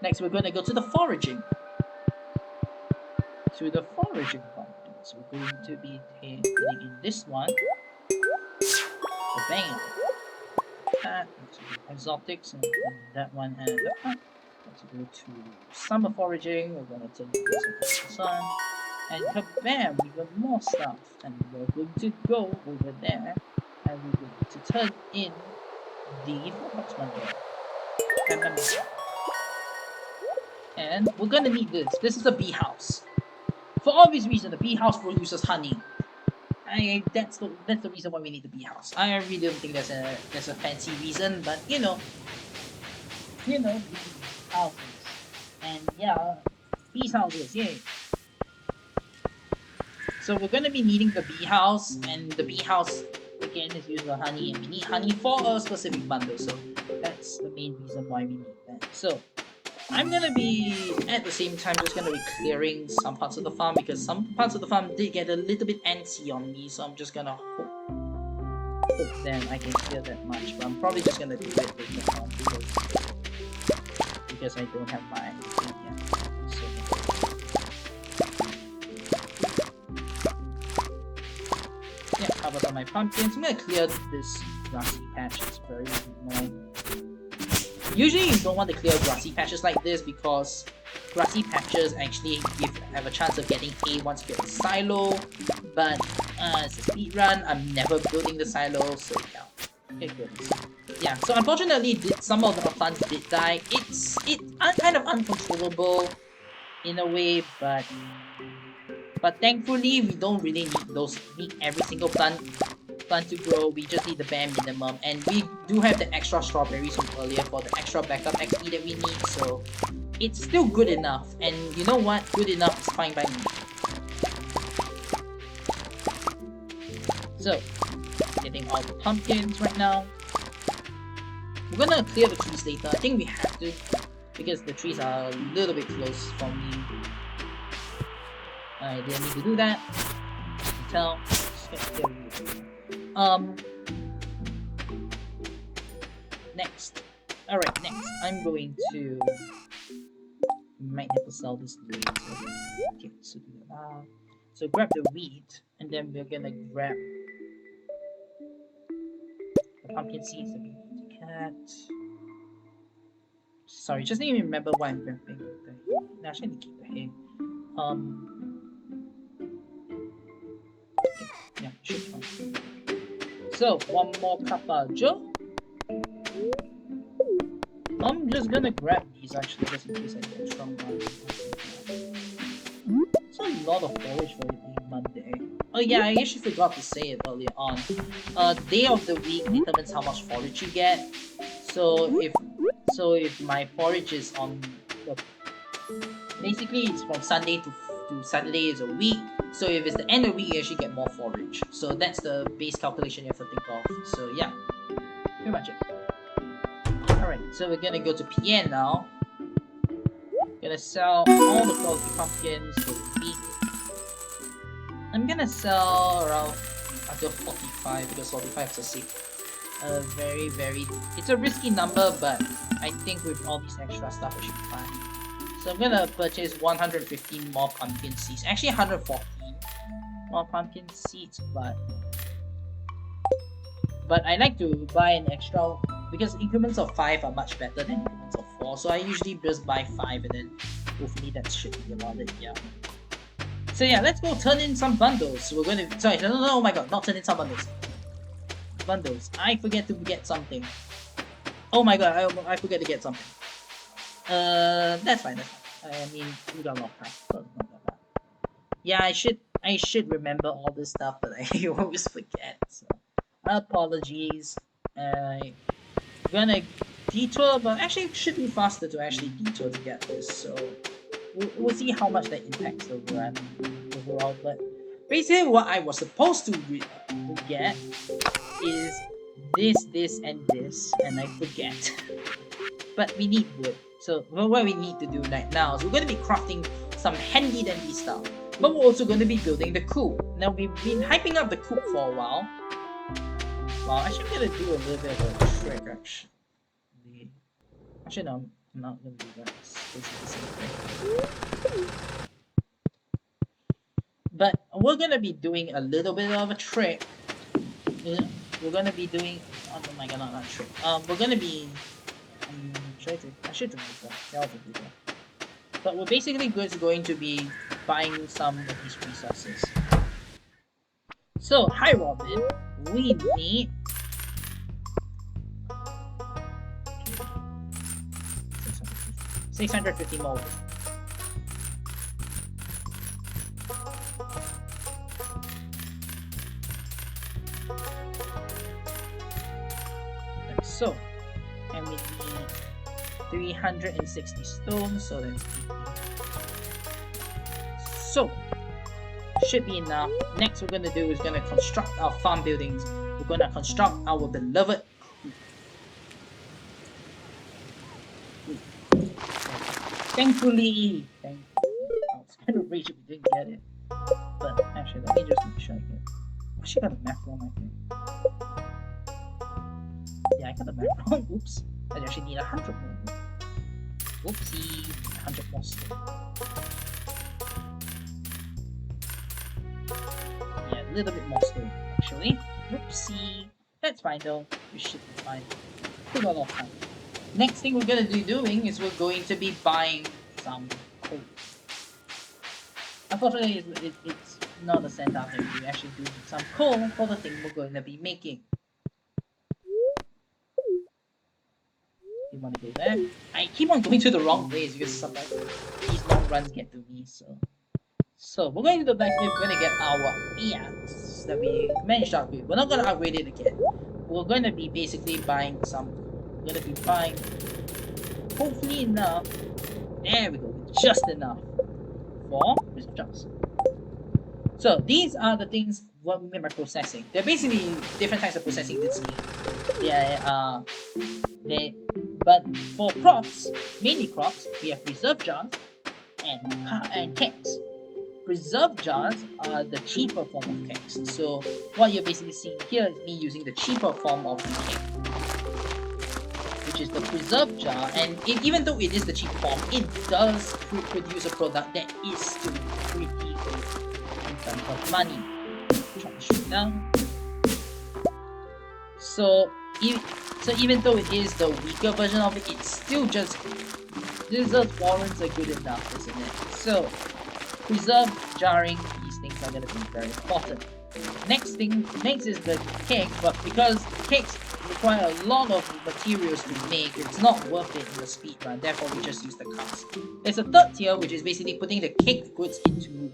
Next, we're gonna go to the foraging. To the foraging bundles, we're going to be putting in this one. Bam! That, exotics, and that one, and that one. Let's go to summer foraging. We're gonna turn this into the sun. And kabam! We got more stuff. And we're going to go over there. And we're going to turn in the fox bundle. And we're gonna need this. This is a bee house. For obvious reason, the bee house produces honey. That's the reason why we need the bee house. I really don't think there's a fancy reason, but you know, bee houses, and yeah, bee houses, yay. So we're gonna be needing the bee house, and the bee house again is used for honey, and we need honey for a specific bundle. So that's the main reason why we need that. So I'm gonna be, at the same time, just gonna be clearing some parts of the farm because some parts of the farm did get a little bit antsy on me, so I'm just gonna hope then I can clear that much. But I'm probably just gonna do it later on because I don't have my thing yet. So Yeah, cover some of my pumpkins. I'm gonna clear this grassy patch. It's very annoying. Usually you don't want to clear grassy patches like this because grassy patches actually have a chance of getting hay once you get the silo. But it's a speed run. I'm never building the silo, so yeah. Okay, good. Yeah, so unfortunately some of the plants did die. It's kind of uncontrollable in a way, but thankfully we don't really need every single plant to grow. We just need the bare minimum, and we do have the extra strawberries from earlier for the extra backup XP that we need, so it's still good enough. And you know what? Good enough is fine by me. So, getting all the pumpkins right now. We're gonna clear the trees later. I think we have to, because the trees are a little bit close for me. I didn't need to do that. You can tell. Next. Alright, next. I'm going to... might have to sell this wheat. Okay, so do that. So grab the wheat, and then we're gonna grab the pumpkin seeds that we need to cut. Sorry, just need to remember why I'm grabbing the... Actually, I need to keep the hay. Yeah, should be fine. So, one more Kappa Joe. I'm just gonna grab these actually, just in case I get strong one. It's a lot of forage for it being Monday. Oh yeah, I actually forgot to say it earlier on. Day of the week determines how much forage you get. So if my forage is on the... Basically it's from Sunday to Saturday is a week. So if it's the end of the week, you actually get more forage. So that's the base calculation you have to think of. So yeah, pretty much it. Alright, so we're gonna go to PN now. Gonna sell all the quality pumpkins for the week. I'm gonna sell around until 45 because 45 is a safe. It's a risky number, but I think with all these extra stuff, it should be fine. So I'm gonna purchase 115 more pumpkin seeds. Actually, 114 more pumpkin seeds, but I like to buy an extra because increments of 5 are much better than increments of 4. So I usually just buy 5 and then hopefully that should be about it. Yeah. So yeah, let's go turn in some bundles. We're gonna no, oh my god, not turn in some bundles. Bundles. I forget to get something. Oh my god, I forget to get something. That's fine. I mean, we got a lot of time, so it's not that bad. Yeah, I should remember all this stuff, but I always forget. So apologies. I'm gonna detour, but actually it should be faster to actually detour to get this. So we'll see how much that impacts the run overall. But basically, what I was supposed to get is this, and this, and I forget. But we need wood. So what we need to do right now is we're going to be crafting some handy dandy stuff. But we're also going to be building the coop. Now we've been hyping up the coop for a while. Well, actually I'm going to do a little bit of a trick actually. Actually no, I'm not going to do that. It's basically the same thing. But we're going to be doing a little bit of a trick. We're going to be doing... Oh my god, not a trick. We're going to be... I should do that. But we're basically going to be buying some of these resources. So, hi Robin, we need... 650 more. Like so. And we need 360 stones, so that's 80. So, should be enough. Next we're gonna do is gonna construct our farm buildings. We're gonna construct our beloved Thankfully, I was kind of rage if we didn't get it. But actually, let me just make sure I get it. I actually got the map wrong, I think. Yeah, I got the map wrong. Oops. I actually need 100 more. Whoopsie. 100 more still. Yeah, a little bit more still, actually. actually. Whoopsie. That's fine though. We should be fine. Took a lot of time. Next thing we're gonna be doing is we're going to be buying some coal. Unfortunately, it's not a cent out here. We actually do need some coal for the thing we're going to be making. You want to go there? I keep on going to the wrong place because sometimes these long runs get to me. So we're going to the blacksmith. We're going to get our axe that we managed to upgrade. We're not going to upgrade it again. We're going to be basically buying some. We're going to be buying hopefully enough. There we go, just enough for reserve jars. So these are the things what we mean by processing. They're basically different types of processing this game. But for crops, mainly crops, we have preserve jars and kegs. Preserve jars are the cheaper form of kegs. So what you're basically seeing here is me using the cheaper form of the keg, which is the preserve jar. And even though it is the cheap form, it does produce a product that is still pretty good in terms of money. Try to shoot down. So even though it is the weaker version of it, it's still just warrants are good enough, isn't it? So preserve jarring, these things are gonna be very important. Next is the keg, but because kegs require a lot of materials to make, it's not worth it in the speed run, therefore we just use the cask. There's a third tier, which is basically putting the caked goods into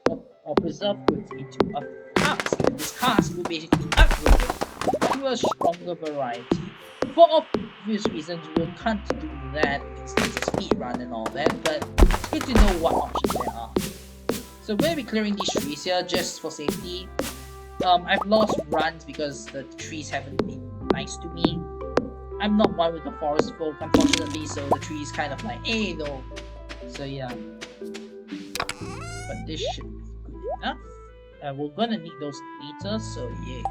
or preserved goods into a cask, and this cask will basically upgrade it to a stronger variety. For obvious reasons, we can't do that because it's a speed run and all that, but it's good to know what options there are. So we're going to be clearing these trees here just for safety. I've lost runs because the trees haven't been nice to me. I'm not one with the forest folk, unfortunately, so the trees kind of like, hey, no. So yeah. But this should be good enough. We're gonna need those later, so yeah.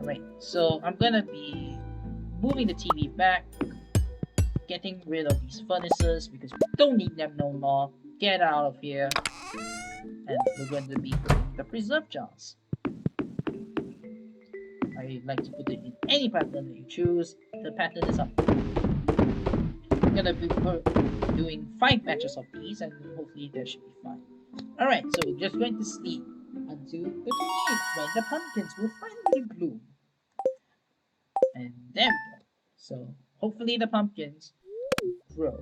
Alright, so I'm gonna be moving the TV back, getting rid of these furnaces because we don't need them no more. Get out of here. And we're going to be putting the preserve jars. I like to put it in any pattern that you choose. The pattern is up. I'm gonna be doing 5 batches of these, and hopefully that should be fine. Alright, so we're just going to sleep until the 28th when the pumpkins will finally bloom. And there we go. So hopefully the pumpkins grow.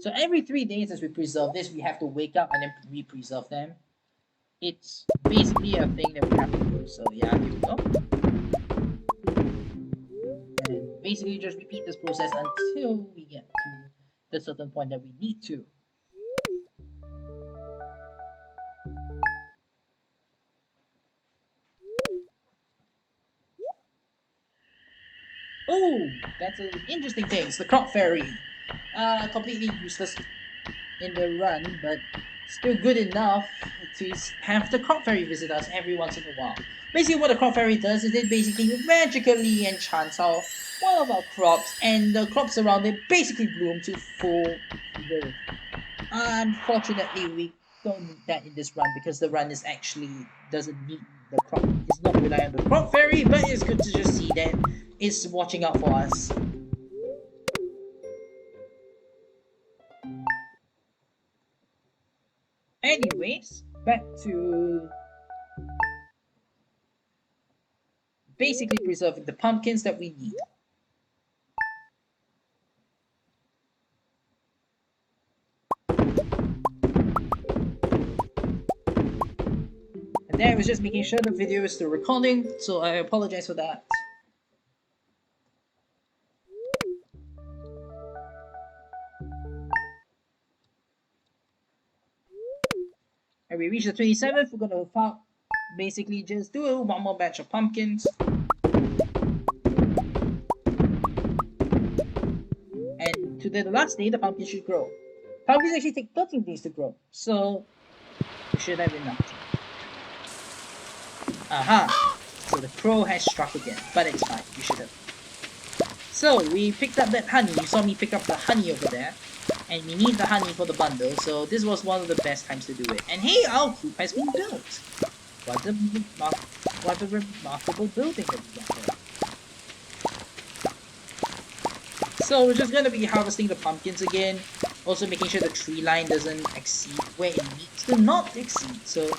So every 3 days as we preserve this, we have to wake up and then re-preserve them. It's basically a thing that we have to do. So yeah, here we go. And basically just repeat this process until we get to the certain point that we need to. Oh, that's an interesting thing. It's the crop fairy. Completely useless in the run, but still good enough to have the crop fairy visit us every once in a while. Basically what the crop fairy does is it basically magically enchants one of our crops, and the crops around it basically bloom to full growth. Unfortunately, we don't need that in this run because the run is actually doesn't need the crop. It's not reliant on the crop fairy, but it's good to just see that it's watching out for us. Anyways, back to basically preserving the pumpkins that we need. And then I was just making sure the video is still recording, so I apologize for that. And we reach the 27th, we're gonna basically just do one more batch of pumpkins. And to the last day, the pumpkin should grow. Pumpkins actually take 13 days to grow, so we should have enough. Aha! So the crow has struck again, but it's fine, we should have. So we picked up that honey, you saw me pick up the honey over there. And we need the honey for the bundle, so this was one of the best times to do it. And hey, our coop has been built! What a remarkable building that we got there. So we're just gonna be harvesting the pumpkins again. Also making sure the tree line doesn't exceed where it needs to not exceed. So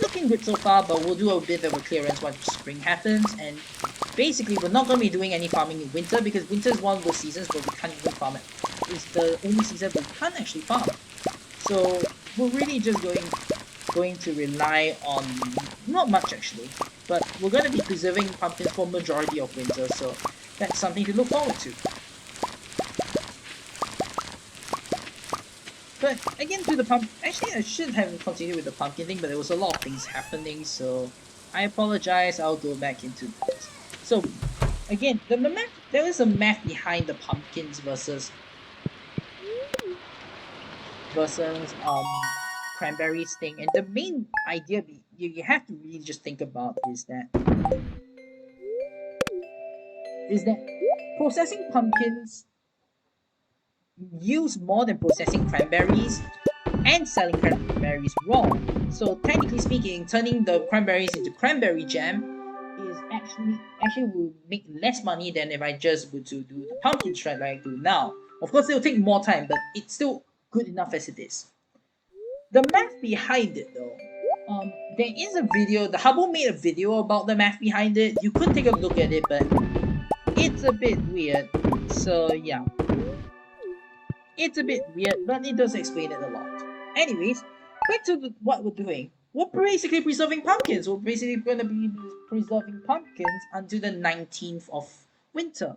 looking good so far, but we'll do a bit of a clearance once spring happens. And basically we're not gonna be doing any farming in winter because winter is one of those seasons where we can't even farm it. It's the only season where we can't actually farm. So we're really just going to rely on not much actually, but we're gonna be preserving pumpkins for majority of winter, so that's something to look forward to. But again, to the actually I should have continued with the pumpkin thing, but there was a lot of things happening, so I apologize. I'll go back into that. So again, there is a math behind the pumpkins versus cranberries thing, and the main idea you have to really just think about is that processing pumpkins use more than processing cranberries and selling cranberries raw. So technically speaking, turning the cranberries into cranberry jam is actually will make less money than if I just were to do the pumpkin shred like I do now. Of course, it will take more time, but it's still good enough as it is. The math behind it though, there is a video, the Hubble made a video about the math behind it. You could take a look at it, but it's a bit weird. So yeah. It's a bit weird, but it does explain it a lot. Anyways, back to what we're doing. We're basically preserving pumpkins. We're basically going to be preserving pumpkins until the 19th of winter.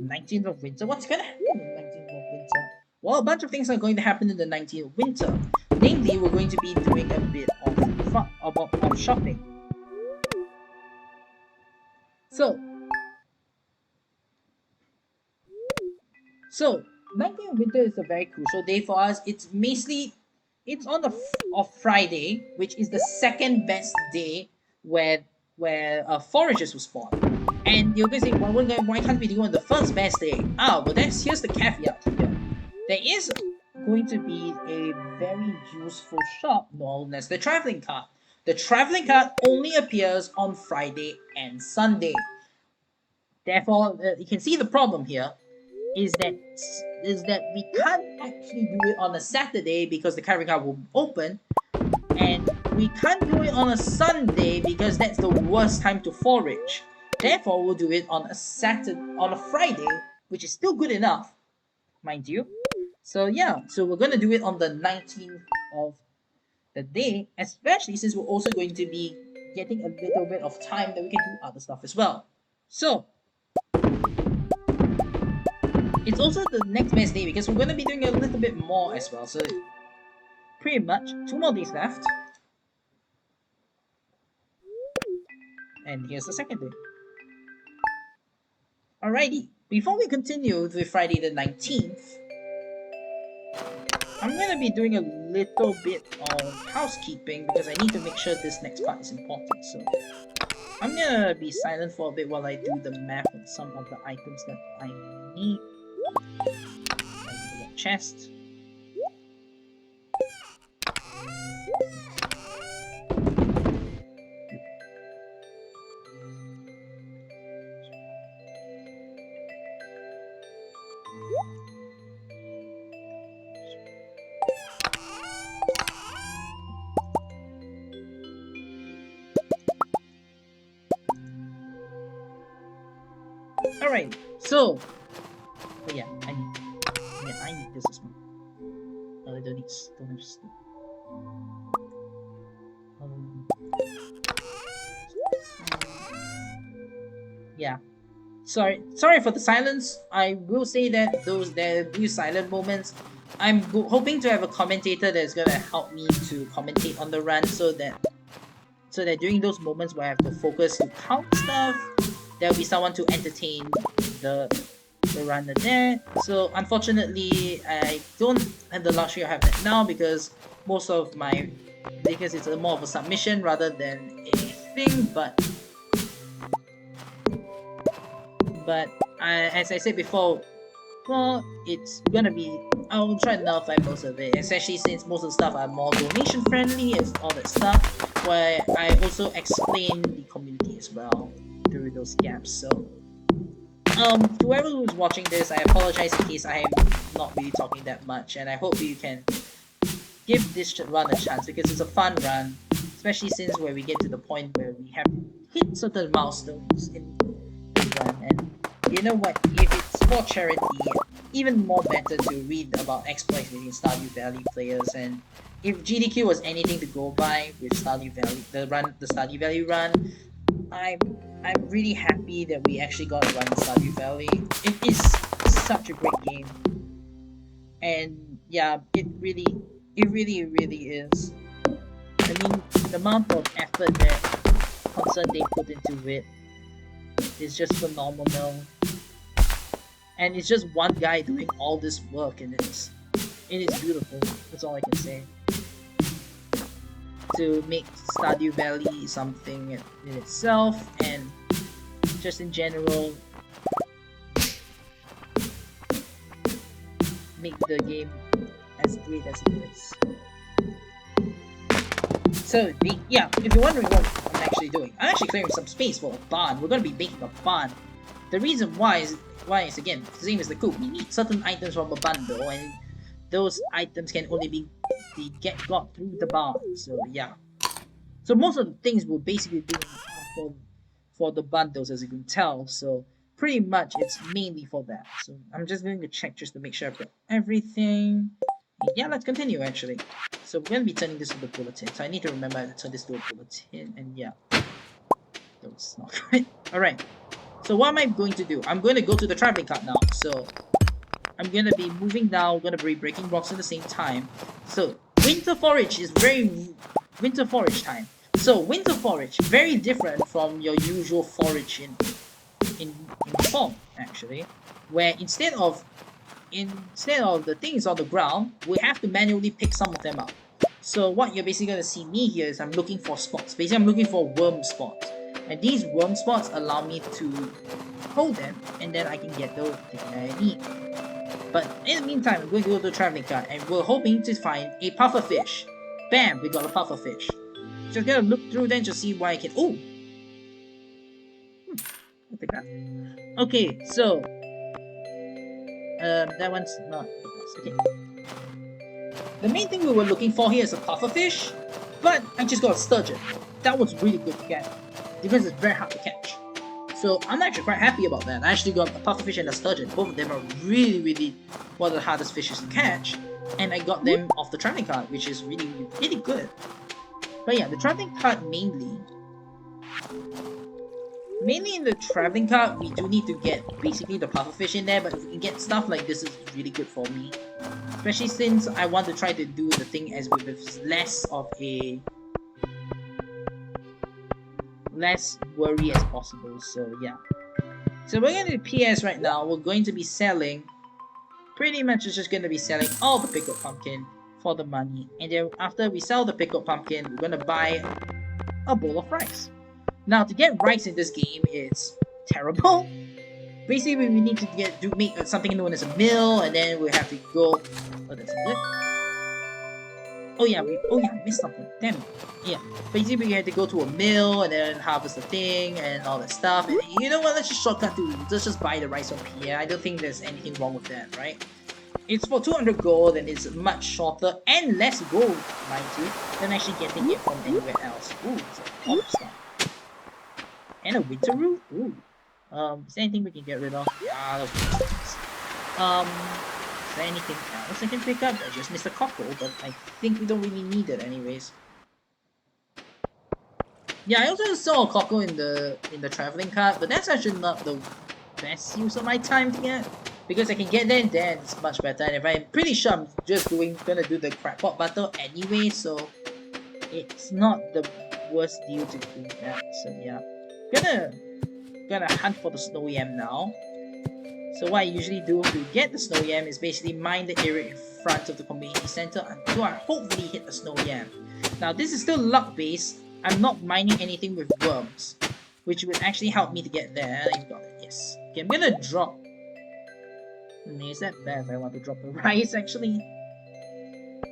19th of winter? What's going to happen on the 19th of winter? Well, a bunch of things are going to happen in the 19th of winter. Namely, we're going to be doing a bit of shopping. So 19th of winter is a very crucial day for us. It's on a Friday, which is the second best day where foragers will spawn. And you're going to say, why can't we do it on the first best day? Well, here's the caveat here. There is going to be a very useful shop known as the traveling cart. The traveling cart only appears on Friday and Sunday. Therefore, you can see the problem here is that we can't actually do it on a Saturday because the traveling cart will open, and we can't do it on a Sunday because that's the worst time to forage. Therefore, we'll do it on a Friday, which is still good enough, mind you. So yeah, so we're gonna do it on the 19th of the day, especially since we're also going to be getting a little bit of time that we can do other stuff as well. So it's also the next best day because we're going to be doing a little bit more as well. So pretty much 2 more days left. And here's the second day. Alrighty, before we continue with Friday the 19th, I'm going to be doing a little bit of housekeeping because I need to make sure this next part is important. So I'm going to be silent for a bit while I do the math on some of the items that I need. Chest. Alright, so yeah, I need this as well. I don't have steam. Yeah. Sorry for the silence. I will say that there will be silent moments. I'm hoping to have a commentator that's gonna help me to commentate on the run so that during those moments where I have to focus to count stuff, there'll be someone to entertain the runner there. So unfortunately, I don't have the luxury of having that now because it's more of a submission rather than a thing. But as I said before, well, it's gonna be I'll try to nullify most of it, especially since most of the stuff are more donation friendly and all that stuff, where I also explain the community as well through those gaps. So to whoever who's watching this, I apologize in case I am not really talking that much, and I hope you can give this run a chance because it's a fun run, especially since where we get to the point where we have hit certain milestones in the run. And you know what? If it's for charity, even more better to read about exploits within Stardew Valley players. And if GDQ was anything to go by with Stardew Valley, the Stardew Valley run, I'm I'm really happy that we actually got to run Stardew Valley. It is such a great game, and yeah, it really is. I mean, the amount of effort that concern they put into it is just phenomenal, and it's just one guy doing all this work, and it is beautiful. That's all I can say. To make Stardew Valley something in itself, and just in general, make the game as great as it is. So, yeah, if you're wondering what I'm actually doing, I'm actually clearing some space for a barn. We're going to be making a barn. The reason why is again, the same as the coop. We need certain items from a bundle, and those items can only be got through the barn. So, yeah. So most of the things we're basically doing for the bundles, as you can tell. So pretty much it's mainly for that. So I'm just going to check just to make sure I've got everything. Yeah, let's continue actually. So we're going to be turning this to the bulletin. So I need to remember to turn this to a bulletin, and yeah. That's not right. Alright. So what am I going to do? I'm going to go to the traveling cart now. So I'm going to be moving now. I'm going to be breaking blocks at the same time. So winter forage is winter forage time. So winter forage, very different from your usual forage in fall, actually, where instead of the things on the ground, we have to manually pick some of them up. So what you're basically gonna see me here is I'm looking for spots. Basically, I'm looking for worm spots, and these worm spots allow me to hold them, and then I can get the thing that I need. But in the meantime, I'm going to go to the traveling cart, and we're hoping to find a puffer fish. Bam! We got a puffer fish. Just gonna look through then to see why I can. Oh! I'll take that. Okay, so. That one's not the best. Okay. The main thing we were looking for here is a puffer fish, but I just got a sturgeon. That was really good to get because it's very hard to catch. So I'm actually quite happy about that. I actually got a puffer fish and a sturgeon. Both of them are really one of the hardest fishes to catch, and I got them off the traveling cart, which is really good. But yeah, the traveling cart mainly in the traveling cart, we do need to get basically the pufferfish in there, but if we can get stuff like this, is really good for me. Especially since I want to try to do the thing as with less worry as possible, so yeah. So we're going to do PS right now. We're going to be selling, pretty much it's just going to be selling all the pickled pumpkin for the money, and then after we sell the pickled pumpkin, we're gonna buy a bowl of rice. Now to get rice in this game is terrible. Basically we need to make something known as a mill, and then we have to go. Oh, that's good. Oh yeah, I missed something. Damn it. Yeah. Basically we have to go to a mill and then harvest the thing and all that stuff. And you know what? Let's just buy the rice from here. I don't think there's anything wrong with that, right? It's for 200 gold, and it's much shorter and less gold, mind you, than actually getting it from anywhere else. Ooh, it's a pop star. And a winter root? Ooh. Is there anything we can get rid of? Yeah, those things. Is there anything else I can pick up? I just missed a cockle, but I think we don't really need it anyways. Yeah, I also saw a cockle in the traveling cart, but that's actually not the best use of my time to get. Because I can get there and then it's much better, and if I'm pretty sure I'm just gonna do the crackpot battle anyway, so it's not the worst deal to do that. So yeah, gonna hunt for the snow yam now. So what I usually do to get the snow yam is basically mine the area in front of the community center until I hopefully hit the snow yam. Now this is still luck based. I'm not mining anything with worms, which would actually help me to get there. You got it, yes. Okay, I'm gonna drop Is that bad if I want to drop the rice actually?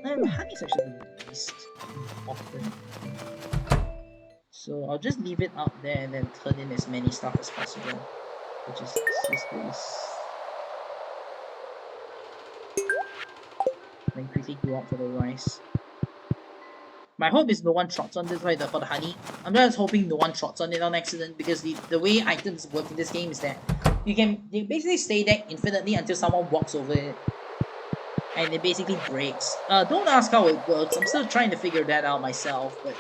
Honey is actually the least important. So I'll just leave it out there and then turn in as many stuff as possible. Which is just this. Then quickly go out for the rice. My hope is no one trots on this right for the honey. I'm just hoping no one trots on it on accident because the way items work in this game is that they basically stay there infinitely until someone walks over it. And it basically breaks. Don't ask how it works. I'm still trying to figure that out myself, but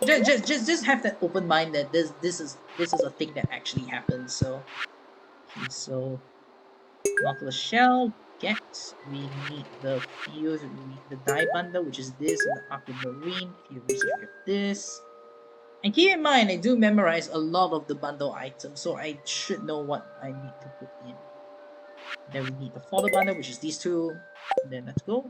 just have that open mind that this is a thing that actually happens. So okay, so Nautilus shell. We need the fuse, we need the dye bundle, which is this, and the aquamarine. If you research this. And keep in mind, I do memorize a lot of the bundle items, so I should know what I need to put in. Then we need the fodder bundle, which is these two. And then let's go.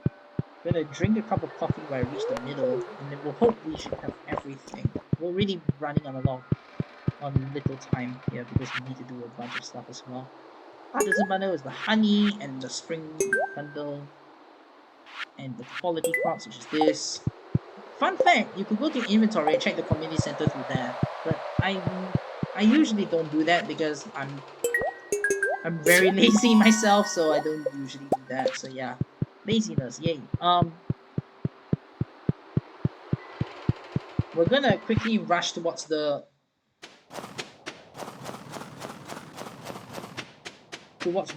I'm gonna drink a cup of coffee when I reach the middle, and then we'll hope we should have everything. We're really running on little time here because we need to do a bunch of stuff as well. Artisan bundle is the honey and the spring bundle, and the quality crops, which is this. Fun fact: you could go to inventory and check the community center through that, but I usually don't do that because I'm very lazy myself, so I don't usually do that. So yeah, laziness, yay. We're gonna quickly rush towards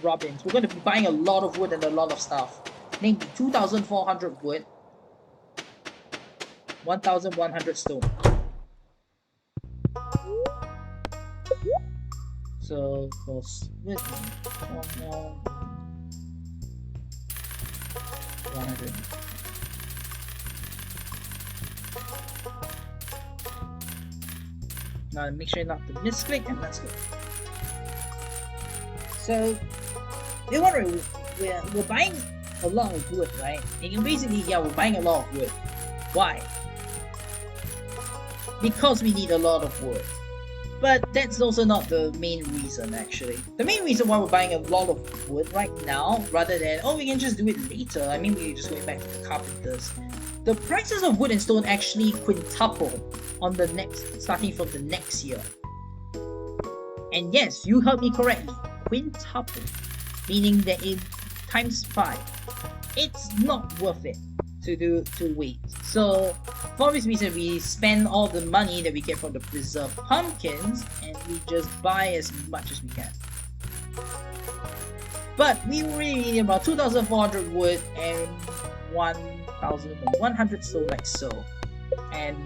Robin's. We're gonna be buying a lot of wood and a lot of stuff. Namely 2,400 wood, 1,100 stone. So for split 100. Now make sure not to misclick, and let's go. So they wonder we're buying a lot of wood, right? And basically, yeah, we're buying a lot of wood. Why? Because we need a lot of wood. But that's also not the main reason, actually. The main reason why we're buying a lot of wood right now, rather than, oh, we can just do it later. I mean, we're just going back to the carpenters. The prices of wood and stone actually quintuple on starting from the next year. And yes, you heard me correctly. Quintuple. Meaning that in times 5. It's not worth it to wait. So for this reason, we spend all the money that we get from the preserved pumpkins and we just buy as much as we can. But we really need about 2,400 wood and 1,100 stone like so. And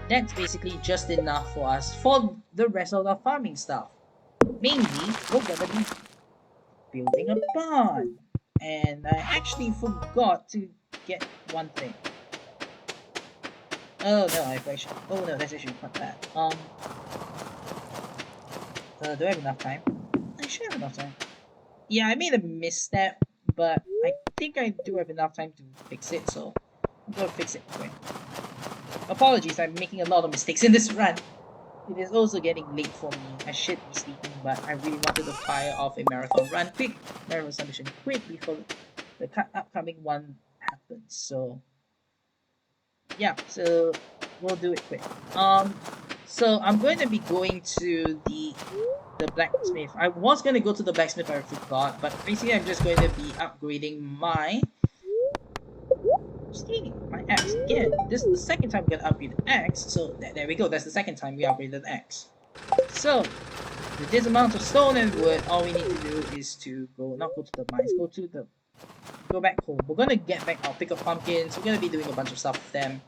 that's basically just enough for us for the rest of the farming stuff. Mainly, we're gonna be building a barn. And I actually forgot to get one thing. Oh no, that's actually not bad. Do I have enough time? I should have enough time. Yeah, I made a misstep, but I think I do have enough time to fix it, so I'm gonna fix it quick. Apologies, I'm making a lot of mistakes in this run. It is also getting late for me. I should be sleeping, but I really wanted to fire off a marathon submission quick before the upcoming one happens. So yeah, so we'll do it quick. So I'm going to be going to the blacksmith. I was going to go to the blacksmith, but I forgot. But basically, I'm just going to be upgrading my axe again. This is the second time we're going to upgrade the axe. So there we go. That's the second time we upgraded the axe. So with this amount of stone and wood, all we need to do is to not go to the mines, go back home. We're gonna get back our pick up pumpkins. We're gonna be doing a bunch of stuff with them.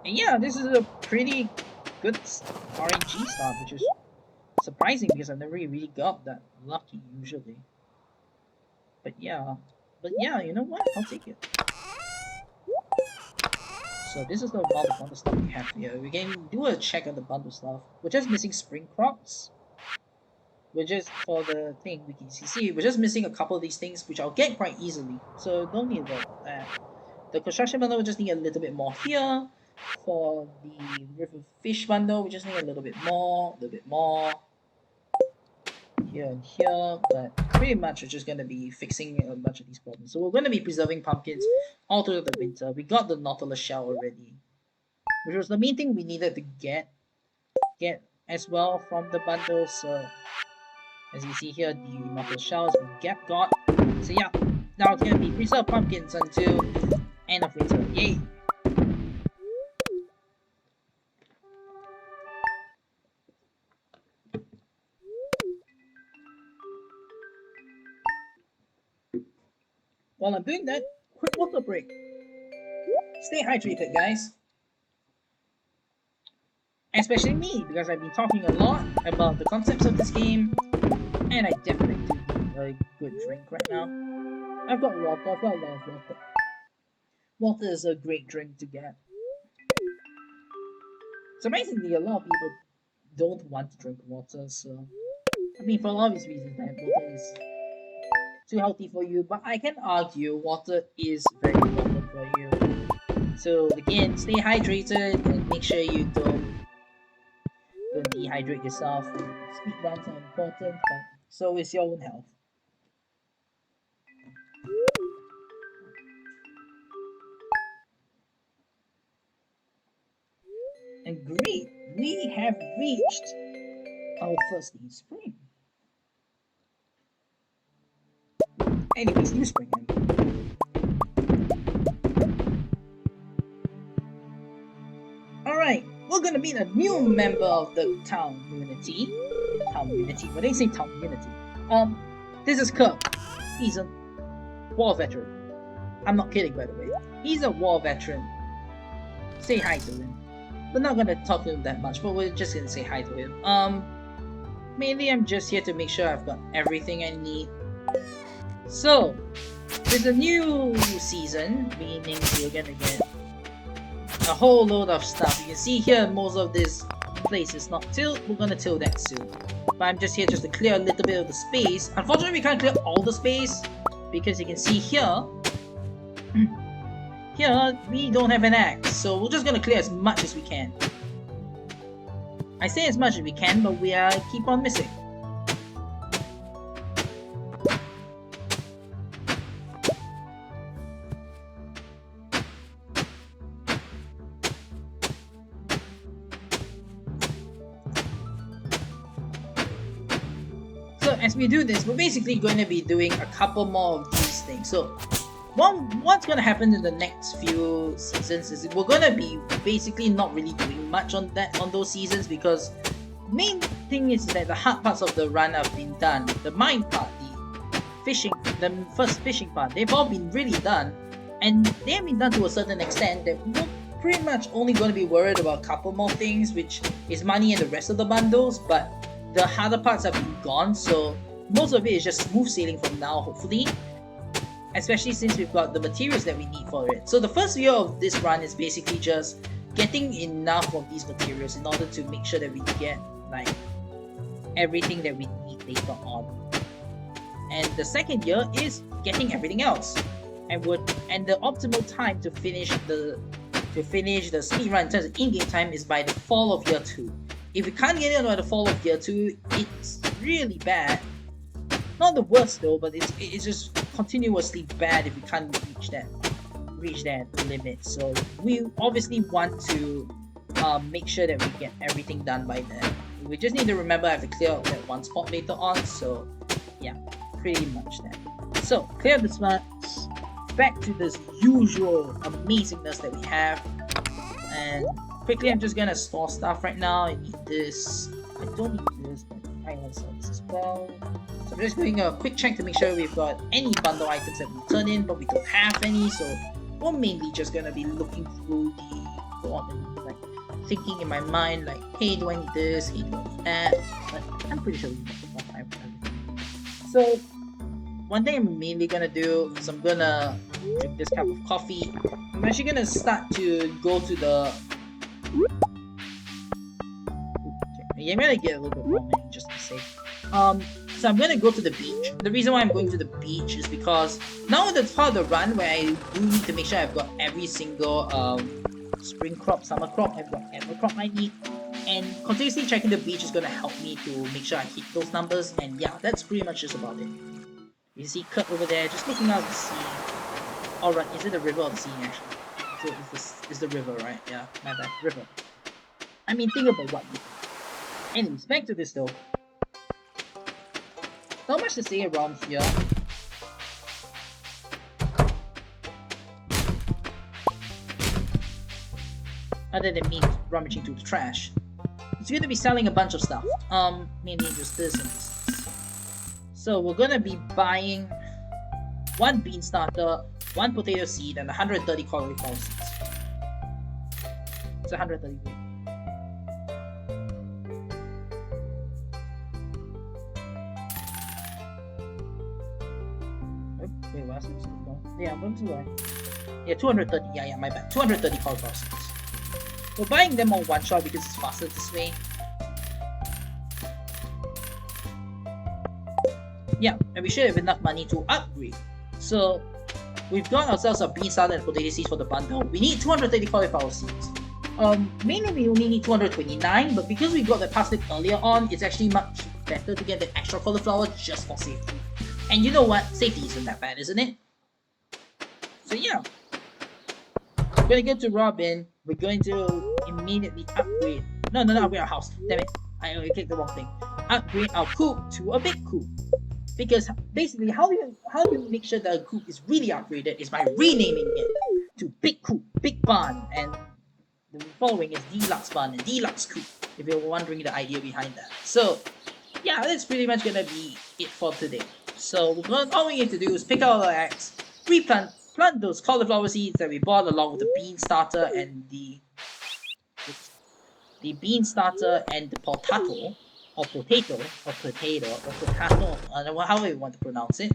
And yeah, this is a pretty good RNG start, which is surprising because I've never really got that lucky usually. But yeah, you know what? I'll take it. So this is the amount of bundle stuff we have here. We can do a check on the bundle stuff. We're just missing spring crops. We're just, for the thing, we can see, we're just missing a couple of these things, which I'll get quite easily. So don't need to worry about that. The construction bundle, we just need a little bit more here. For the river fish bundle, we just need a little bit more, here and here, but pretty much we're just gonna be fixing a bunch of these problems. So we're gonna be preserving pumpkins all through the winter. We got the Nautilus shell already, which was the main thing we needed to get as well from the bundle. So as you see here, the Nautilus shells we got. So yeah, now it's gonna be preserved pumpkins until end of winter. Yay! While I'm doing that, quick water break. Stay hydrated, guys. Especially me, because I've been talking a lot about the concepts of this game, and I definitely do need a good drink right now. I've got water, I've got a lot of water. Water is a great drink to get. Surprisingly, a lot of people don't want to drink water, so I mean, for a lot of these reasons, that water is too healthy for you, but I can argue water is very important for you. So again, stay hydrated and make sure you don't dehydrate yourself. Speed runs are important, but so is your own health. And great, we have reached our first day in spring. Anyways, new spring. Alright, we're gonna meet a new member of the town community. What do you say, town community? This is Coop. He's a war veteran. I'm not kidding, by the way. He's a war veteran. Say hi to him. We're not gonna talk to him that much, but we're just gonna say hi to him. Mainly I'm just here to make sure I've got everything I need. So, there's a new season, meaning you're gonna get a whole load of stuff. You can see here most of this place is not tilled. We're gonna till that soon. But I'm just here just to clear a little bit of the space. Unfortunately, we can't clear all the space because you can see here, here we don't have an axe. So we're just gonna clear as much as we can. I say as much as we can, but we keep on missing. As we do this, we're basically going to be doing a couple more of these things. So, what's going to happen in the next few seasons is we're going to be basically not really doing much on those seasons, because main thing is that the hard parts of the run have been done. The mine part, the fishing, the first fishing part, they've all been really done, and they have been done to a certain extent that we're pretty much only going to be worried about a couple more things, which is money and the rest of the bundles. But the harder parts have been gone, so most of it is just smooth sailing from now, hopefully. Especially since we've got the materials that we need for it. So the first year of this run is basically just getting enough of these materials in order to make sure that we get like everything that we need later on. And the second year is getting everything else. And the optimal time to finish the speed run in terms of in-game time is by the fall of year 2. If we can't get it by the fall of year 2, it's really bad. Not the worst though, but it's just continuously bad if we can't reach that limit. So we obviously want to make sure that we get everything done by then. We just need to remember I have to clear out that one spot later on. So yeah, pretty much that. So clear the spots, back to this usual amazingness that we have, and quickly I'm just gonna store stuff right now. I need this. I don't need this, but I want some this as well. So I'm just doing a quick check to make sure we've got any bundle items that we turn in, but we don't have any, so we're mainly just gonna be looking through the like thinking in my mind like, hey, do I need this? Hey, do I need that? But I'm pretty sure we got time for everything. So one thing I'm mainly gonna do is I'm gonna drink this cup of coffee. I'm actually gonna start to go to the yeah, I'm gonna get a little bit more money just to say. So I'm gonna go to the beach. The reason why I'm going to the beach is because now that's part of the run where I do need to make sure I've got every single spring crop, summer crop, I've got every crop I need. And continuously checking the beach is gonna help me to make sure I hit those numbers. And yeah, that's pretty much just about it. You see Kurt over there just looking out at the sea. Alright, is it the river or the sea actually? So it's the river, right? Yeah, my bad. River. I mean, think about what. Anyways, back to this though. Not much to say around here. Other than me rummaging through the trash. It's gonna be selling a bunch of stuff. Mainly just this and this. So we're gonna be buying one bean starter, one potato seed, and 130 cauliflower seeds. It's 130. Wait, what's this? Yeah, I'm going to yeah, 230. Yeah, my bad. 230 cauliflower seeds. We're buying them on one shot because it's faster this way. Yeah, and we should have enough money to upgrade. So we've got ourselves a bean starter and potato seeds for the bundle. We need 230 cauliflower seeds. Mainly we only need 229, but because we got the parsnip earlier on, it's actually much better to get the extra cauliflower just for safety. And you know what? Safety isn't that bad, isn't it? So yeah. We're gonna go to Robin. We're going to immediately upgrade. No, upgrade our house. Damn it. I clicked the wrong thing. Upgrade our coop to a big coop. Because basically, how do you make sure that a coop is really upgraded is by renaming it to Big Coop, Big Barn, and the following is Deluxe Barn and Deluxe Coop. If you're wondering the idea behind that. So yeah, that's pretty much gonna be it for today. So all we need to do is pick out our axe, plant those cauliflower seeds that we bought along with the bean starter and the bean starter and the potato. Or potato, or potato, however you want to pronounce it.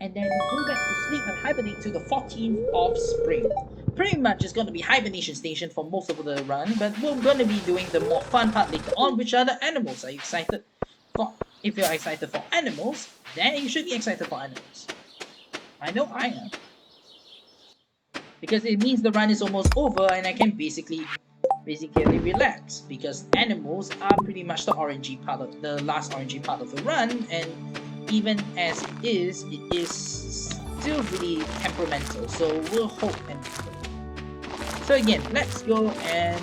And then go back to sleep and hibernate to the 14th of spring. Pretty much it's going to be hibernation station for most of the run, but we're going to be doing the more fun part later on, which are the animals. Are you excited for? If you're excited for animals, then you should be excited for animals. I know I am. Because it means the run is almost over and I can basically relax, because animals are pretty much the last orangey part of the run, and even as it is still really temperamental, so we'll hope and pray. So again, let's go and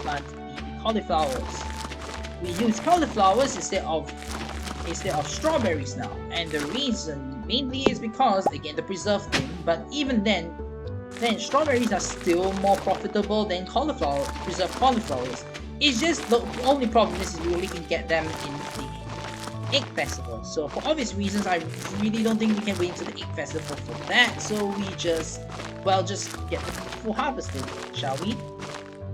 plant the cauliflowers. We use cauliflowers instead of strawberries now, and the reason mainly is because, again, the preserve thing, but even then strawberries are still more profitable than preserved cauliflowers. It's just the only problem is we only can get them in the Egg Festival. So for obvious reasons, I really don't think we can wait until the Egg Festival for that. So we just get the full harvested, shall we?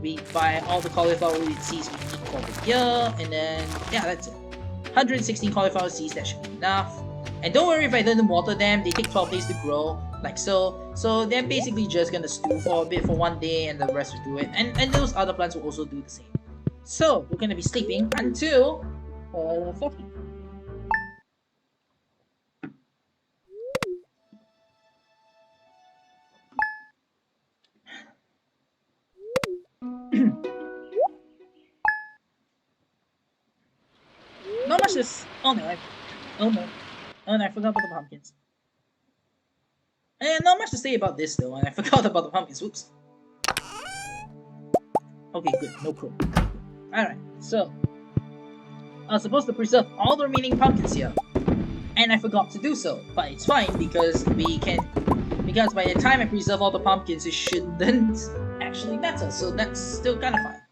We buy all the cauliflower seeds we need for the year, and then yeah, that's it. 116 cauliflower seeds, that should be enough. And don't worry if I didn't water them, they take 12 days to grow, like so. So they're basically just gonna stew for a bit for one day and the rest will do it. And those other plants will also do the same. So we're gonna be sleeping until 40. Not much is... Oh no, I forgot about the pumpkins. And not much to say about this though, and I forgot about the pumpkins. Whoops. Okay, good. No crow. Alright, so I was supposed to preserve all the remaining pumpkins here, and I forgot to do so. But it's fine because by the time I preserve all the pumpkins, it shouldn't actually matter. So that's still kind of fine.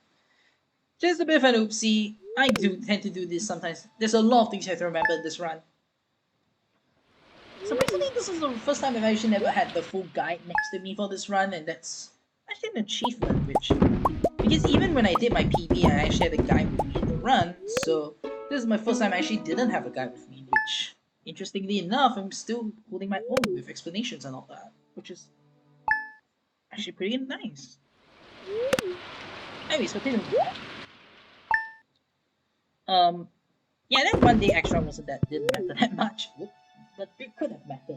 Just a bit of an oopsie. I do tend to do this sometimes. There's a lot of things you have to remember in this run. Surprisingly, this is the first time I've actually never had the full guide next to me for this run, and that's actually an achievement, because even when I did my PB, I actually had a guide with me in the run, so this is my first time I actually didn't have a guide with me, which, interestingly enough, I'm still holding my own with explanations and all that, which is actually pretty nice. Anyways, continuing with that. Yeah, that one day extra didn't matter that much. But it could have mattered.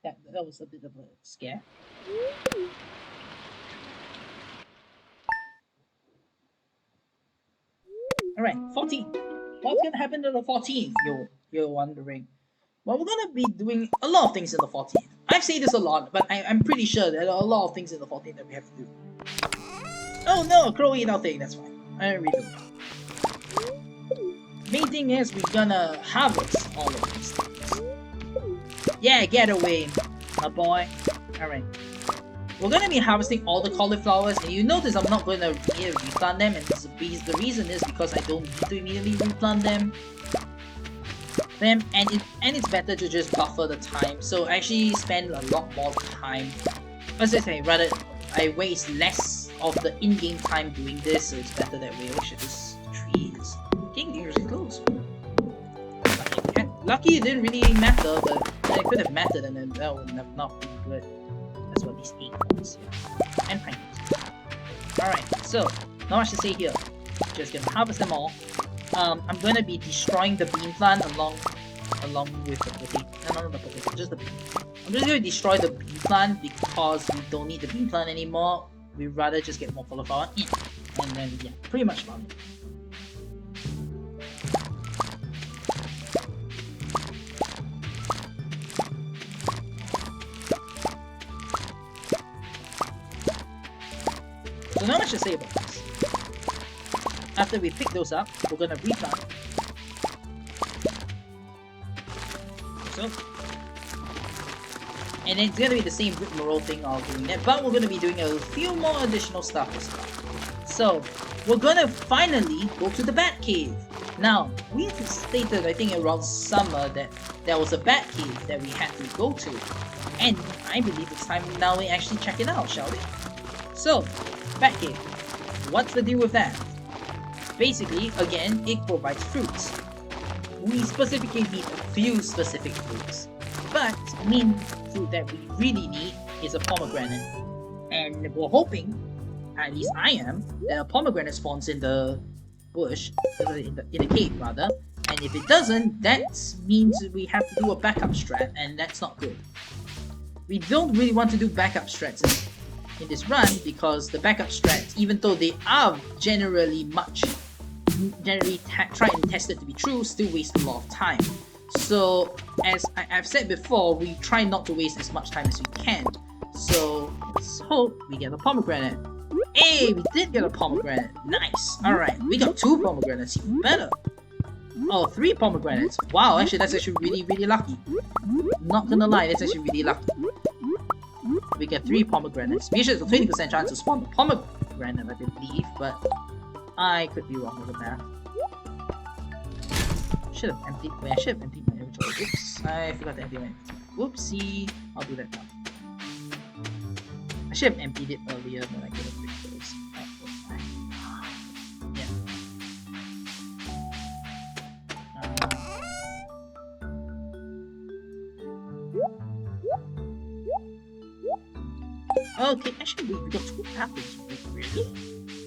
That was a bit of a scare. Alright, 14. What's gonna happen to the 14th? You're wondering. Well, we're gonna be doing a lot of things in the 14th. I've said this a lot, but I'm pretty sure there are a lot of things in the 14th that we have to do. Oh no, Crow ate our thing, that's fine. I don't really know. Main thing is we're gonna harvest all of these things. Yeah, get away, my boy. Alright. We're gonna be harvesting all the cauliflowers, and you notice I'm not gonna immediately replant them, and the reason is because I don't need to immediately replant them. And it's better to just buffer the time, so I actually spend a lot more time. As I say, rather I waste less of the in-game time doing this, so it's better that way. Oh shit, this tree is getting dangerously close. Lucky it didn't really matter, but it could have mattered, and then that would have not been good. That's what these acorns and pine cones. Alright, so not much to say here. Just gonna harvest them all. I'm gonna be destroying the bean plant along with the potato. No, not the potato, just the bean. I'm just gonna destroy the bean plant because we don't need the bean plant anymore. We'd rather just get more cauliflower in. And then yeah, pretty much about it. So not much to say about this. After we pick those up, we're gonna replant. So, and it's gonna be the same rigmarole thing of doing that, but we're gonna be doing a few more additional stuff as well. So, we're gonna finally go to the Bat Cave. Now, we stated, I think around summer, that there was a Bat Cave that we had to go to. And I believe it's time now we actually check it out, shall we? So, Bat Cave. What's the deal with that? Basically, again, it provides fruits. We specifically need a few specific fruits. But the main fruit that we really need is a pomegranate. And we're hoping, at least I am, that a pomegranate spawns in the bush, in the cave rather. And if it doesn't, that means we have to do a backup strat, and that's not good. We don't really want to do backup strats in this run because the backup strats, even though they are generally tried and tested to be true, still waste a lot of time. So, as I've said before, we try not to waste as much time as we can. So, let's hope we get a pomegranate. Hey, we did get a pomegranate. Nice. Alright, we got 2 pomegranates, even better. Oh, 3 pomegranates. Wow, actually that's actually really, really lucky. Not gonna lie, that's actually really lucky. We get 3 pomegranates. We should have a 20% chance to spawn the pomegranate, I believe, but I could be wrong with the math. Should have emptied. Wait, I should have emptied my inventory. Oops, I forgot to empty my inventory. Whoopsie. I'll do that now. I should have emptied it earlier, but I could have fixed those. Yeah. Okay, actually, we got 2 apples. Really?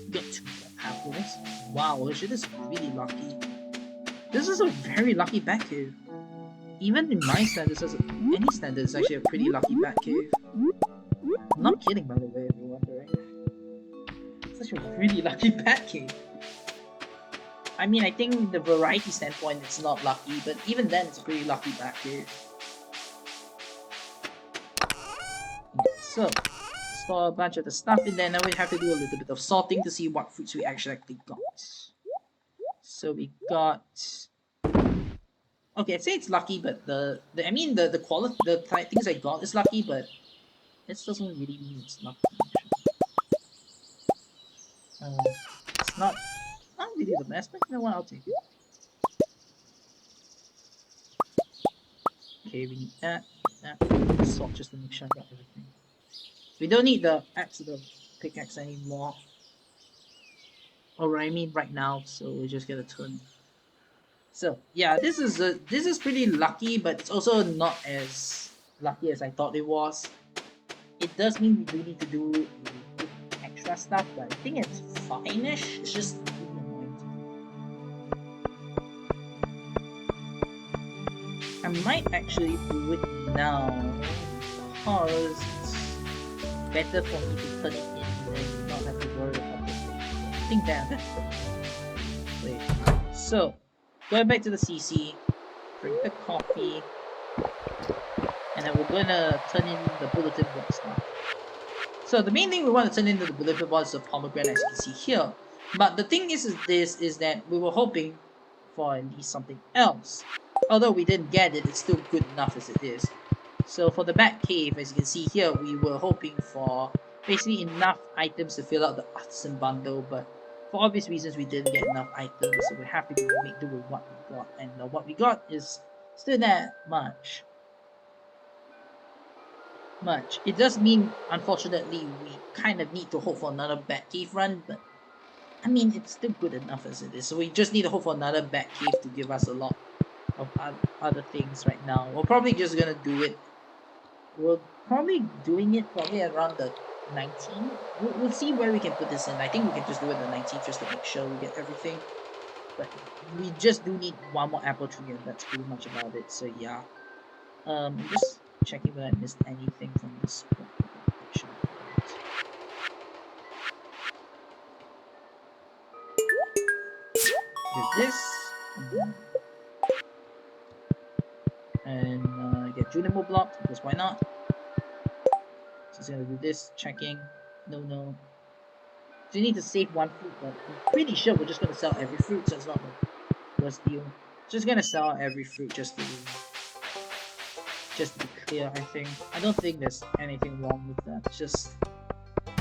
We got 2 apples. Wow, this is really lucky. This is a very lucky Bat Cave. Even in my standards, any standards, it's actually a pretty lucky Bat Cave. I'm not kidding, by the way, if you're wondering. It's such a really lucky Bat Cave. I mean, I think the variety standpoint, it's not lucky, but even then, it's a pretty lucky Bat Cave. So, store a bunch of the stuff in there. Now we have to do a little bit of sorting to see what fruits we actually got. So we got. Okay, I'd say it's lucky, but the quality, the things I got is lucky, but this doesn't really mean it's lucky. It's not really the best, but you know what? I'll take it. Okay, we need that. Salt just to make sure I got everything. We don't need the pickaxe anymore. Or I mean right now, so we just get a turn. So yeah, this is pretty lucky, but it's also not as lucky as I thought it was. It does mean we do need to do extra stuff, but I think it's fine-ish. It's just annoying. I might actually do it now because it's better for me to turn it in and not have to worry about it. I think that. Wait. So, going back to the CC, drink the coffee, and then we're gonna turn in the bulletin board stuff. So the main thing we want to turn into the bulletin board is the pomegranate, as you can see here. But the thing is that we were hoping for at least something else. Although we didn't get it, it's still good enough as it is. So for the back cave, as you can see here, we were hoping for basically enough items to fill out the artisan bundle, but for obvious reasons we didn't get enough items, so we're happy to make do with what we got. And what we got is still that much. It does mean, unfortunately, we kind of need to hope for another Batcave run, but I mean, it's still good enough as it is. So we just need to hope for another Batcave to give us a lot of other things right now. We're probably just gonna do it. We're probably doing it probably around the 19th. We'll see where we can put this in. I think we can just do it the 19th just to make sure we get everything. But we just do need one more apple tree, and that's pretty much about it. So yeah. I'm just checking whether I missed anything from this picture. Get this. And get Junimo blocked, because why not? So it's gonna do this, checking. No. So you need to save one fruit, but I'm pretty sure we're just gonna sell every fruit, so it's not the worst deal. Just gonna sell every fruit just to be clear, I think. I don't think there's anything wrong with that. It's just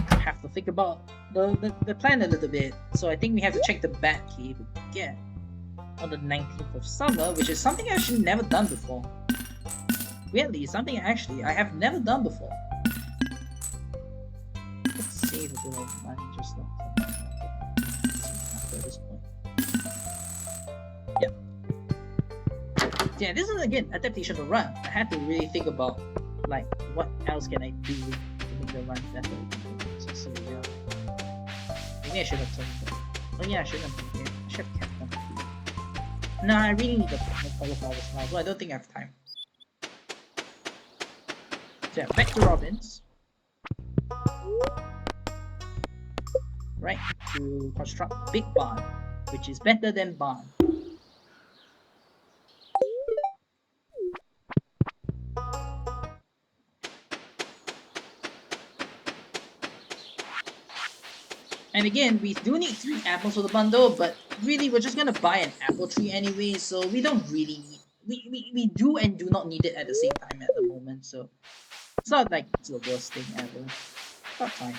have to think about the plan a little bit. So I think we have to check the Batcave again on the 19th of summer, which is something I've actually never done before. Weirdly, something I have never done before. Let's save a bit of money just not after this point. Yep. Yeah, this is again adaptation to run. I had to really think about like what else can I do to make the run better. So yeah. Maybe I should have turned that. Oh yeah, I should have done it. I should have kept them. No, I really need the cauliflowers now, so I don't think I have time. So yeah, back to Robin's. Right, to construct Big Barn, which is better than Barn. And again, we do need 3 apples for the bundle, but really we're just gonna buy an apple tree anyway, so we don't really need... We do and do not need it at the same time at the moment, so... It's not like it's the worst thing ever. But fine.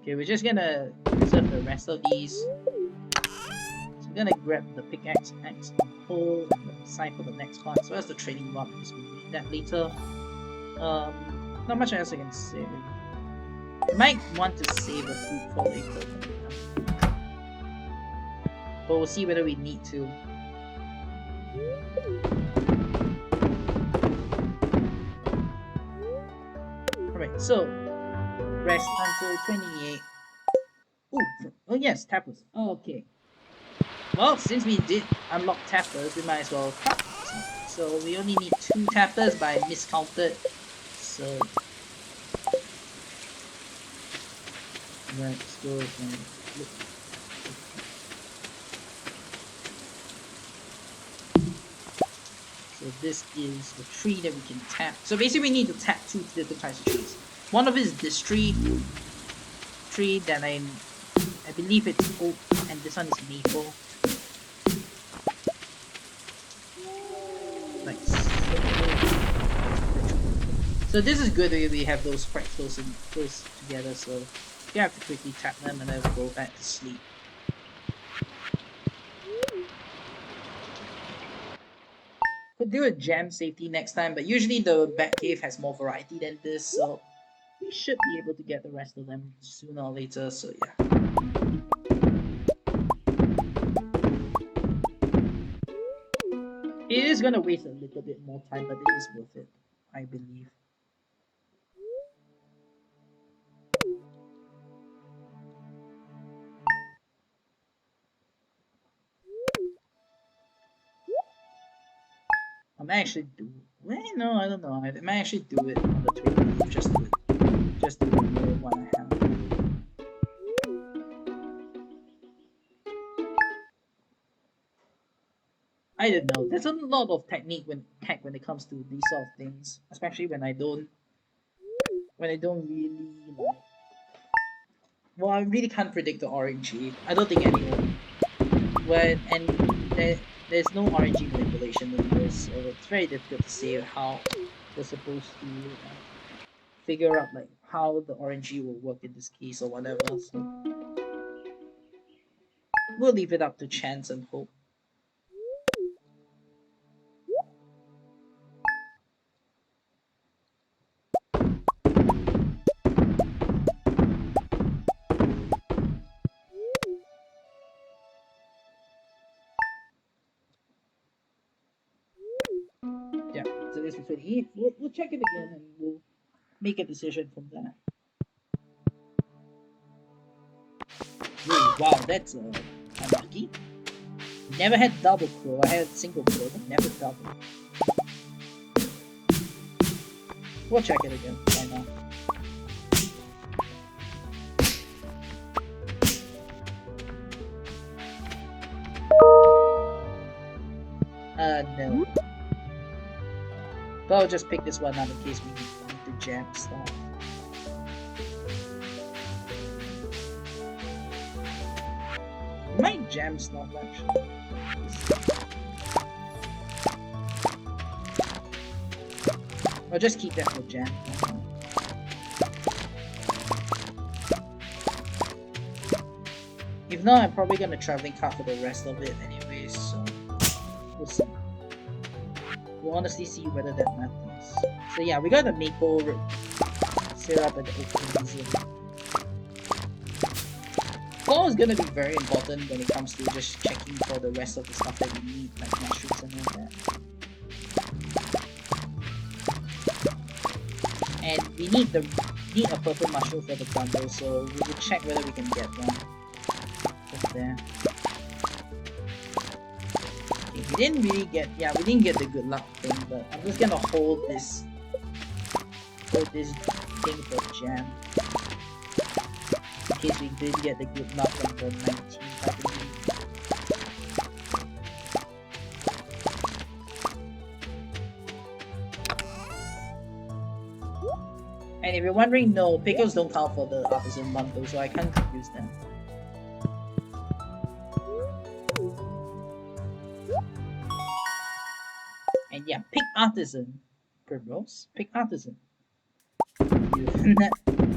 Okay, we're just gonna preserve the rest of these. So we're gonna grab the pickaxe, axe, and pole, and the sign for the next part. So that's the trading rod, because we need that later. Not much else I can say. I might want to save a food for later. But we'll see whether we need to. Alright, so rest until 28. Ooh, oh yes, tappers. Oh, okay. Well, since we did unlock tappers, we might as well craft some. So we only need 2 tappers, but I miscounted. So let's go and look. So this is the tree that we can tap. So basically we need to tap 2 different types of trees. One of it is this tree that I believe it's oak, and this one is maple. Nice. So this is good that we have those quite close together, so you have to quickly tap them and then we'll go back to sleep. Could do a jam safety next time, but usually the Batcave has more variety than this, so we should be able to get the rest of them sooner or later, so yeah. It is gonna waste a little bit more time, but it is worth it, I believe. I might actually do... Well, no, I don't know. I might actually do it on the 20th. Just do it. Just do it more what I have. I don't know. There's a lot of tech when it comes to these sort of things, especially when I don't really like. Well, I really can't predict the RNG. I don't think anyone. There's no RNG manipulation in this, so it's very difficult to say how we're supposed to figure out like how the RNG will work in this case or whatever. So we'll leave it up to chance and hope. Yeah, so this is 28. We'll check it again and we'll make a decision from there. Whoa, wow, that's unlucky. Never had double crow. I had single crow, but never double. We'll check it again. Why not? No. But I'll just pick this one out in case we need to jam stuff. We might jam stuff actually. I'll just keep that for jam. If not, I'm probably gonna traveling cart for the rest of it anyways, so we'll see. We'll honestly see whether that matters. So yeah, we got the maple syrup and the oat museum. Flour is gonna be very important when it comes to just checking for the rest of the stuff that we need, like mushrooms and all that. And we need a purple mushroom for the bundle, so we will check whether we can get one from there. Okay, we didn't get the good luck thing, but I'm just gonna hold this thing for jam. In case we did get the good luck on the 19th, I believe. And if you're wondering, no, pickles don't count for the artisan bundle, so I can't use them. And yeah, pick artisan. Primrose, pick artisan.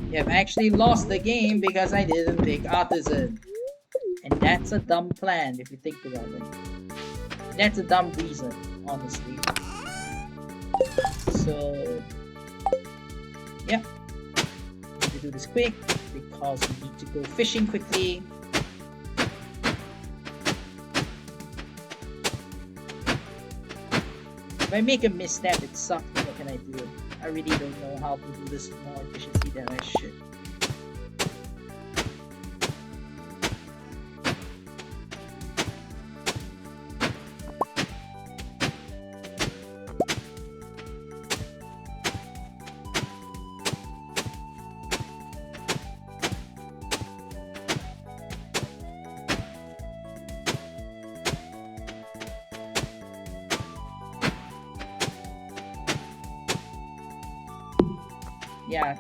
You've actually lost the game because I didn't pick artisan. And that's a dumb plan if you think about it. That's a dumb reason, honestly. So yeah, need to do this quick because we need to go fishing quickly. If I make a misstep, it sucks. What can I do? I really don't know how to do this more efficiently than I should. Yeah,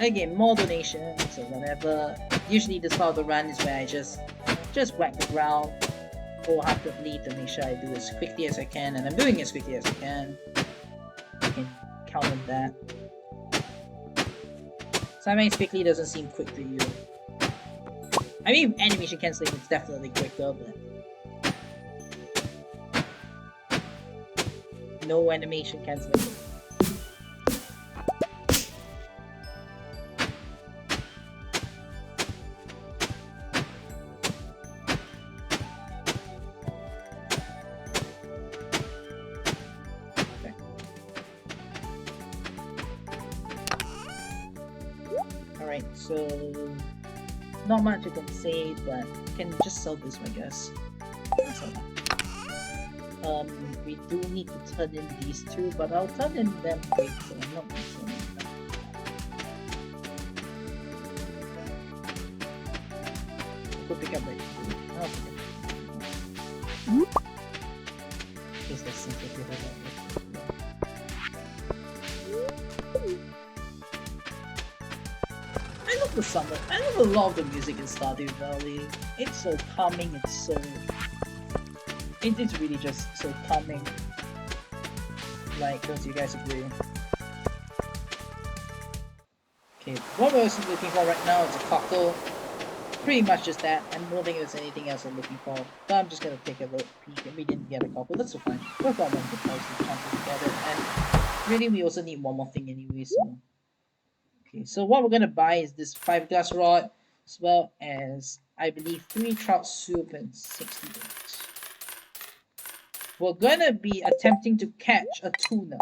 again, more donations or whatever. Usually this part of the run is where I just whack the ground wholeheartedly to make sure I do as quickly as I can, and I'm doing as quickly as I can. You can count on that. Sometimes quickly doesn't seem quick to you. I mean, animation cancelling is definitely quicker, but no animation cancelling. So, not much I can say, but can just sell this, I guess. We do need to turn in these two, but I'll turn in them quick, so I'm not concerned. Go pick up that. just get sensitive about it. I love the summer. I love a lot of the music in Stardew Valley. It's so calming, it's so... It's really just so calming. Like, don't you guys agree? Okay, what we're also looking for right now is a cockle. Pretty much just that. I don't think there's anything else I'm looking for. But I'm just gonna take a look, peek, and we didn't get a cockle. That's so fine. We've got one good price chances to get it. And really, we also need one more thing anyway, so... Okay, so what we're gonna buy is this 5 glass rod, as well as, I believe, 3 trout soup and 60 eggs. We're gonna be attempting to catch a tuna.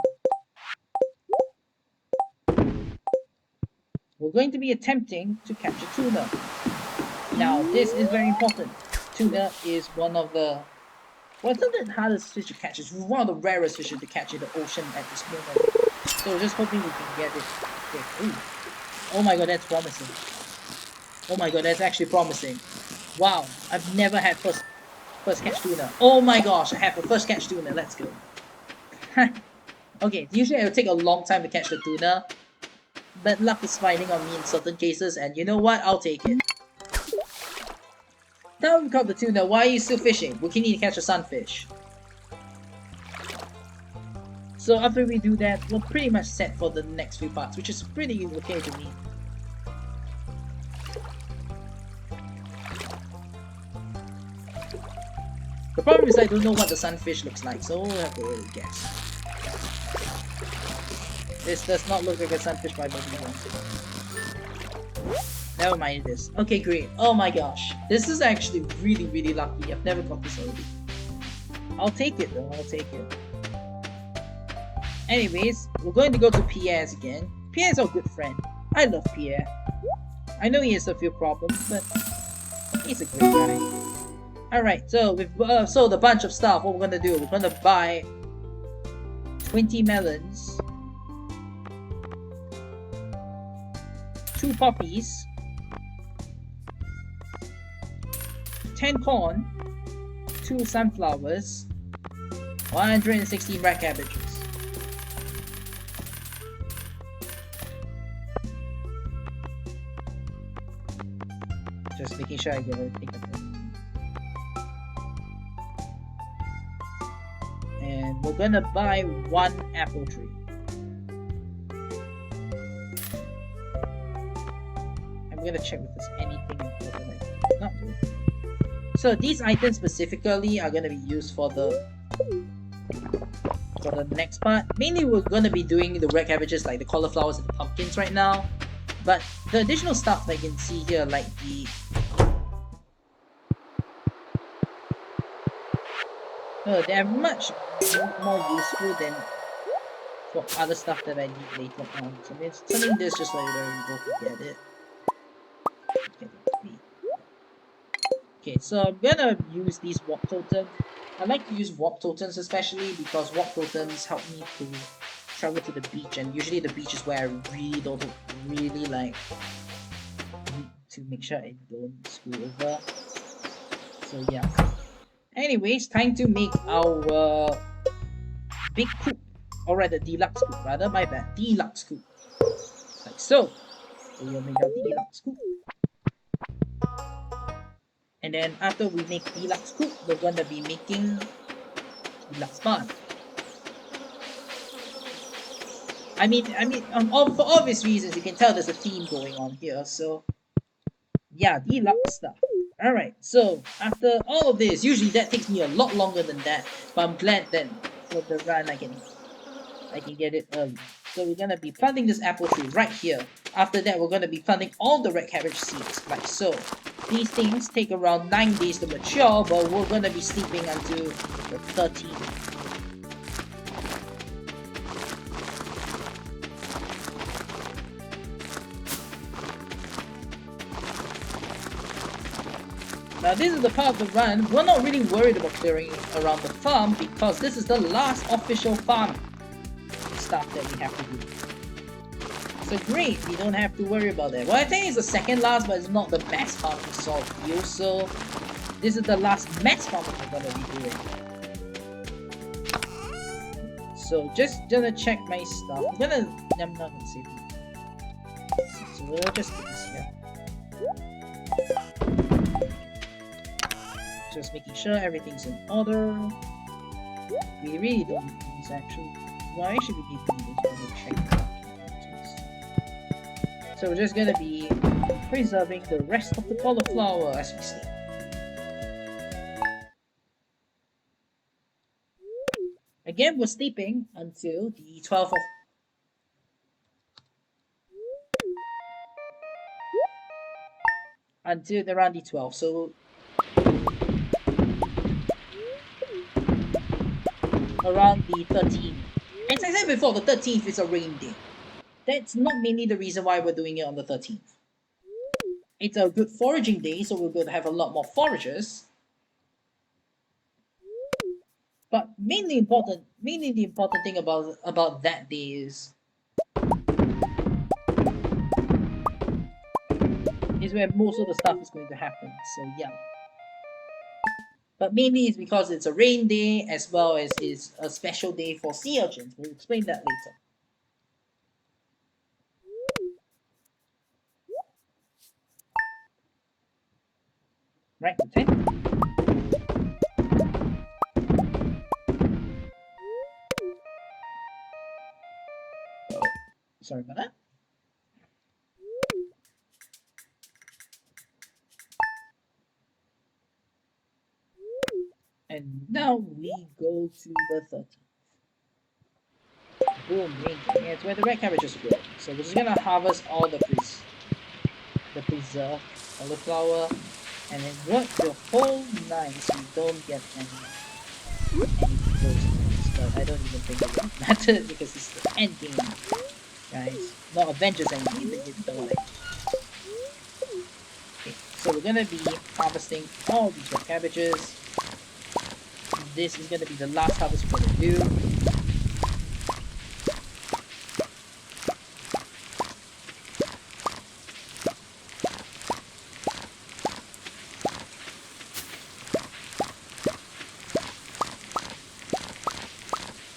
We're going to be attempting to catch a tuna. Now, this is very important. Tuna is one of the... Well, it's not the hardest fish to catch. It's one of the rarest fish to catch in the ocean at this moment. So we're just hoping we can get it. Okay. Ooh. Oh my god, that's promising. Oh my god, that's actually promising. Wow, I've never had first catch tuna. Oh my gosh, I have a first catch tuna. Let's go. Okay, usually it will take a long time to catch the tuna. But luck is smiling on me in certain cases, and you know what? I'll take it. Now we've caught the tuna, why are you still fishing? We can need to catch a sunfish. So after we do that, we're pretty much set for the next few parts, which is pretty okay to me. The problem is I don't know what the sunfish looks like, so we'll have to guess. This does not look like a sunfish by movie ones. Never mind this. Okay, great. Oh my gosh. This is actually really lucky. I've never got this already. I'll take it though, I'll take it. Anyways, we're going to go to Pierre's again. Pierre's our good friend. I love Pierre. I know he has a few problems, but he's a great guy. Alright, so we've sold a bunch of stuff. What we're gonna do, we're gonna buy 20 melons, 2 poppies, 10 corn, 2 sunflowers, 116 red cabbages. Just making sure I get everything. And we're gonna buy 1 apple tree. I'm gonna check if there's anything important. Not really. So these items specifically are gonna be used for the next part. Mainly we're gonna be doing the red cabbages like the cauliflowers and the pumpkins right now. But the additional stuff that you can see here, like the they're much more useful than for other stuff that I need later on. So I'm turning this just like there we go to get it. Okay, so I'm gonna use these warp totems. I like to use warp totems especially because warp totems help me to travel to the beach, and usually the beach is where I don't really like need to make sure I don't screw over. So yeah. Anyways, time to make our big coop, or rather deluxe coop, rather, my bad, deluxe coop. Like so. So we'll make our deluxe coop. And then after we make deluxe coop, we're gonna be making deluxe barn. I mean, for obvious reasons, you can tell there's a theme going on here. So yeah, deluxe stuff. Alright, so after all of this, usually that takes me a lot longer than that, but I'm glad that for the run I can get it early. So we're gonna be planting this apple tree right here. After that, we're gonna be planting all the red cabbage seeds, like so. These things take around 9 days to mature, but we're gonna be sleeping until the 13th. Now this is the part of the run, we're not really worried about clearing around the farm because this is the last official farm stuff that we have to do. So great, we don't have to worry about that. Well, I think it's the second last, but it's not the best farm to solve deal, so this is the last mass farm we're gonna be doing. So just gonna check my stuff. I'm not gonna save it. So we'll just put this here. Just making sure everything's in order. We really don't need these actually. Why should we need these? We're gonna check documents. So we're just gonna be preserving the rest of the cauliflower as we sleep. Again, we're sleeping until the 12th of until around the 12th. So around the 13th. As I said before, the 13th is a rain day. That's not mainly the reason why we're doing it on the 13th. It's a good foraging day, so we're going to have a lot more foragers. But mainly the important thing about that day is where most of the stuff is going to happen. So yeah. But mainly it's because it's a rain day as well as it's a special day for sea urchins. We'll explain that later. Right, okay. Sorry about that. And now we go to the 13th. Boom, rain. Yeah, it's where the red cabbages grow. So we're just gonna harvest all the preserved cauliflower and then work the whole nine so we don't get any ghosts. But I don't even think it will matter because it's the end game, guys. Not Avengers endgame, but you know what I mean. Okay, so we're gonna be harvesting all these red cabbages. This is gonna be the last harvest we're gonna do.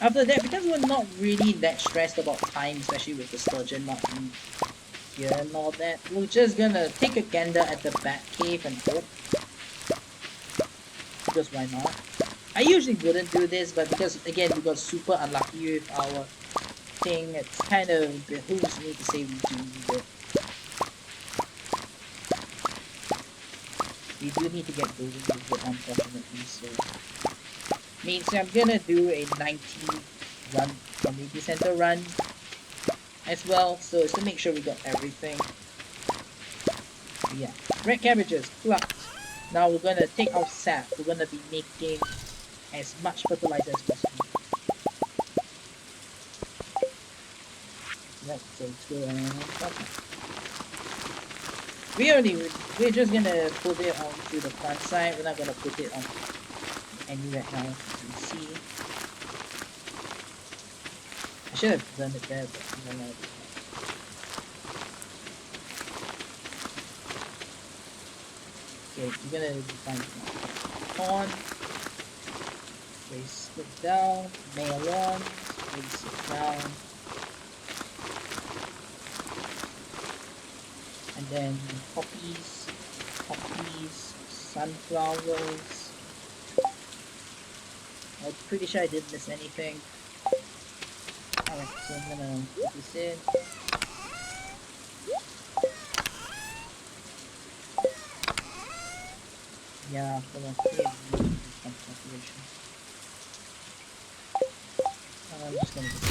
After that, because we're not really that stressed about time, especially with the sturgeon not in here and all that, we're just gonna take a gander at the bat cave and hope. Because why not? I usually wouldn't do this, but because again we got super unlucky with our thing, it kind of behooves me to say we do need it. We do need to get going with it, unfortunately, so means I'm gonna do a 90 run community center run as well, so it's to make sure we got everything. Yeah, red cabbages plucked. Now we're gonna take our sap. We're gonna be making as much fertilizer as possible. Right, so let's go we're just gonna put it onto the plant side. We're not gonna put it on anywhere else, as you see. I should have done it there, but I don't know. Okay, we're gonna find corn. Place it down. Melon. Place it down. And then poppies, sunflowers. I'm pretty sure I didn't miss anything. Alright, so I'm gonna put this in. Yeah, for the calculation. I'm just gonna do this.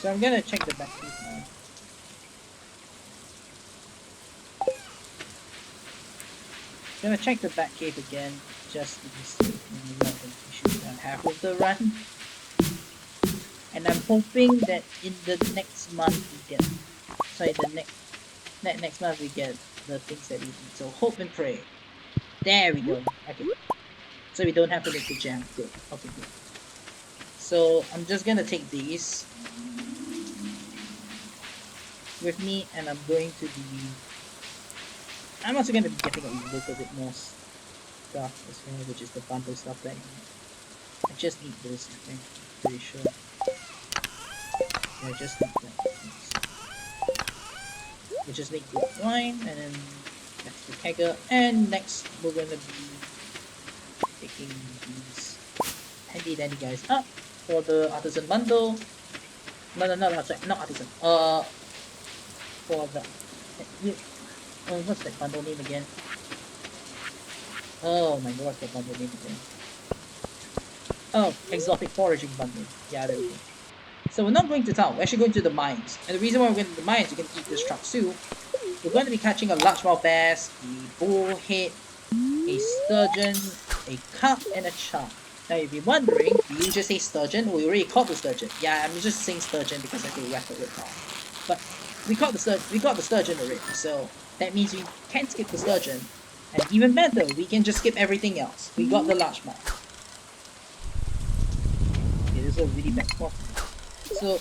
So I'm gonna check the back cave now. Gonna check the back cave again, just to be safe. We should have half of the run. And I'm hoping that in the next month we get, next month we get the things that we need. So hope and pray. There we go. Okay. So we don't have to make the jam. Good. Okay, good. So I'm just gonna take these with me, and I'm going to be I'm also going to be getting a little bit more stuff as well, which is the bundle stuff that I just need this, I think. Pretty sure. Yeah, I just need that. We just need good wine, and then that's the kegger. And next, we're going to be taking these handy dandy guys up for the artisan bundle. No, sorry, not artisan. For the what's that bundle name again? Oh my god, what's that bundle name again? Oh, exotic foraging bundle. Yeah, there we go. So we're not going to town, we're actually going to the mines. And the reason why we're going to the mines, you can eat this truck soup. We're going to be catching a largemouth bass, a bullhead, a sturgeon, a carp, and a chub. Now you'll be wondering, do you just say sturgeon? We already caught the sturgeon. Yeah, I'm just saying sturgeon because I could rattle it off. But we got the sturgeon already, so that means we can skip the sturgeon. And even better, we can just skip everything else. We got the largemouth. Okay, this is a really bad spot. So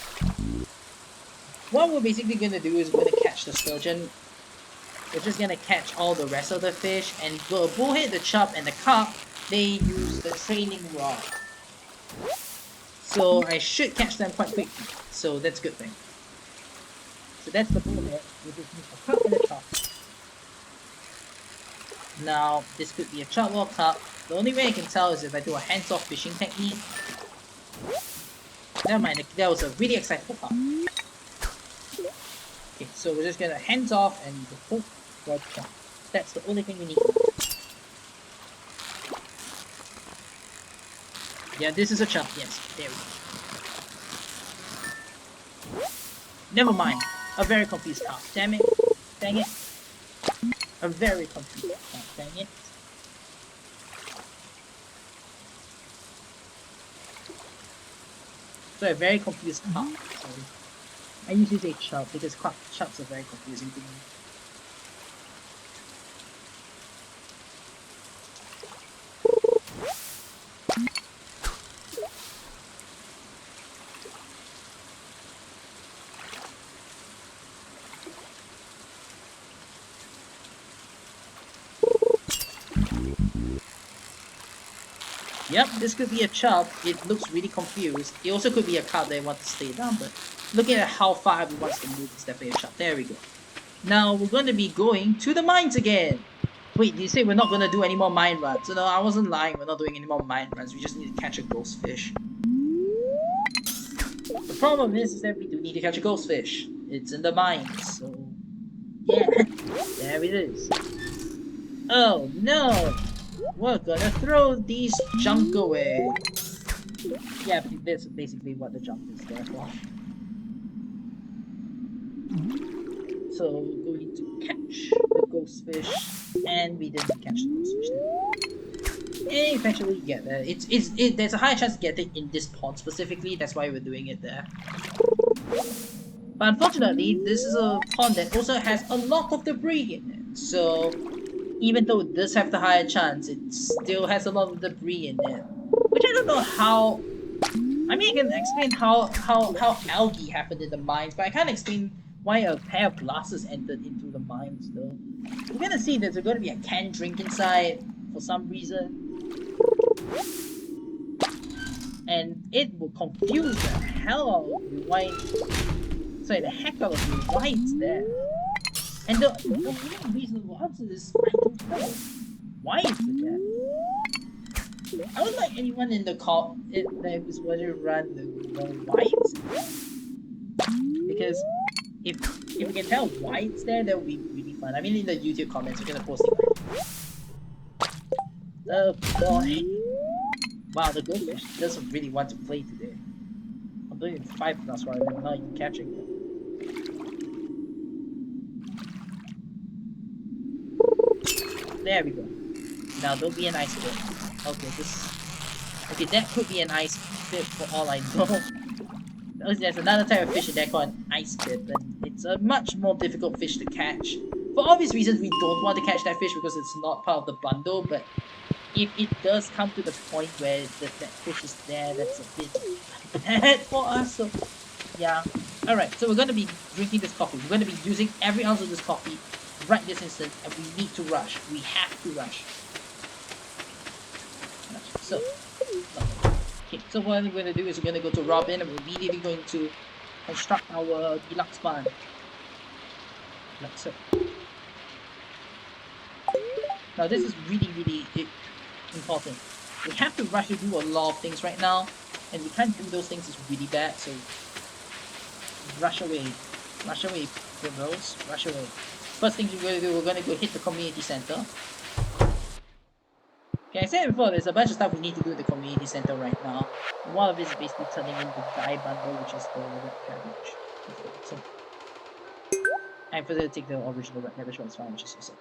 what we're basically gonna do is we're gonna catch the sturgeon. We're just gonna catch all the rest of the fish, and the bullhead, the chub, and the carp, they use the training rod. So I should catch them quite quickly. So that's a good thing. So that's the bullhead. We just need a carp and a chub. Now this could be a chub or a carp. The only way I can tell is if I do a hands-off fishing technique. Never mind, that was a really excitable carp. Okay, so we're just gonna hands off and hope for the chub. That's the only thing we need. Yeah, this is a chub. Yes, there we go. Never mind. A very confused carp. Damn it. Dang it. A very confused carp. Dang it. So a very confused carp. Sorry. I usually say chub because chubs are very confusing to me. Yep, this could be a chub. It looks really confused. It also could be a carp that wants to stay down, but looking at how far it wants to move, it's definitely a chub. There we go. Now we're going to be going to the mines again. Wait, you say we're not going to do any more mine runs? So no, I wasn't lying. We're not doing any more mine runs. We just need to catch a ghost fish. The problem is that we do need to catch a ghost fish. It's in the mines, so yeah, there it is. Oh no! We're gonna throw these junk away. Yeah, that's basically what the junk is there for. So we're going to catch the ghost fish, and we didn't catch the ghost fish there. And eventually get there. There's a high chance to get it in this pond specifically. That's why we're doing it there. But unfortunately, this is a pond that also has a lot of debris in it. So even though it does have the higher chance, it still has a lot of debris in it. Which I don't know how. I mean, I can explain how algae happened in the mines, but I can't explain why a pair of glasses entered into the mines though. We're gonna see there's going to be a canned drink inside for some reason. And it will confuse the hell out of you why. Sorry, the heck out of you why it's there. And the only reasonable answer is I don't know. Why is it there? I would like anyone in the call that was going to run the why it's there. Because if we can tell why it's there, that would be really fun. I mean, in the YouTube comments, we're gonna post it. Oh boy! Wow, the goldfish doesn't really want to play today. I'm doing 5 plus rather than not even catching it. There we go. Now don't be an ice bit. Okay, that could be an ice bit for all I know. There's another type of fish in there called an ice bit, and it's a much more difficult fish to catch. For obvious reasons, we don't want to catch that fish because it's not part of the bundle, but if it does come to the point where that fish is there, that's a bit bad for us, so yeah. Alright, so we're going to be drinking this coffee. We're going to be using every ounce of this coffee right this instant, and we need to rush. We have to rush. So, okay, so what we're going to do is we're going to go to Robin and we're immediately going to construct our deluxe barn. Like so. Now this is really important. We have to rush to do a lot of things right now, and we can't do those things, it's really bad, so rush away. Rush away, girls. Rush away. First thing we're going to do, we're going to go hit the community center. Okay, I said before, there's a bunch of stuff we need to do at the community center right now. And one of it is basically turning in the dye bundle, which is the red cabbage. So, I'm for to take the original red cabbage, but it's fine, which is just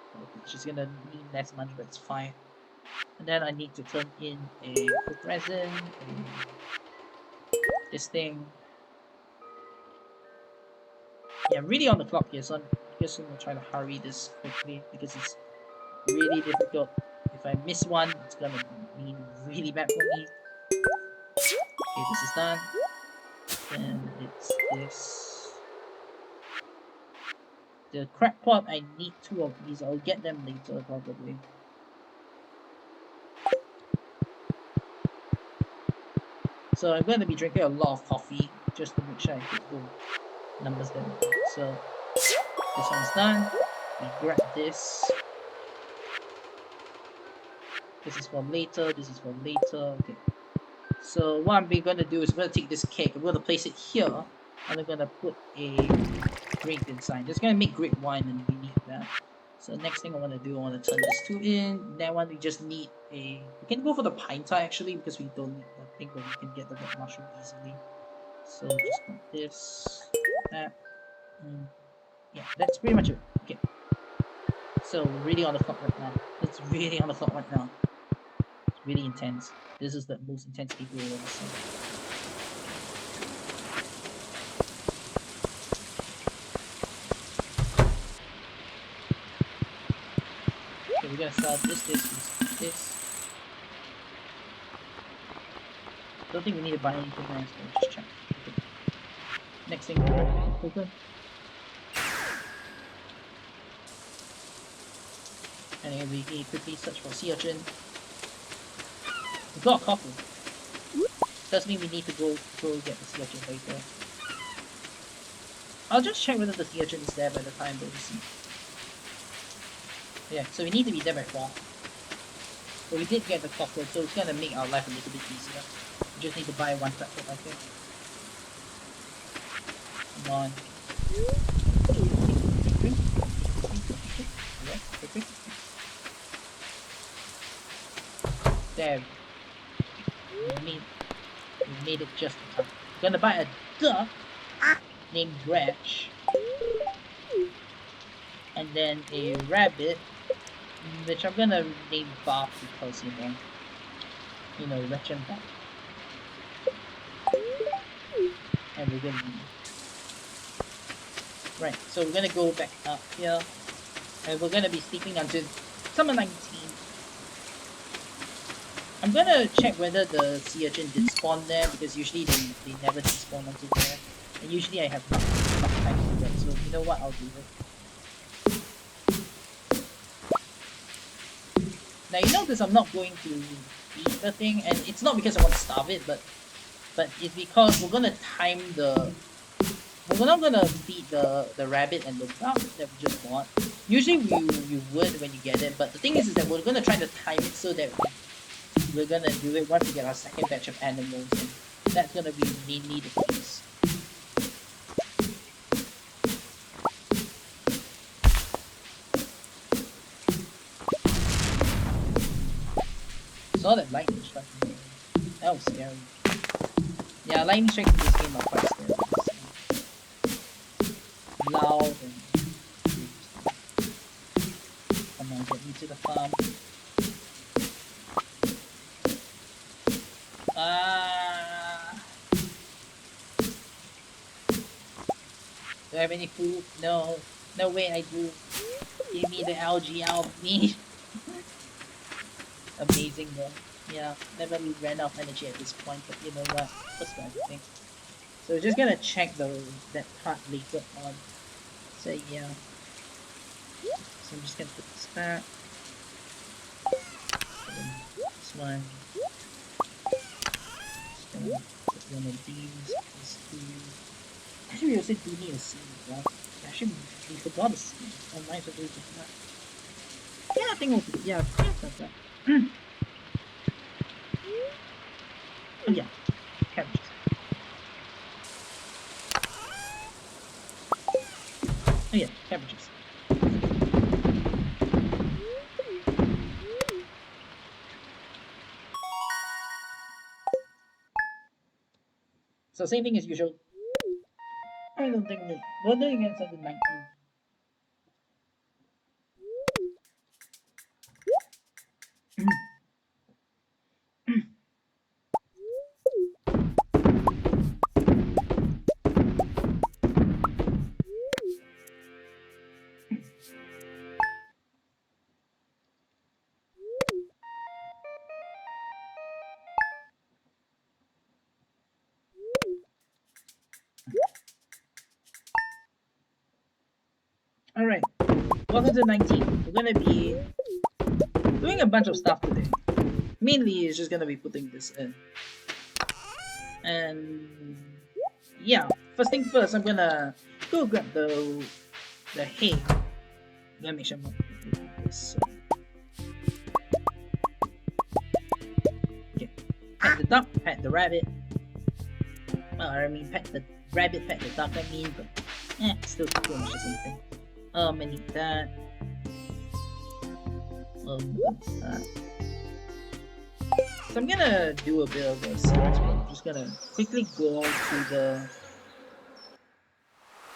it's just gonna need less money, but it's fine. And then I need to turn in a quick resin, this thing. Yeah, I'm really on the clock here, so I'm just gonna try to hurry this quickly because it's really difficult. If I miss one, it's gonna be really bad for me. Okay, this is done. Then it's this. The crack pot, I need 2 of these. I'll get them later probably. So I'm going to be drinking a lot of coffee just to make sure I hit the numbers that I need. So this one's done. We grab this. This is for later. This is for later. Okay. So what I'm going to do is I'm going to take this cake. I'm going to place it here. And I'm going to put a grape inside. Just going to make grape wine and we need that. So next thing I want to do, I want to turn this 2 in. That one we just need a... We can go for the pine tar actually because we don't need that thing, but we can get the red mushroom easily. So just put this, that, and yeah, that's pretty much it. Okay. So we're really on the clock right now. It's really on the clock right now. It's really intense. This is the most intense people we've ever seen. Okay, we're gonna start this. Don't think we need to buy anything else, but just check. Okay. Next thing, open. And then we quickly search for sea urchin. We got a couple. Does mean we need to go get the sea urchin later. I'll just check whether the sea urchin is there by the time, but we'll see. Yeah, so we need to be there by 4. But we did get the clockwork, so it's gonna make our life a little bit easier. We just need to buy 1 clockwork, I think. Come on. There. We made it just in time. I'm gonna buy a duck named Gretch. And then a rabbit, which I'm gonna name Bob because, you know, Wretch and Bob. And we're gonna be... Right, so we're gonna go back up here. And we're gonna be sleeping until summer 19. I'm gonna check whether the sea urchin did spawn there, because usually they never did spawn until there. And usually I have not time to do that, so you know what, I'll do it. Now you notice I'm not going to feed the thing, and it's not because I want to starve it, but it's because we're gonna time the... We're not gonna feed the rabbit and the duck that we just bought. Usually you would when you get it, but the thing is that we're gonna try to time it so that we're gonna do it once we get our second batch of animals, and that's gonna be mainly the case. Saw that lightning strike. That was scary. Yeah, lightning strikes in this game are quite scary. Loud and... Come on, get me to the farm. Do I have any food? No. No way I do. Give me the algae out of me. Amazing though. Yeah, never really ran out of energy at this point, but you know what? What's the other thing? So we're just gonna check that part later on. So yeah. So I'm just gonna put this back. And then this one. Just gonna put one of these. This two. Actually, we also do need a seed, right? Actually, we forgot a seed. I might have to do that. Yeah, I think we'll do. Yeah, of course that's that. Oh yeah, cabbages. Oh yeah, cabbages. So same thing as usual. I don't think that. Well, then again, it's under 19. Alright, welcome to 19. We're gonna be doing a bunch of stuff today. Mainly, it's just gonna be putting this in. And yeah, first thing first, I'm gonna go grab the hay. I'm gonna make sure I'm not doing this. Okay, pet the duck, pet the rabbit. I mean, pet the rabbit, pet the duck. I mean, but still pretty much the same thing. I need that. That. So I'm gonna do a bit of a series, but I'm just gonna quickly go to the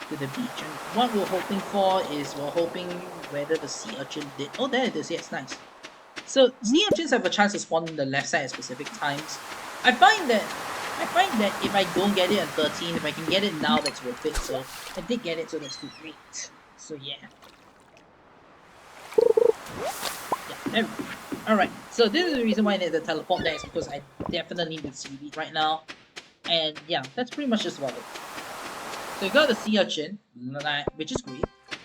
beach. And what we're hoping for is we're hoping whether the sea urchin did. Oh, there it is. Yes, nice. So sea urchins have a chance to spawn on the left side at specific times. I find that if I don't get it at 13, if I can get it now, that's worth it. So I did get it, so that's great. So yeah. There we go. Alright, so this is the reason why I need the teleport there, is because I definitely need seaweed right now. And yeah, that's pretty much just about it. So you got the sea urchin, which is great.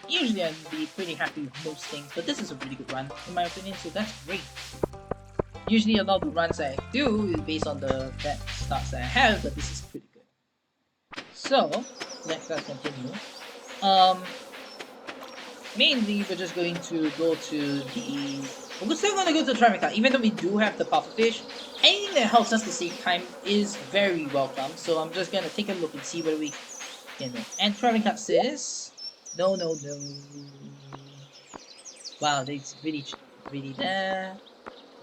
Usually I'd be pretty happy with most things, but this is a really good run, in my opinion, so that's great. Usually a lot of the runs I do is based on the stats that I have, but this is pretty good. So, let's continue. Mainly we're just going to go to the... We're still going to go to the traffic card, even though we do have the pufferfish. Anything that helps us to save time is very welcome, so I'm just going to take a look and see whether we can... And traffic card says... No. Wow, it's really there.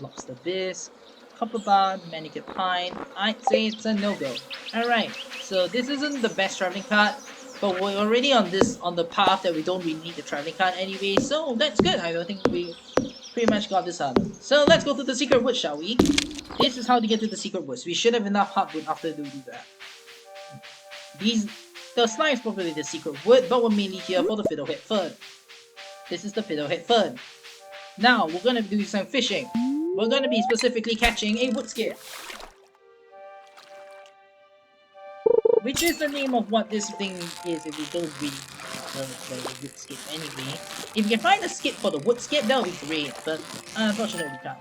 Lobster bisque, copper bar, manicured pine. I'd say it's a no-go. Alright, so this isn't the best traveling card, but we're already on the path that we don't really need the traveling card anyway, so that's good. I don't think we pretty much got this out. So let's go to the secret woods, shall we? This is how to get to the secret woods. We should have enough hardwood after we do that. The slime is probably the secret wood, but we're mainly here for the fiddlehead fern. This is the fiddlehead fern. Now, we're gonna do some fishing. We're gonna be specifically catching a wood skip. Which is the name of what this thing is if we don't really the wood skip anyway. If you can find a skip for the wood skip, that would be great, but unfortunately we can't.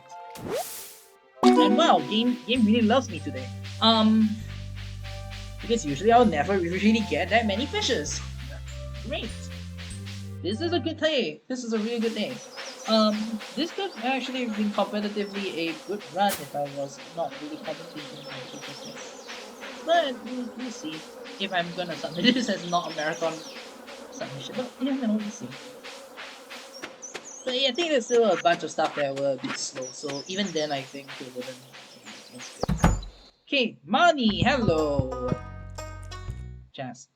And wow, game really loves me today. Because usually I'll never really get that many fishes. Great. This is a good day. This is a really good day. This could actually have been competitively a good run if I was not really commentating on this. But we'll see if I'm gonna submit this as not a marathon submission. But yeah, we'll see. But yeah, I think there's still a bunch of stuff that were a bit slow, so even then I think it wouldn't be. Okay, Money, hello! Jazz.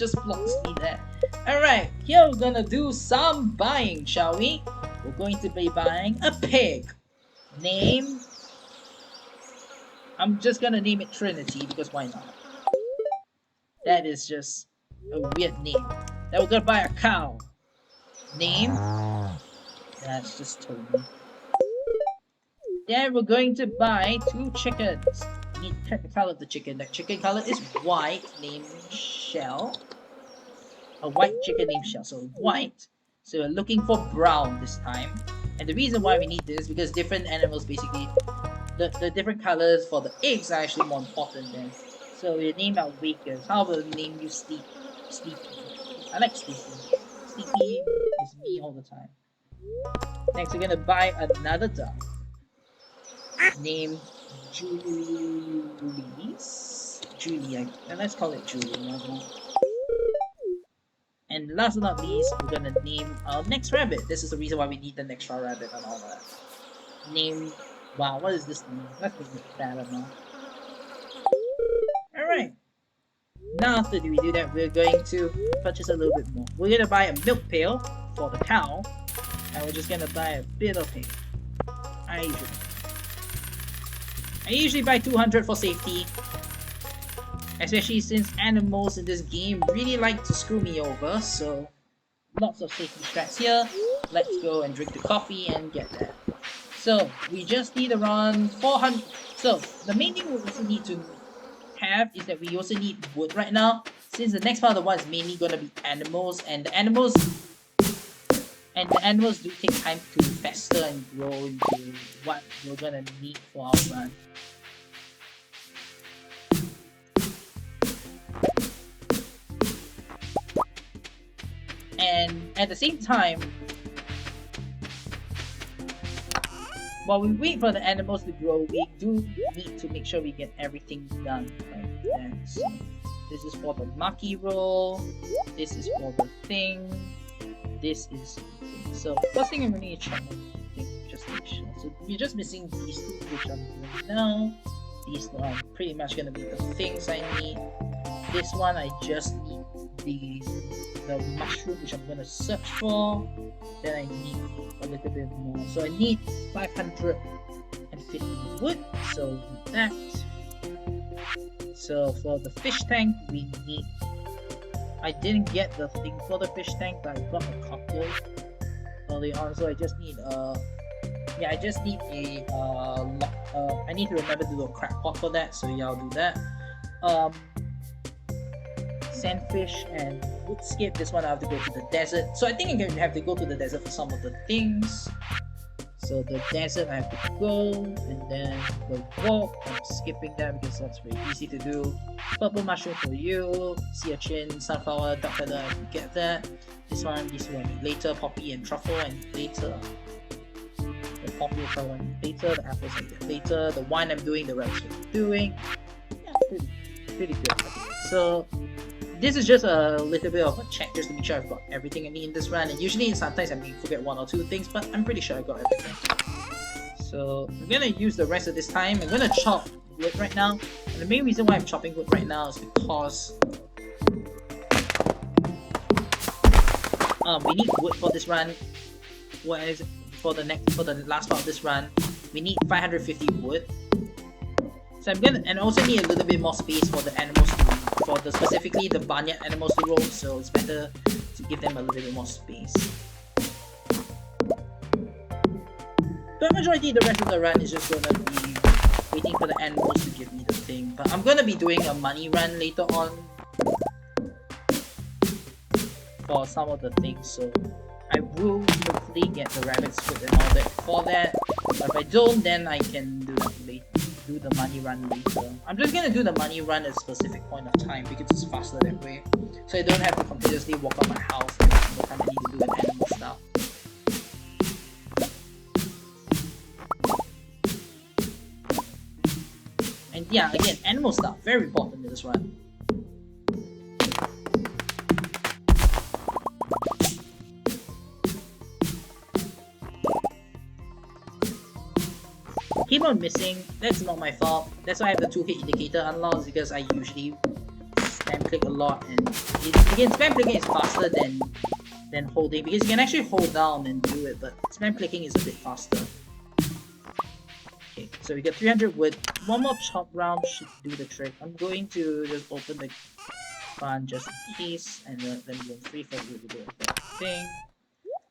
just blocks me there. Alright, here we're gonna do some buying, shall we? We're going to be buying a pig. Name... I'm just gonna name it Trinity, because why not? That is just a weird name. Then we're gonna buy a cow. Name... That's just Tony. Then we're going to buy 2 chickens. We need to check the color of the chicken. The chicken color is white, named Shell. a white chicken named Shell. So white. So we're looking for brown this time. And the reason why we need this is because different animals basically, the different colors for the eggs are actually more important than. So we name our wakers. How about we name you Sleepy? I like Sleepy. Sleepy is me all the time. Next, we're gonna buy another duck named Julie. And let's call it Julie. And last but not least, we're gonna name our next rabbit. This is the reason why we need the extra rabbit and all that. Name. Wow, what is this name? Let's make it better now. Alright. Now after we do that, we're going to purchase a little bit more. We're gonna buy a milk pail for the cow. And we're just gonna buy a bit of hay. I usually buy 200 for safety. Especially since animals in this game really like to screw me over, so lots of safety strats here. Let's go and drink the coffee and get that. So we just need around 400. So the main thing we also need to have is that we also need wood right now, since the next part of the one is mainly gonna be animals, and the animals do take time to fester and grow into what we're gonna need for our run. And at the same time, while we wait for the animals to grow, we do need to make sure we get everything done like that. So this is for the maki roll, this is for the thing, this is the thing. So first thing I'm going to check just to make sure. So we're just missing these two, which I'm doing now. These are pretty much going to be the things I need. This one I just need the mushroom, which I'm gonna search for. Then I need a little bit more. So I need 550 wood. So with that. So for the fish tank, we need. I didn't get the thing for the fish tank, but I got a couple early on. So I just need I just need a I need to remember to do a crack pot for that. So yeah, I'll do that. Sandfish and woodscape. This one I have to go to the desert. So I think I'm going to have to go to the desert for some of the things. So the desert I have to go, and then the walk, I'm skipping that because that's very easy to do. Purple mushroom for you, sea urchin, sunflower, duck feather, I can get that. This one later, poppy and truffle and later. The poppy and truffle and later, the apples I get later. The wine I'm doing, the rice I'm doing. Yeah, pretty good. So this is just a little bit of a check just to make sure I've got everything I need in this run. And usually sometimes I may forget one or two things, but I'm pretty sure I got everything. So I'm gonna use the rest of this time. I'm gonna chop wood right now. And the main reason why I'm chopping wood right now is because we need wood for this run. Whereas for the last part of this run, we need 550 wood. So I'm gonna, and also need a little bit more space for the animals specifically the barnyard animals to roam, so it's better to give them a little bit more space. The majority of the rest of the run is just gonna be waiting for the animals to give me the thing, but I'm gonna be doing a money run later on for some of the things, so I will hopefully get the rabbit's foot and all that for that, but if I don't, then I can do that later. Do the money run later. I'm just gonna do the money run at a specific point of time because it's faster that way. So I don't have to continuously walk out my house every single time I need to do an animal stuff. And yeah, again, animal stuff, very important in this run. Keep on missing, that's not my fault. That's why I have the 2-hit indicator unlocked, because I usually spam click a lot, and again, spam clicking is faster than holding, because you can actually hold down and do it, but spam clicking is a bit faster. Okay, so we got 300 wood. One more chop round should do the trick. I'm going to just open the barn just in case, and then go free for a little bit of that thing.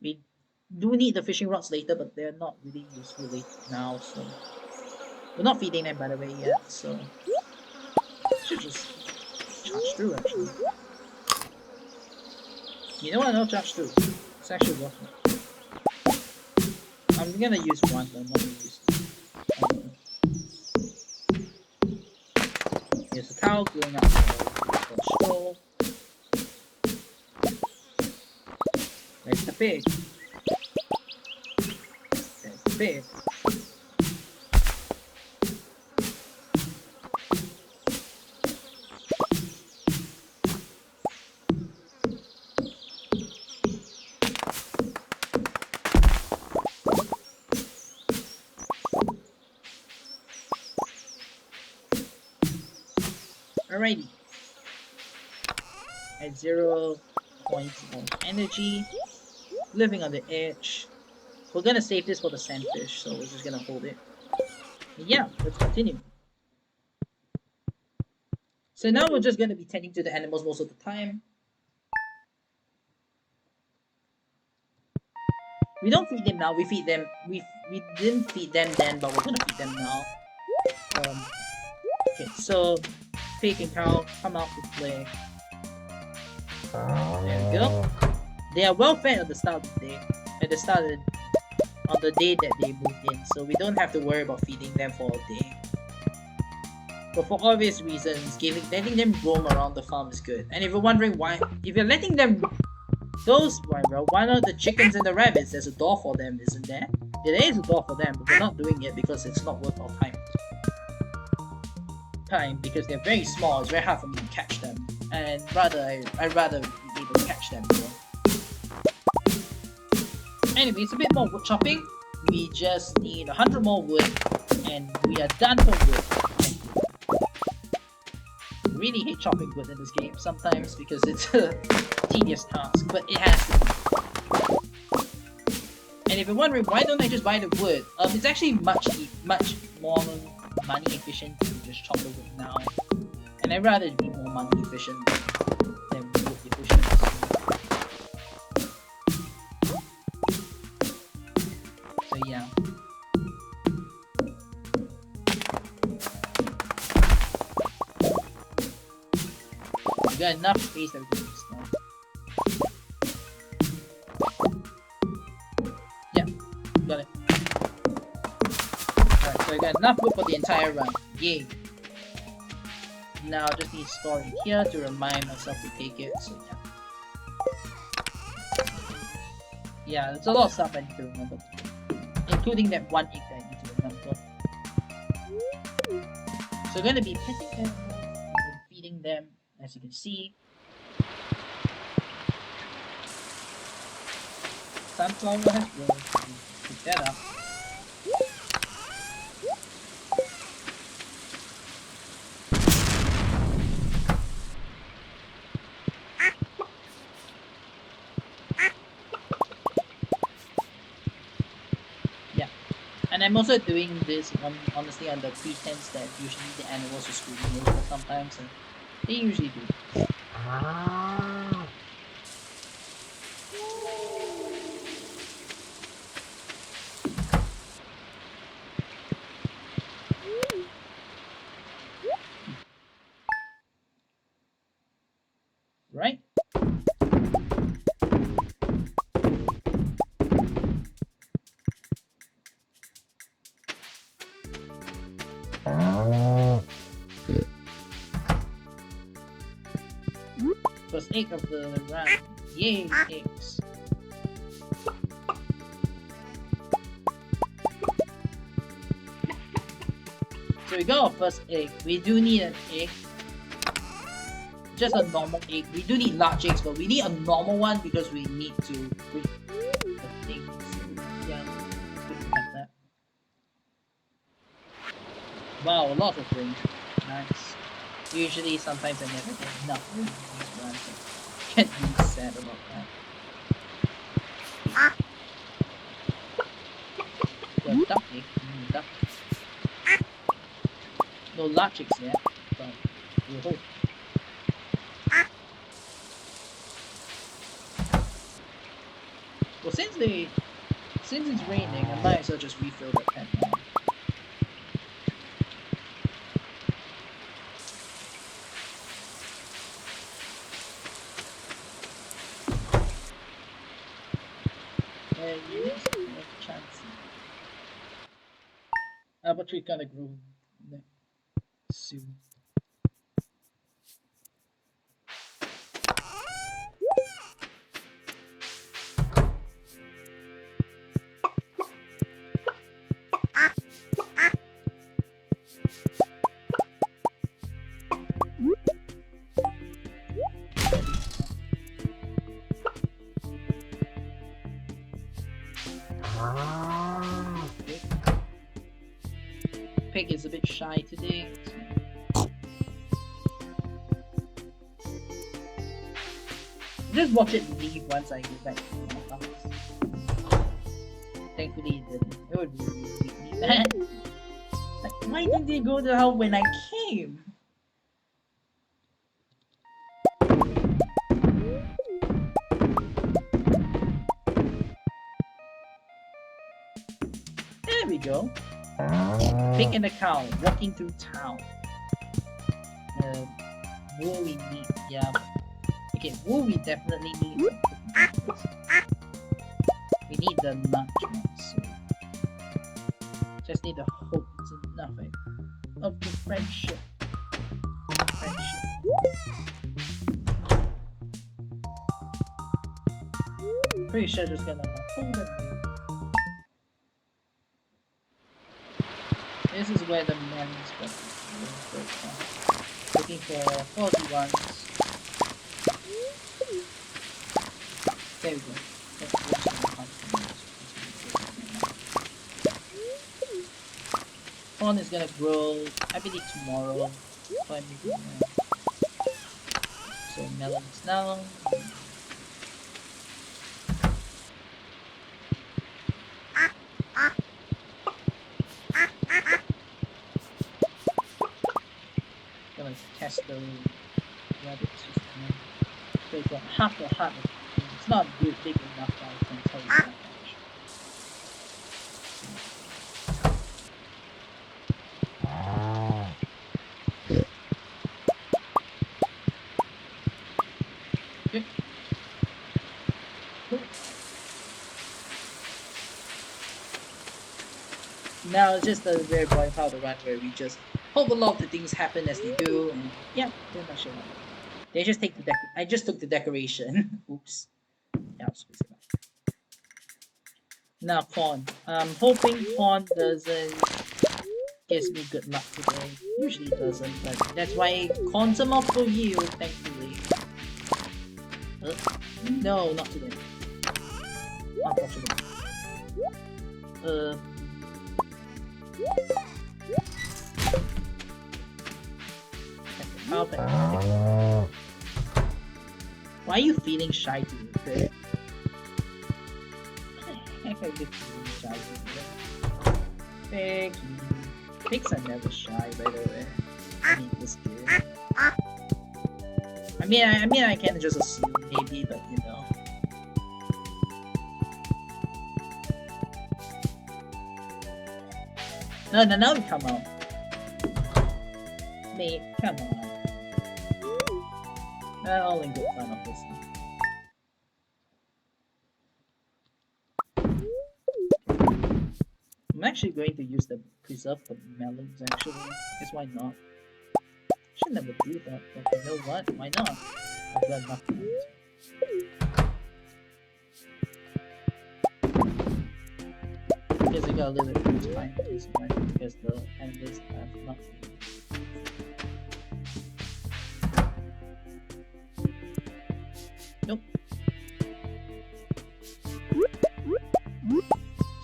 We do need the fishing rods later, but they're not really useful now, so we're not feeding them by the way yet, so should just charge through actually. You know what? I'll charge 2. It's actually worth it. I'm gonna use 1, but I'm not gonna use 2. Here's a cow going up for a stroll. There's the pig. There's the pig. Alrighty. At 0 points of energy. Living on the edge. We're gonna save this for the sandfish, so we're just gonna hold it. And yeah, let's continue. So now we're just gonna be tending to the animals most of the time. We don't feed them now, we feed them, we didn't feed them then, but we're gonna feed them now. Okay, so pig and cow come out to play. There we go. They are well fed at the start of the day. On the day that they moved in, so we don't have to worry about feeding them for a day. But for obvious reasons, letting them roam around the farm is good. And if you're wondering why, if you're letting them, why not the chickens and the rabbits? There's a door for them, isn't there? There is a door for them, but we're not doing it because it's not worth our time. Because they're very small, it's very hard for me to catch them. And I'd rather be able to catch them. Anyway, it's a bit more wood chopping. We just need 100 more wood, and we are done for wood. I really hate chopping wood in this game sometimes because it's a tedious task, but it has to be. And if you're wondering why don't I just buy the wood, it's actually much more money efficient to just chop the wood now, and I'd rather be more money efficient than wood efficient. So yeah. We got enough space that we can use now. Yeah, got it. Alright, so I got enough wood for the entire run. Yay. Now I just need to store it here to remind myself to take it, so yeah. Yeah, there's a lot of stuff I need to remember. Including that one egg that I need to remember. So we're gonna be petting them and feeding them, as you can see. Sunflower has grown. Pick that up. And I'm also doing this honestly on the pretense that usually the animals are screaming a little sometimes, and they usually do. Right? First egg of the run. Yay, eggs. So we got our first egg. We do need an egg. Just a normal egg. We do need large eggs, but we need a normal one because we need to breed the thing. So yeah, we can have that. Wow, a lot of rain. Nice. Usually, sometimes I never get enough rain in these runs. I can't be sad about that. Got a duck egg. Duck. No large eggs yet, but we'll hope. Well, since it's raining, I might as well just refill that pen now. apple tree gonna grow soon. Pig is a bit shy today. Just watch it leave once I get back to my house. Thankfully it didn't. It would really make me mad. Like, why didn't they go to the house when I came? There we go. Pig and a cow walking through town. Wool we need, yeah. Okay, wool we definitely need. We need the lunch one, so just need the hope it's enough of the friendship. Pretty sure just gonna hold it. This is where the melons go. Looking for 41s. There we go. Corn is gonna grow, I believe tomorrow. So melons now. Gonna test the rabbit system. They got half a heart. It's not good, big enough, I can tell you that much. Okay. Cool. Now it's just a very boring part of the run where we just hope a lot of the things happen as they do, and yeah, pretty much it. They just take the I just took the decoration. Oops. Yeah, I was supposed to. Now corn. I'm hoping corn doesn't gives me good luck today. Usually it doesn't, but that's why corn's a multiple yield, thankfully. No, not today. Unfortunately. Why are you feeling shy to me, Pig? Heck, I get feeling shy to me. Pig. Pigs are never shy, by the way. I mean, this kid. I mean, I can just assume maybe, but you know. No, now we come out. Mate, come on. All in good fun, obviously. I'm actually going to use the preserve the melons, actually. Guess why not? Should never do that, but you know what? Why not? I've got nothing. Because I got a little bit of time this one, because the enemies have nothing. Nope.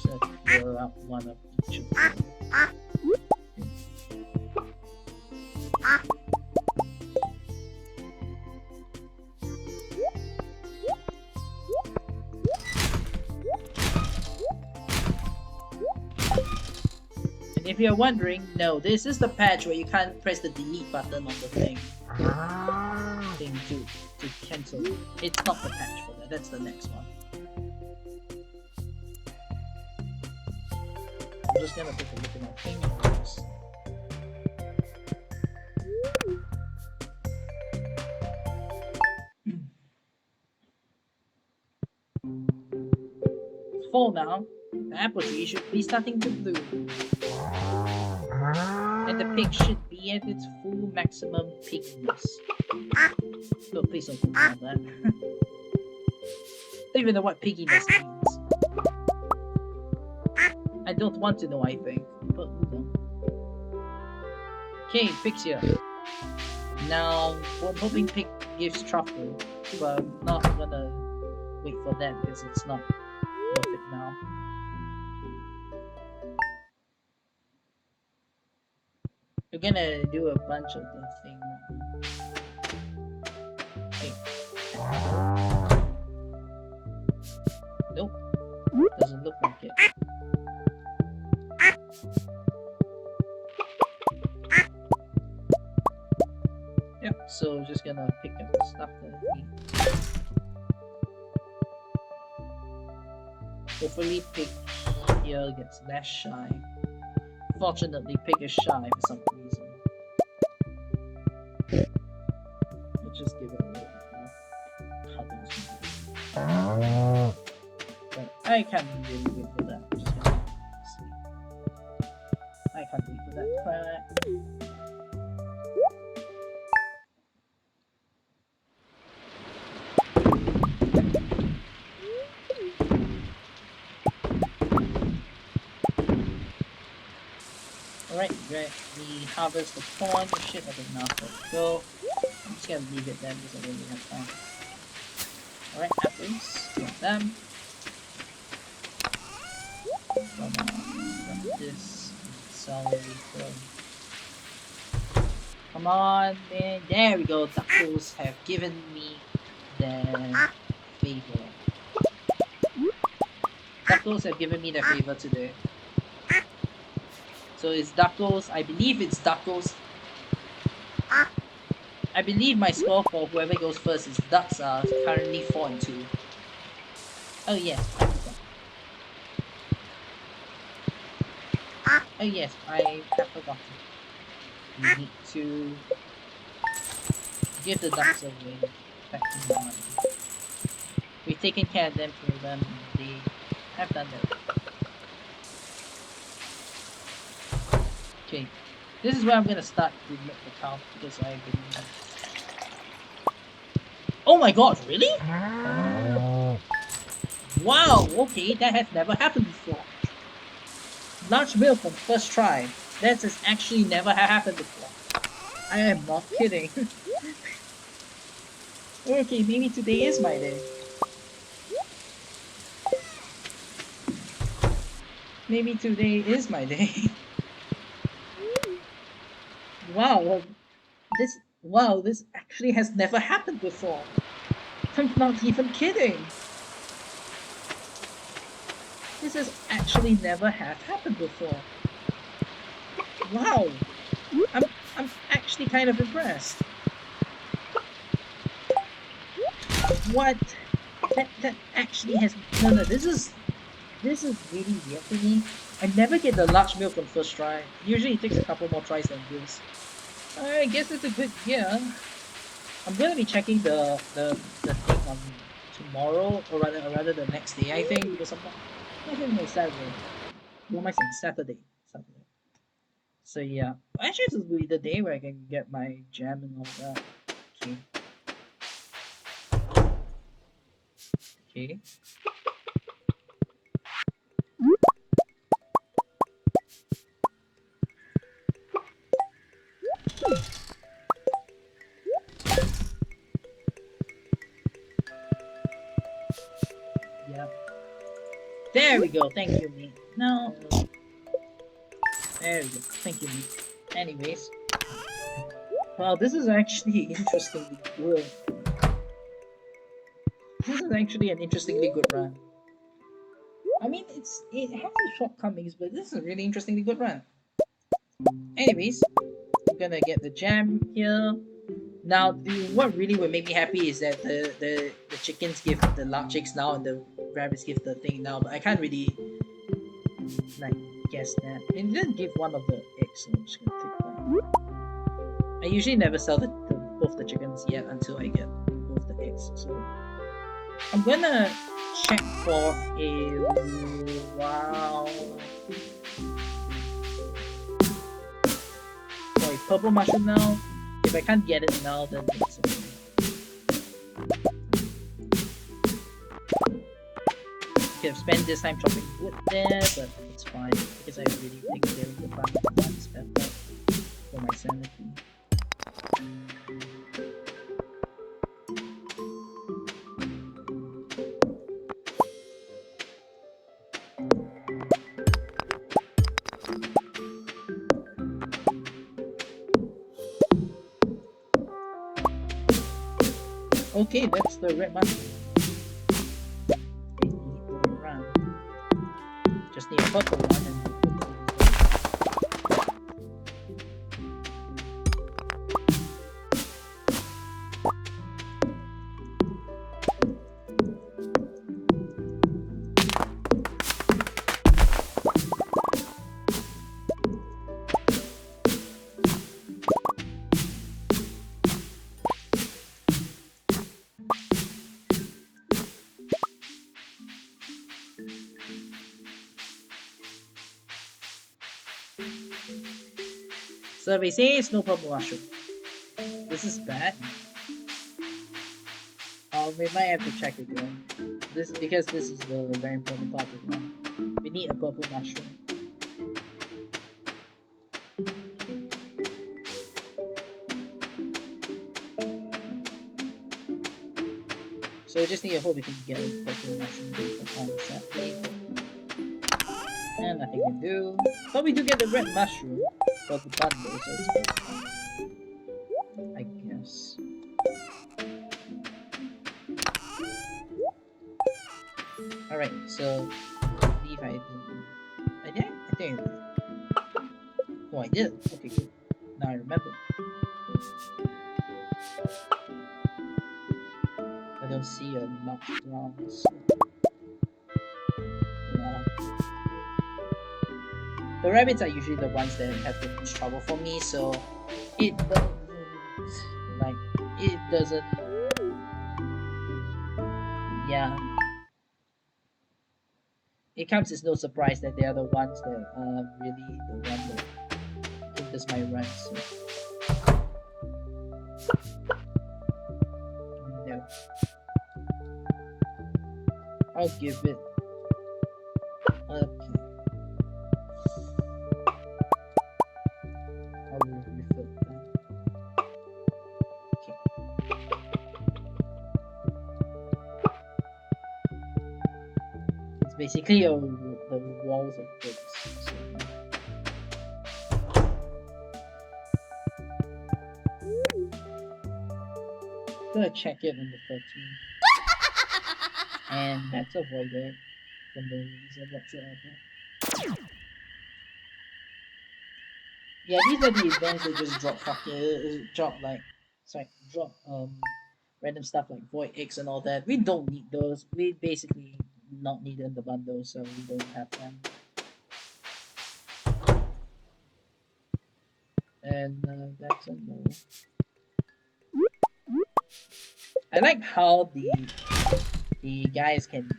So throw out one of each of them. And if you're wondering, no, this is the patch where you can't press the delete button on the thing to cancel. It's not the patch for that, that's the next one. I'm just gonna take a look at my fingers. Fall now. The apple tree should be starting to bloom. And the pig should be at its full maximum pigginess. No, please don't focus on that. Don't even know what pigginess means. I don't want to know, I think. But you know. Okay, pig's here. Now, well, I'm hoping pig gives truffle, but I'm not gonna wait for that because it's not worth it now. We're gonna do a bunch of the thing. Okay. Nope. Doesn't look like it. Yep, so just gonna pick up the stuff that I need. Hopefully pig here gets less shy. Fortunately, pig is shy for some reason. Let's just give it a little bit more cuddles. But I can't really wait for that. I'm just gonna see. I can't wait for that crap. Alright, we harvest the corn. Shit, I did not let it go. I'm just gonna leave it there because I don't really have time. Alright, apples. Got them. Come on, got this. Celery. Come on, man. There we go. Duckles have given me their favor. Duckles have given me their favor today. So it's Duckles. I believe it's Duckles. I believe my score for whoever goes first is Ducks are currently 4-2. Oh yes, I forgot. Oh yes, I have forgotten. We need to give the ducks away back to normal. We've taken care of them for them. They have done that. Okay, this is where I'm gonna start to make the count because I believe. Oh my god, really? Wow, okay, that has never happened before. Large milk on first try. That has actually never happened before. I am not kidding. Okay, maybe today is my day. Maybe today is my day. Wow, this actually has never happened before. I'm not even kidding. This has actually never happened before. Wow, I'm actually kind of impressed. What? That actually has no. This is really weird for me. I never get the large milk on first try. Usually it takes a couple more tries than this. I guess it's a good year. I'm gonna be checking the thing on tomorrow, or rather the next day, I think, because I think no Saturday. What am I saying? Saturday. So yeah, actually this will be the day where I can get my jam and all that. Okay. Okay. Yep. There we go. Thank you, me. No. There we go. Thank you, me. Anyways. Wow, this is actually interestingly good. This is actually an interestingly good run. I mean, it has its shortcomings, but this is a really interestingly good run. Anyways, we're gonna get the jam here. Now, what really would make me happy is that the chickens give the large chicks now and the rabbits give the thing now, but I can't really like guess that. It didn't give one of the eggs, so I'm just gonna take that. I usually never sell both the chickens yet until I get both the eggs, so I'm gonna check for a wow. purple mushroom now. If I can't get it now, then it's okay. Could have spent this time chopping wood there, but it's fine because I really think killing the plant is better for my sanity. Okay, that's the red mushroom. Just need a purple one and survey says no purple mushroom. This is bad. We might have to check again. Because this is the very important topic now. We need a purple mushroom. So we just need a hope we can get a purple mushroom on Saturday. And nothing we do. But we do get the red mushroom for the bundle, so it's good. I guess. Alright, so if I didn't. I did? I think I did. Oh, I did. Okay, good. Now I remember. I don't see a much brown. So. No. The rabbits are usually the ones that have the most trouble for me, so it doesn't yeah. It comes as no surprise that they are the ones that are really the one that hinders my run. So. No. I'll give it. Okay. I'll refill that. Okay. It's basically the walls of bricks. So. Gonna check it on the 13th. And that's avoided for no reason whatsoever. Yeah, these are the events that just drop random stuff like void eggs and all that. We don't need those. We basically not need in the bundle, so we don't have them. And that's a no. I like how the guys can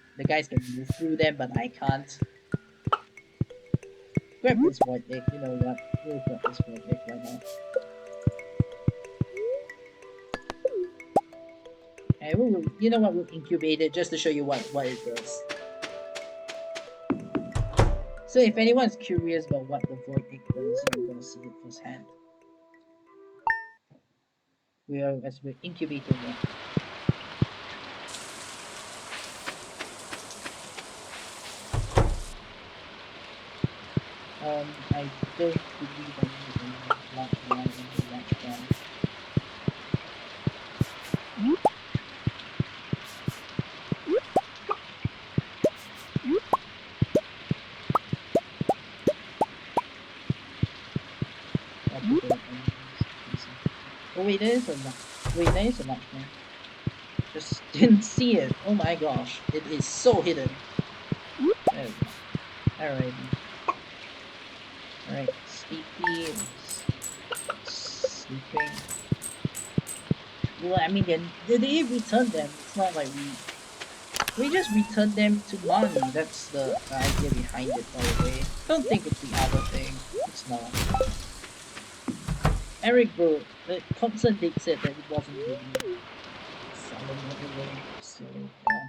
move through them, but I can't. Grab this void egg. You know what? We'll grab this void egg right now. And you know what? We'll incubate it just to show you what it does. So if anyone's curious about what the void egg does, you're gonna see it firsthand. We're incubating it. I don't believe I need any large one in the large one. Oh wait, there is a large one. Just didn't see it. Oh my gosh, it is so hidden. There we go. Alrighty. Alright, Sleepy is sleeping. Well, I mean, they return them. It's not like we just return them to mommy. That's the idea behind it, by the way. Don't think it's the other thing. It's not. Eric, bro, the concert date said that it wasn't really selling everywhere, so yeah.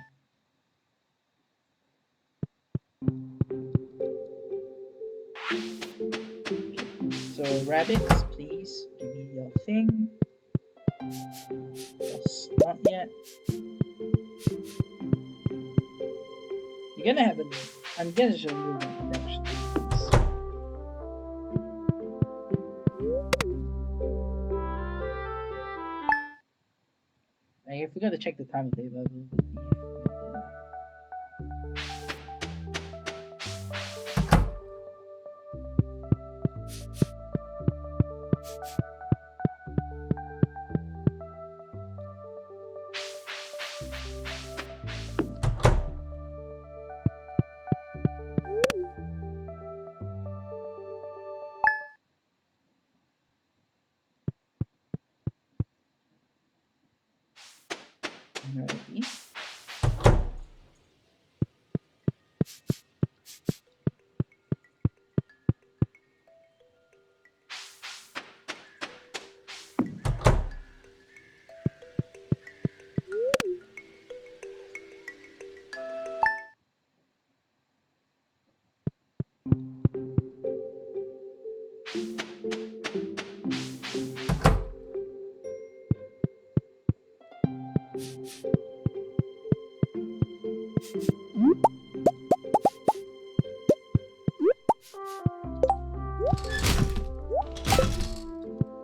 So rabbits, please give me your thing. Yes, not yet. You're gonna have a. I'm gonna show you one actually. I forgot to check the time of day, but we'll leave. Alrighty.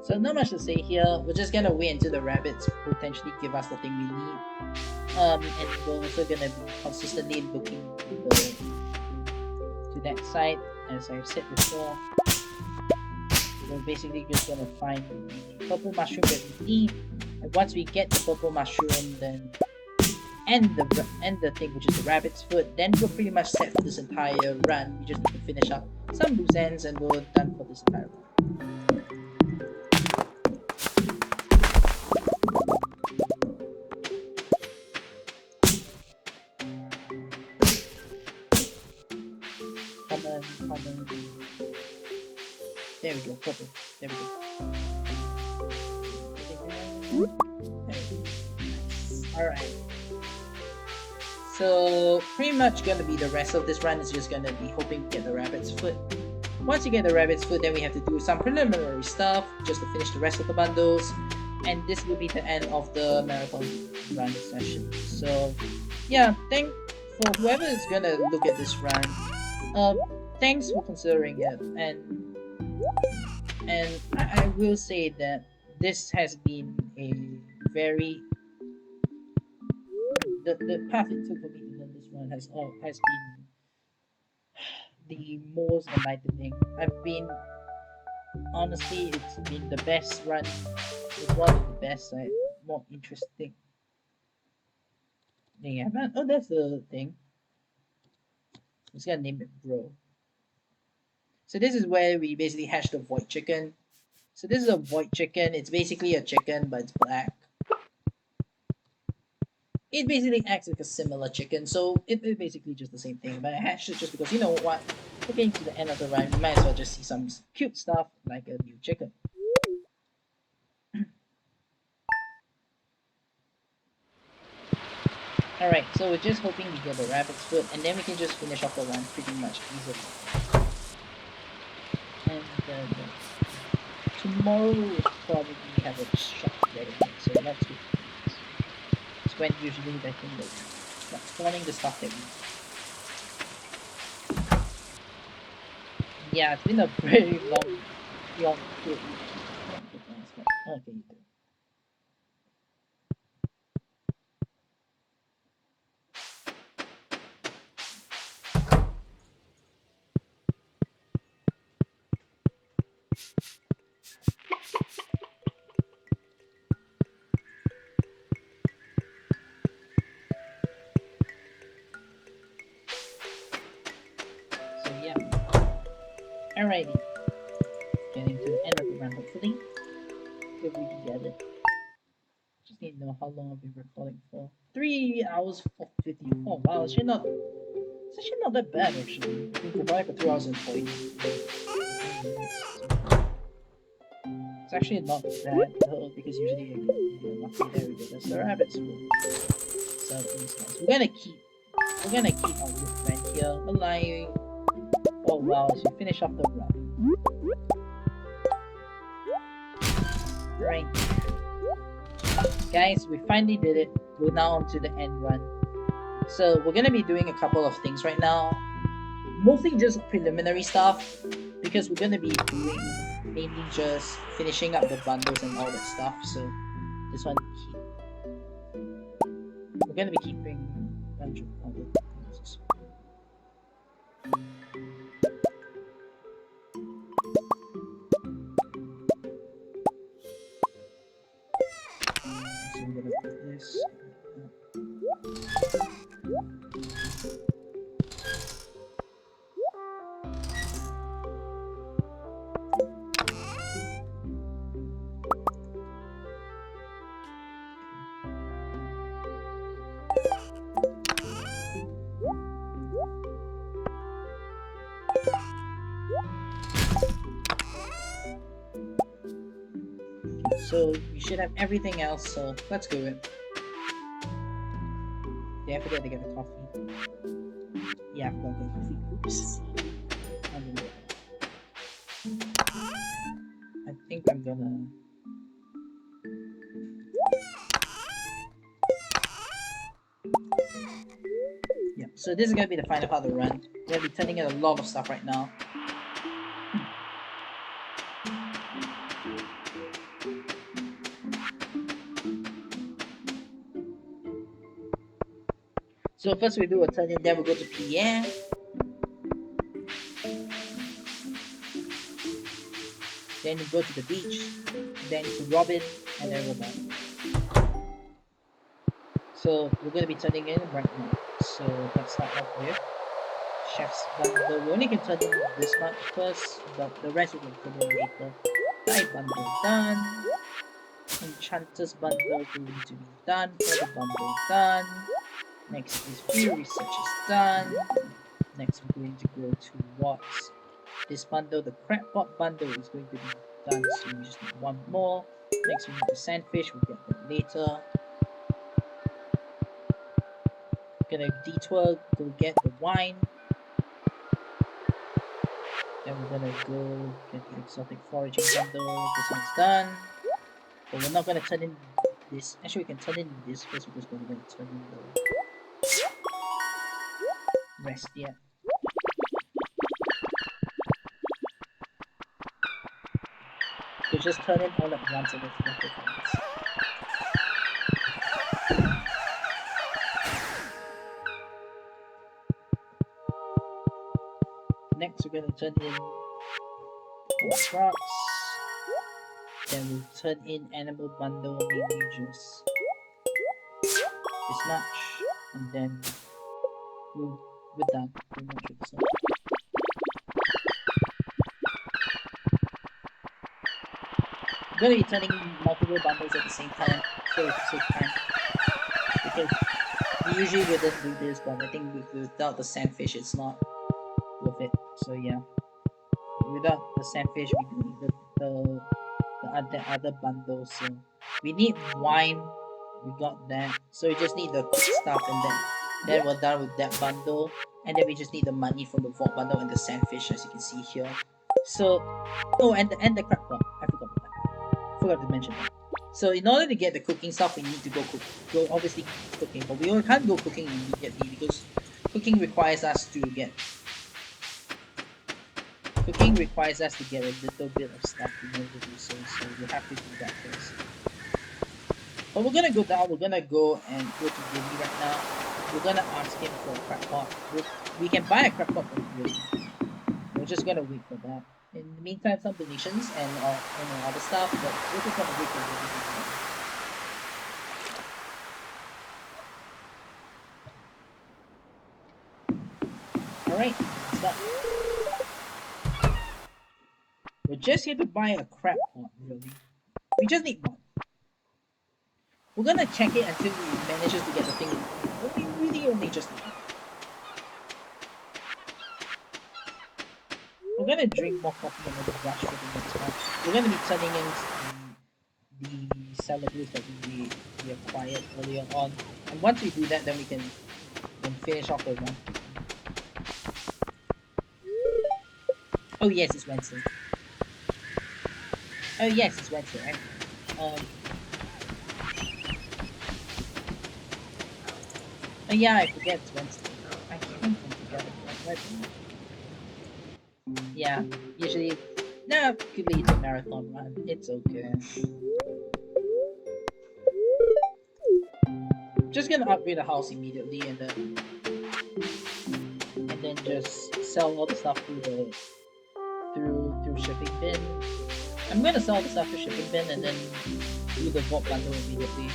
So not much to say here. We're just gonna wait until the rabbits potentially give us the thing we need. And we're also gonna be consistently looking to that side, as I've said before. We're basically just gonna find the purple mushroom that we need, and once we get the purple mushroom, then and the thing which is the rabbit's foot, then we're pretty much set for this entire run. We just need to finish up some loose ends, and we're done for this entire run. Common. There we go, purple. There we go. Alright. So pretty much gonna be the rest of this run is just gonna be hoping to get the rabbit's foot. Once you get the rabbit's foot, then we have to do some preliminary stuff just to finish the rest of the bundles. And this will be the end of the marathon run session. So yeah, thank for whoever is gonna look at this run. Thanks for considering it, and I will say that this has been a very the path it took for me to learn this run has been the most enlightening. I've been honestly, it's been the best run. It's one of the best, more interesting thing I've had. Oh, that's the thing. I'm just gonna name it Bro. So this is where we basically hatch the void chicken. So this is a void chicken. It's basically a chicken, but it's black. It basically acts like a similar chicken, so it's basically just the same thing. But I hatched it just because, you know what, we're getting to the end of the run, we might as well just see some cute stuff like a new chicken. Alright, so we're just hoping we get the rabbit's foot, and then we can just finish off the run pretty much easily. And tomorrow we'll probably have a shop ready, so let's do this. It's when usually I think that spawning the stuff that we need. Yeah, it's been a very long trip. Okay, you do. So yeah. Alrighty. Getting to the end of the run, hopefully. If we can get it. Just need to know how long I've been recording for. 3 hours 54. Wow, it's actually not that bad actually. We can provide for 2 hours and 40. It's It's actually not that though, because usually you get lucky. There we go. That's the rabbit's food. So these guys. We're gonna keep our good friend here alive. Oh wow, as we finish off the run. Right. Guys, we finally did it. We're now on to the end run. So we're gonna be doing a couple of things right now. Mostly just preliminary stuff, because we're gonna be doing mainly just finishing up the bundles and all that stuff. So this one we're gonna be keeping a bunch of other things. So I'm gonna put this. So we should have everything else, so let's do it. Yeah, I forgot to get the coffee. Yeah, I forgot to get coffee. Oops. I think I'm gonna... Yeah, so this is gonna be the final part of the run. We're gonna be turning in a lot of stuff right now. So first we do a turn in, then we go to Pierre. Then we go to the beach. Then to Robin, and then we're done. So we're gonna be turning in right now. So let's start off with Chef's Bundle. We only can turn in this much first, but the rest we can turn in later. Night Bundle done. Enchanter's Bundle going to be done. Further Bundle done. Next is Field Research is done. Next we're going to go towards this bundle. The Crabpot Bundle is going to be done, so we just need one more. Next we need the Sandfish, we'll get that later. Gonna detour, go get the wine. Then we're gonna go get the Exotic Foraging Bundle. This one's done. But we're not gonna turn in this. Actually, we can turn in this first because we're gonna turn in the rest yet. So just turn in all at once and it's not the points. Next, we're gonna turn in rocks. Then we'll turn in Animal Bundle, maybe just this much, and then we're done pretty much with this one. I'm gonna be turning multiple bundles at the same time, so it's so time. Because we usually wouldn't do this, but I think without the Sandfish it's not worth it. So yeah. Without the Sandfish we need the other bundles. So we need wine, we got that. So we just need the quick stuff, and then we're done with that bundle. And then we just need the money from the vault bundle and the Sandfish, as you can see here. So and the crab pot. I forgot about that. Forgot to mention that. So in order to get the cooking stuff, we need to go obviously cooking, but we can't go cooking immediately because cooking requires us to get a little bit of stuff in order to do so. So we have to do that first. But we're gonna go down. We're gonna go and go to Willy right now. We're gonna ask him for a crab pot. We can buy a crab pot from Willy. We're just gonna wait for that. In the meantime, some donations and other stuff, but we're just gonna wait for everything. Alright, stop. We're just here to buy a crab pot, really. We just need one. We're gonna check it until we manages to get the thing. We really only just need one. We're gonna drink more coffee and then rush for the next one. We're gonna be turning in the celebrities that we acquired earlier on. And once we do that, then we can then finish off the run. Oh yes, it's Wednesday. Oh yes, it's Wednesday, right? Oh yeah, I forget it's Wednesday. I can't come together. Yeah, usually, no, could lead a marathon run. It's okay. Just gonna upgrade the house immediately and then just sell all the stuff through shipping bin. I'm gonna sell the stuff through shipping bin and then do the vault bundle immediately.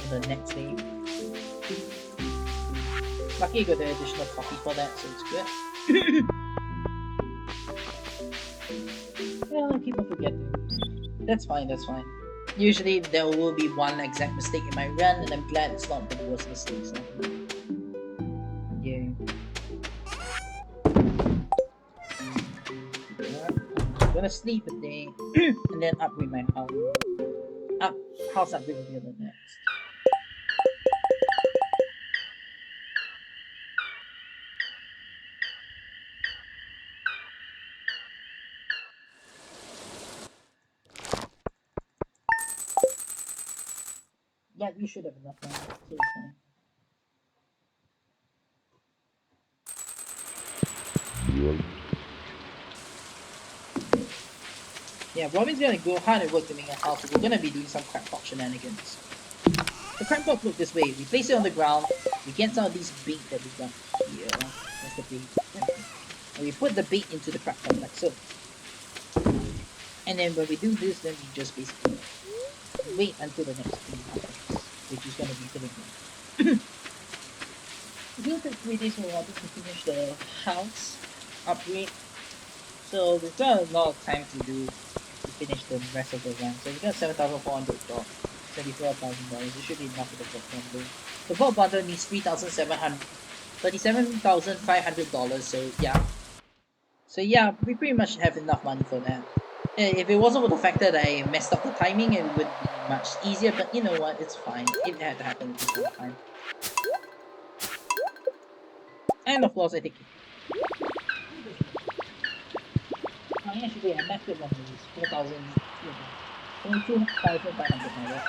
On the next day. Lucky I got the additional copy for that, so it's good. Yeah, I keep on forgetting. That's fine, that's fine. Usually there will be one exact mistake in my run, and I'm glad it's not the worst mistake. So. Yeah. I'm gonna sleep a day, and then upgrade my house. House upgrade will be the next. Yeah, you should have enough money, so it's fine. Yeah, Robin's gonna go hard at work to make a house, so we're gonna be doing some crackpot shenanigans. The crackpot look this way. We place it on the ground, we get some of these bait that we got here. That's the bait. And we put the bait into the crackpot like so. And then when we do this, then we just basically wait until the next thing happens, which is gonna be filling in. It will take 3 days for Robin to finish the house upgrade. So we've got a lot of time to finish the rest of the run. So we got $7,400, $74,000. It should be enough for the vault bundle. The vault bundle needs $37,500. So yeah, we pretty much have enough money for that. If it wasn't for the fact that I messed up the timing, it would be much easier. But you know what? It's fine. It had to happen at the same time. And of course, I think. Actually, I met it when it was 4,000, 22,500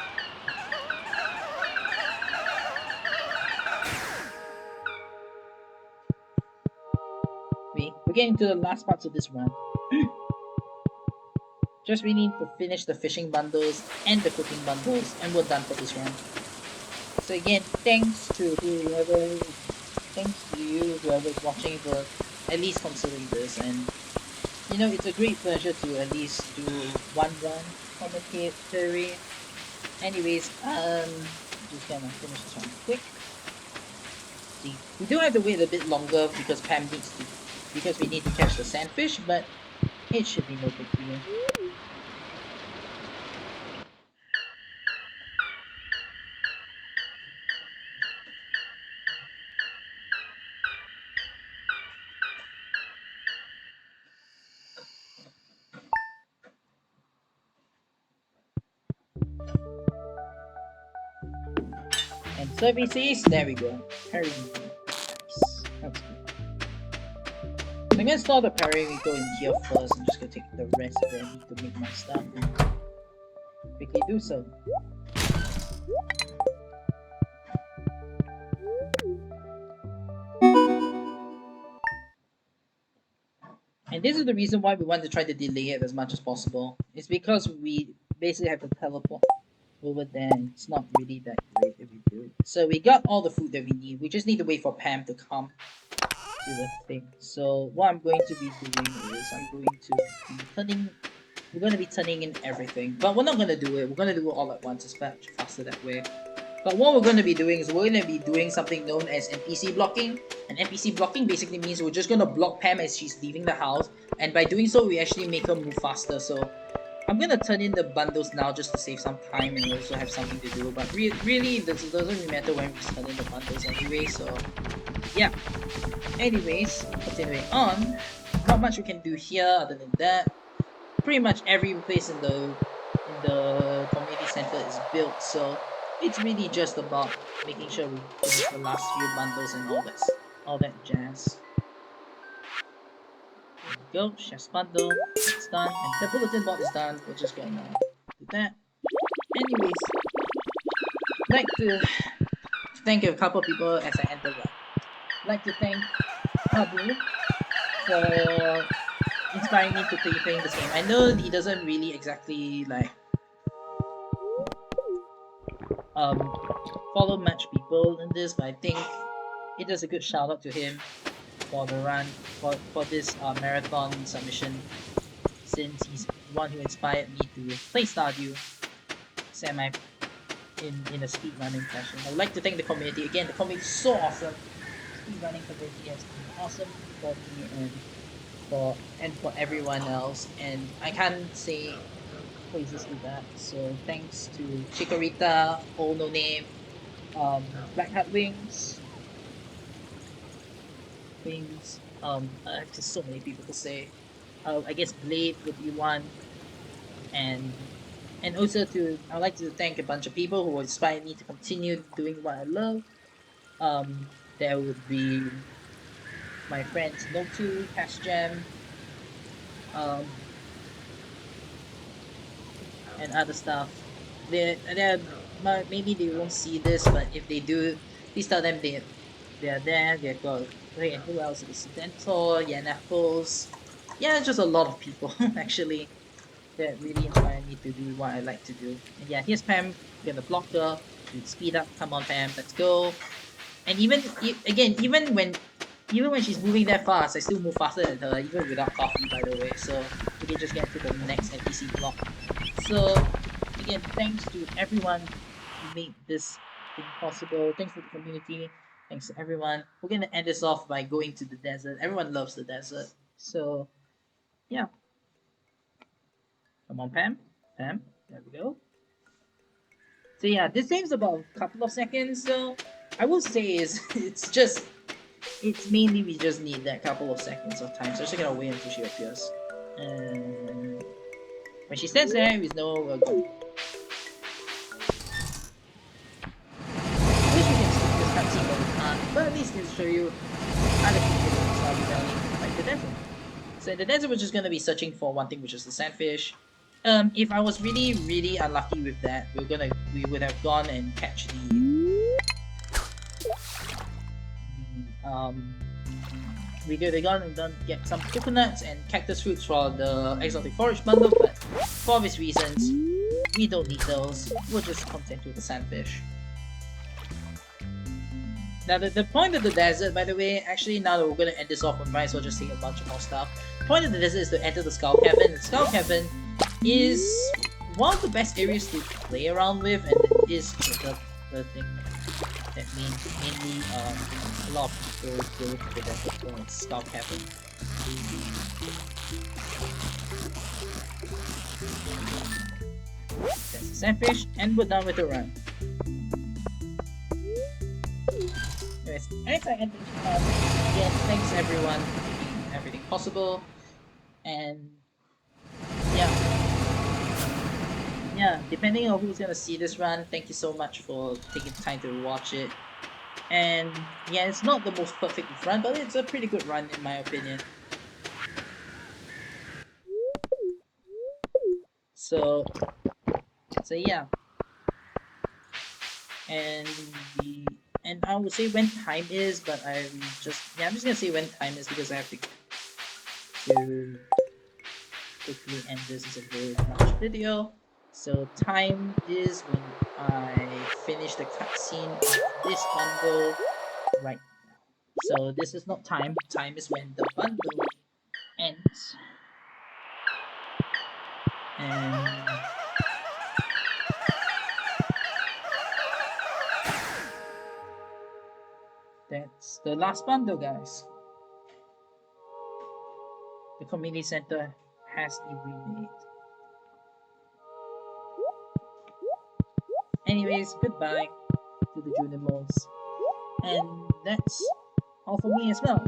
we're getting to the last parts of this run. Just we need to finish the fishing bundles and the cooking bundles, and we're done for this run. So again, thanks to you, whoever's watching, for at least considering this. And you know, it's a great pleasure to at least do one run commentary. Anyways, just gonna finish this one quick. See, we do have to wait a bit longer because because we need to catch the sandfish, but it should be no big deal. And services, there we go. Periwinkle. Nice. That's good. I'm gonna install the periwinkle in here first. I'm just gonna take the rest that I need to make my stuff and quickly do so. And this is the reason why we want to try to delay it as much as possible. It's because we basically have to teleport over there, and it's not really that great if we do it. So we got all the food that we need. We just need to wait for Pam to come to the thing. So what I'm going to be doing is we're going to be turning in everything. But we're not going to do it. We're going to do it all at once. It's much faster that way. But what we're going to be doing is we're going to be doing something known as NPC blocking. And NPC blocking basically means we're just going to block Pam as she's leaving the house. And by doing so, we actually make her move faster. So I'm gonna turn in the bundles now just to save some time and also have something to do. But really, this doesn't really matter when we turn in the bundles anyway. So yeah. Anyways, continuing on. Not much we can do here other than that. Pretty much every place in the community center is built, so it's really just about making sure we finish the last few bundles and all that jazz. There we go, chef's bundle, it's done, and the bulletin board is done. We're just gonna do that. Anyways, I'd like to thank a couple of people as I enter one. I'd like to thank Abu for inspiring me to playing this game. I know he doesn't really exactly like um follow much people in this, but I think it is a good shout out to him for the run for this marathon submission, since he's the one who inspired me to play Stardew semi in a speed running fashion. I would like to thank the community again. The community is so awesome. Speed running community has been awesome for me and for everyone else, and I can't say praises to that. So thanks to Chikorita, Old No Name, Black Hat Wings. I have just so many people to say. I guess Blade would be one, and also I'd like to thank a bunch of people who inspired me to continue doing what I love. There would be my friends Notu, Cash Jam, um, and other stuff. Maybe they won't see this, but if they do, please tell them they're there. They've got wait, who else is Dentor, Yan Apples. Yeah, just a lot of people actually that really inspire me to do what I like to do. And yeah, here's Pam. We're gonna block her. We speed up. Come on, Pam. Let's go. And again, even when she's moving that fast, I still move faster than her, even without coffee, by the way. So we can just get to the next NPC block. So again, thanks to everyone who made this thing possible. Thanks to the community. Thanks to everyone. We're gonna end this off by going to the desert. Everyone loves the desert. So yeah. Come on, Pam. Pam. There we go. So yeah, this saves about a couple of seconds. So I will say is it's mainly we just need that couple of seconds of time. So just gonna wait until she appears. And when she stands there, we know we're going. I wish we can skip this cutscene, but we can't. But at least to show you other people in Stardew Valley, like the desert. So in the desert, we're just gonna be searching for one thing, which is the sandfish. If I was really, really unlucky with that, we would have gone and catch um we could have gone and done get some coconuts and cactus fruits for the exotic forage bundle, but for obvious reasons, we don't need those. We're just content with the sandfish. Now the point of the desert, by the way, actually now that we're gonna end this off, we might as well just take a bunch of more stuff. The point of the desert is to enter the Skull Cavern. The Skull Cavern is one of the best areas to play around with, and it is the thing that mainly a lot of people go to the desert for its Skull Cavern. That's the sandfish, and we're done with the run. Anyways, as I end again, thanks everyone for making everything possible, and yeah, depending on who's gonna see this run, thank you so much for taking the time to watch it. And yeah, it's not the most perfect run, but it's a pretty good run in my opinion. So yeah, and I would say when time is, but I'm just gonna say when time is because I have to quickly end this as a very large video. So time is when I finish the cutscene of this bundle right now. So this is not time. Time is when the bundle ends. And that's the last bundle, guys. The community center has been remade. Anyways, goodbye to the junior moles. And that's all for me as well.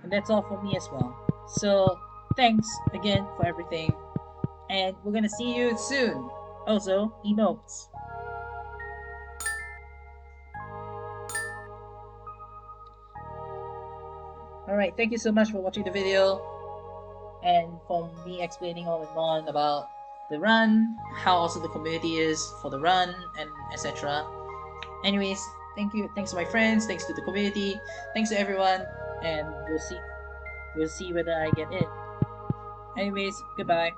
And that's all for me as well. So thanks again for everything. And we're gonna see you soon. Also, emotes. Alright, thank you so much for watching the video and for me explaining all and on about the run, how awesome the community is for the run, and etc. Anyways, thank you, thanks to my friends, thanks to the community, thanks to everyone, and we'll see whether I get in. Anyways, goodbye.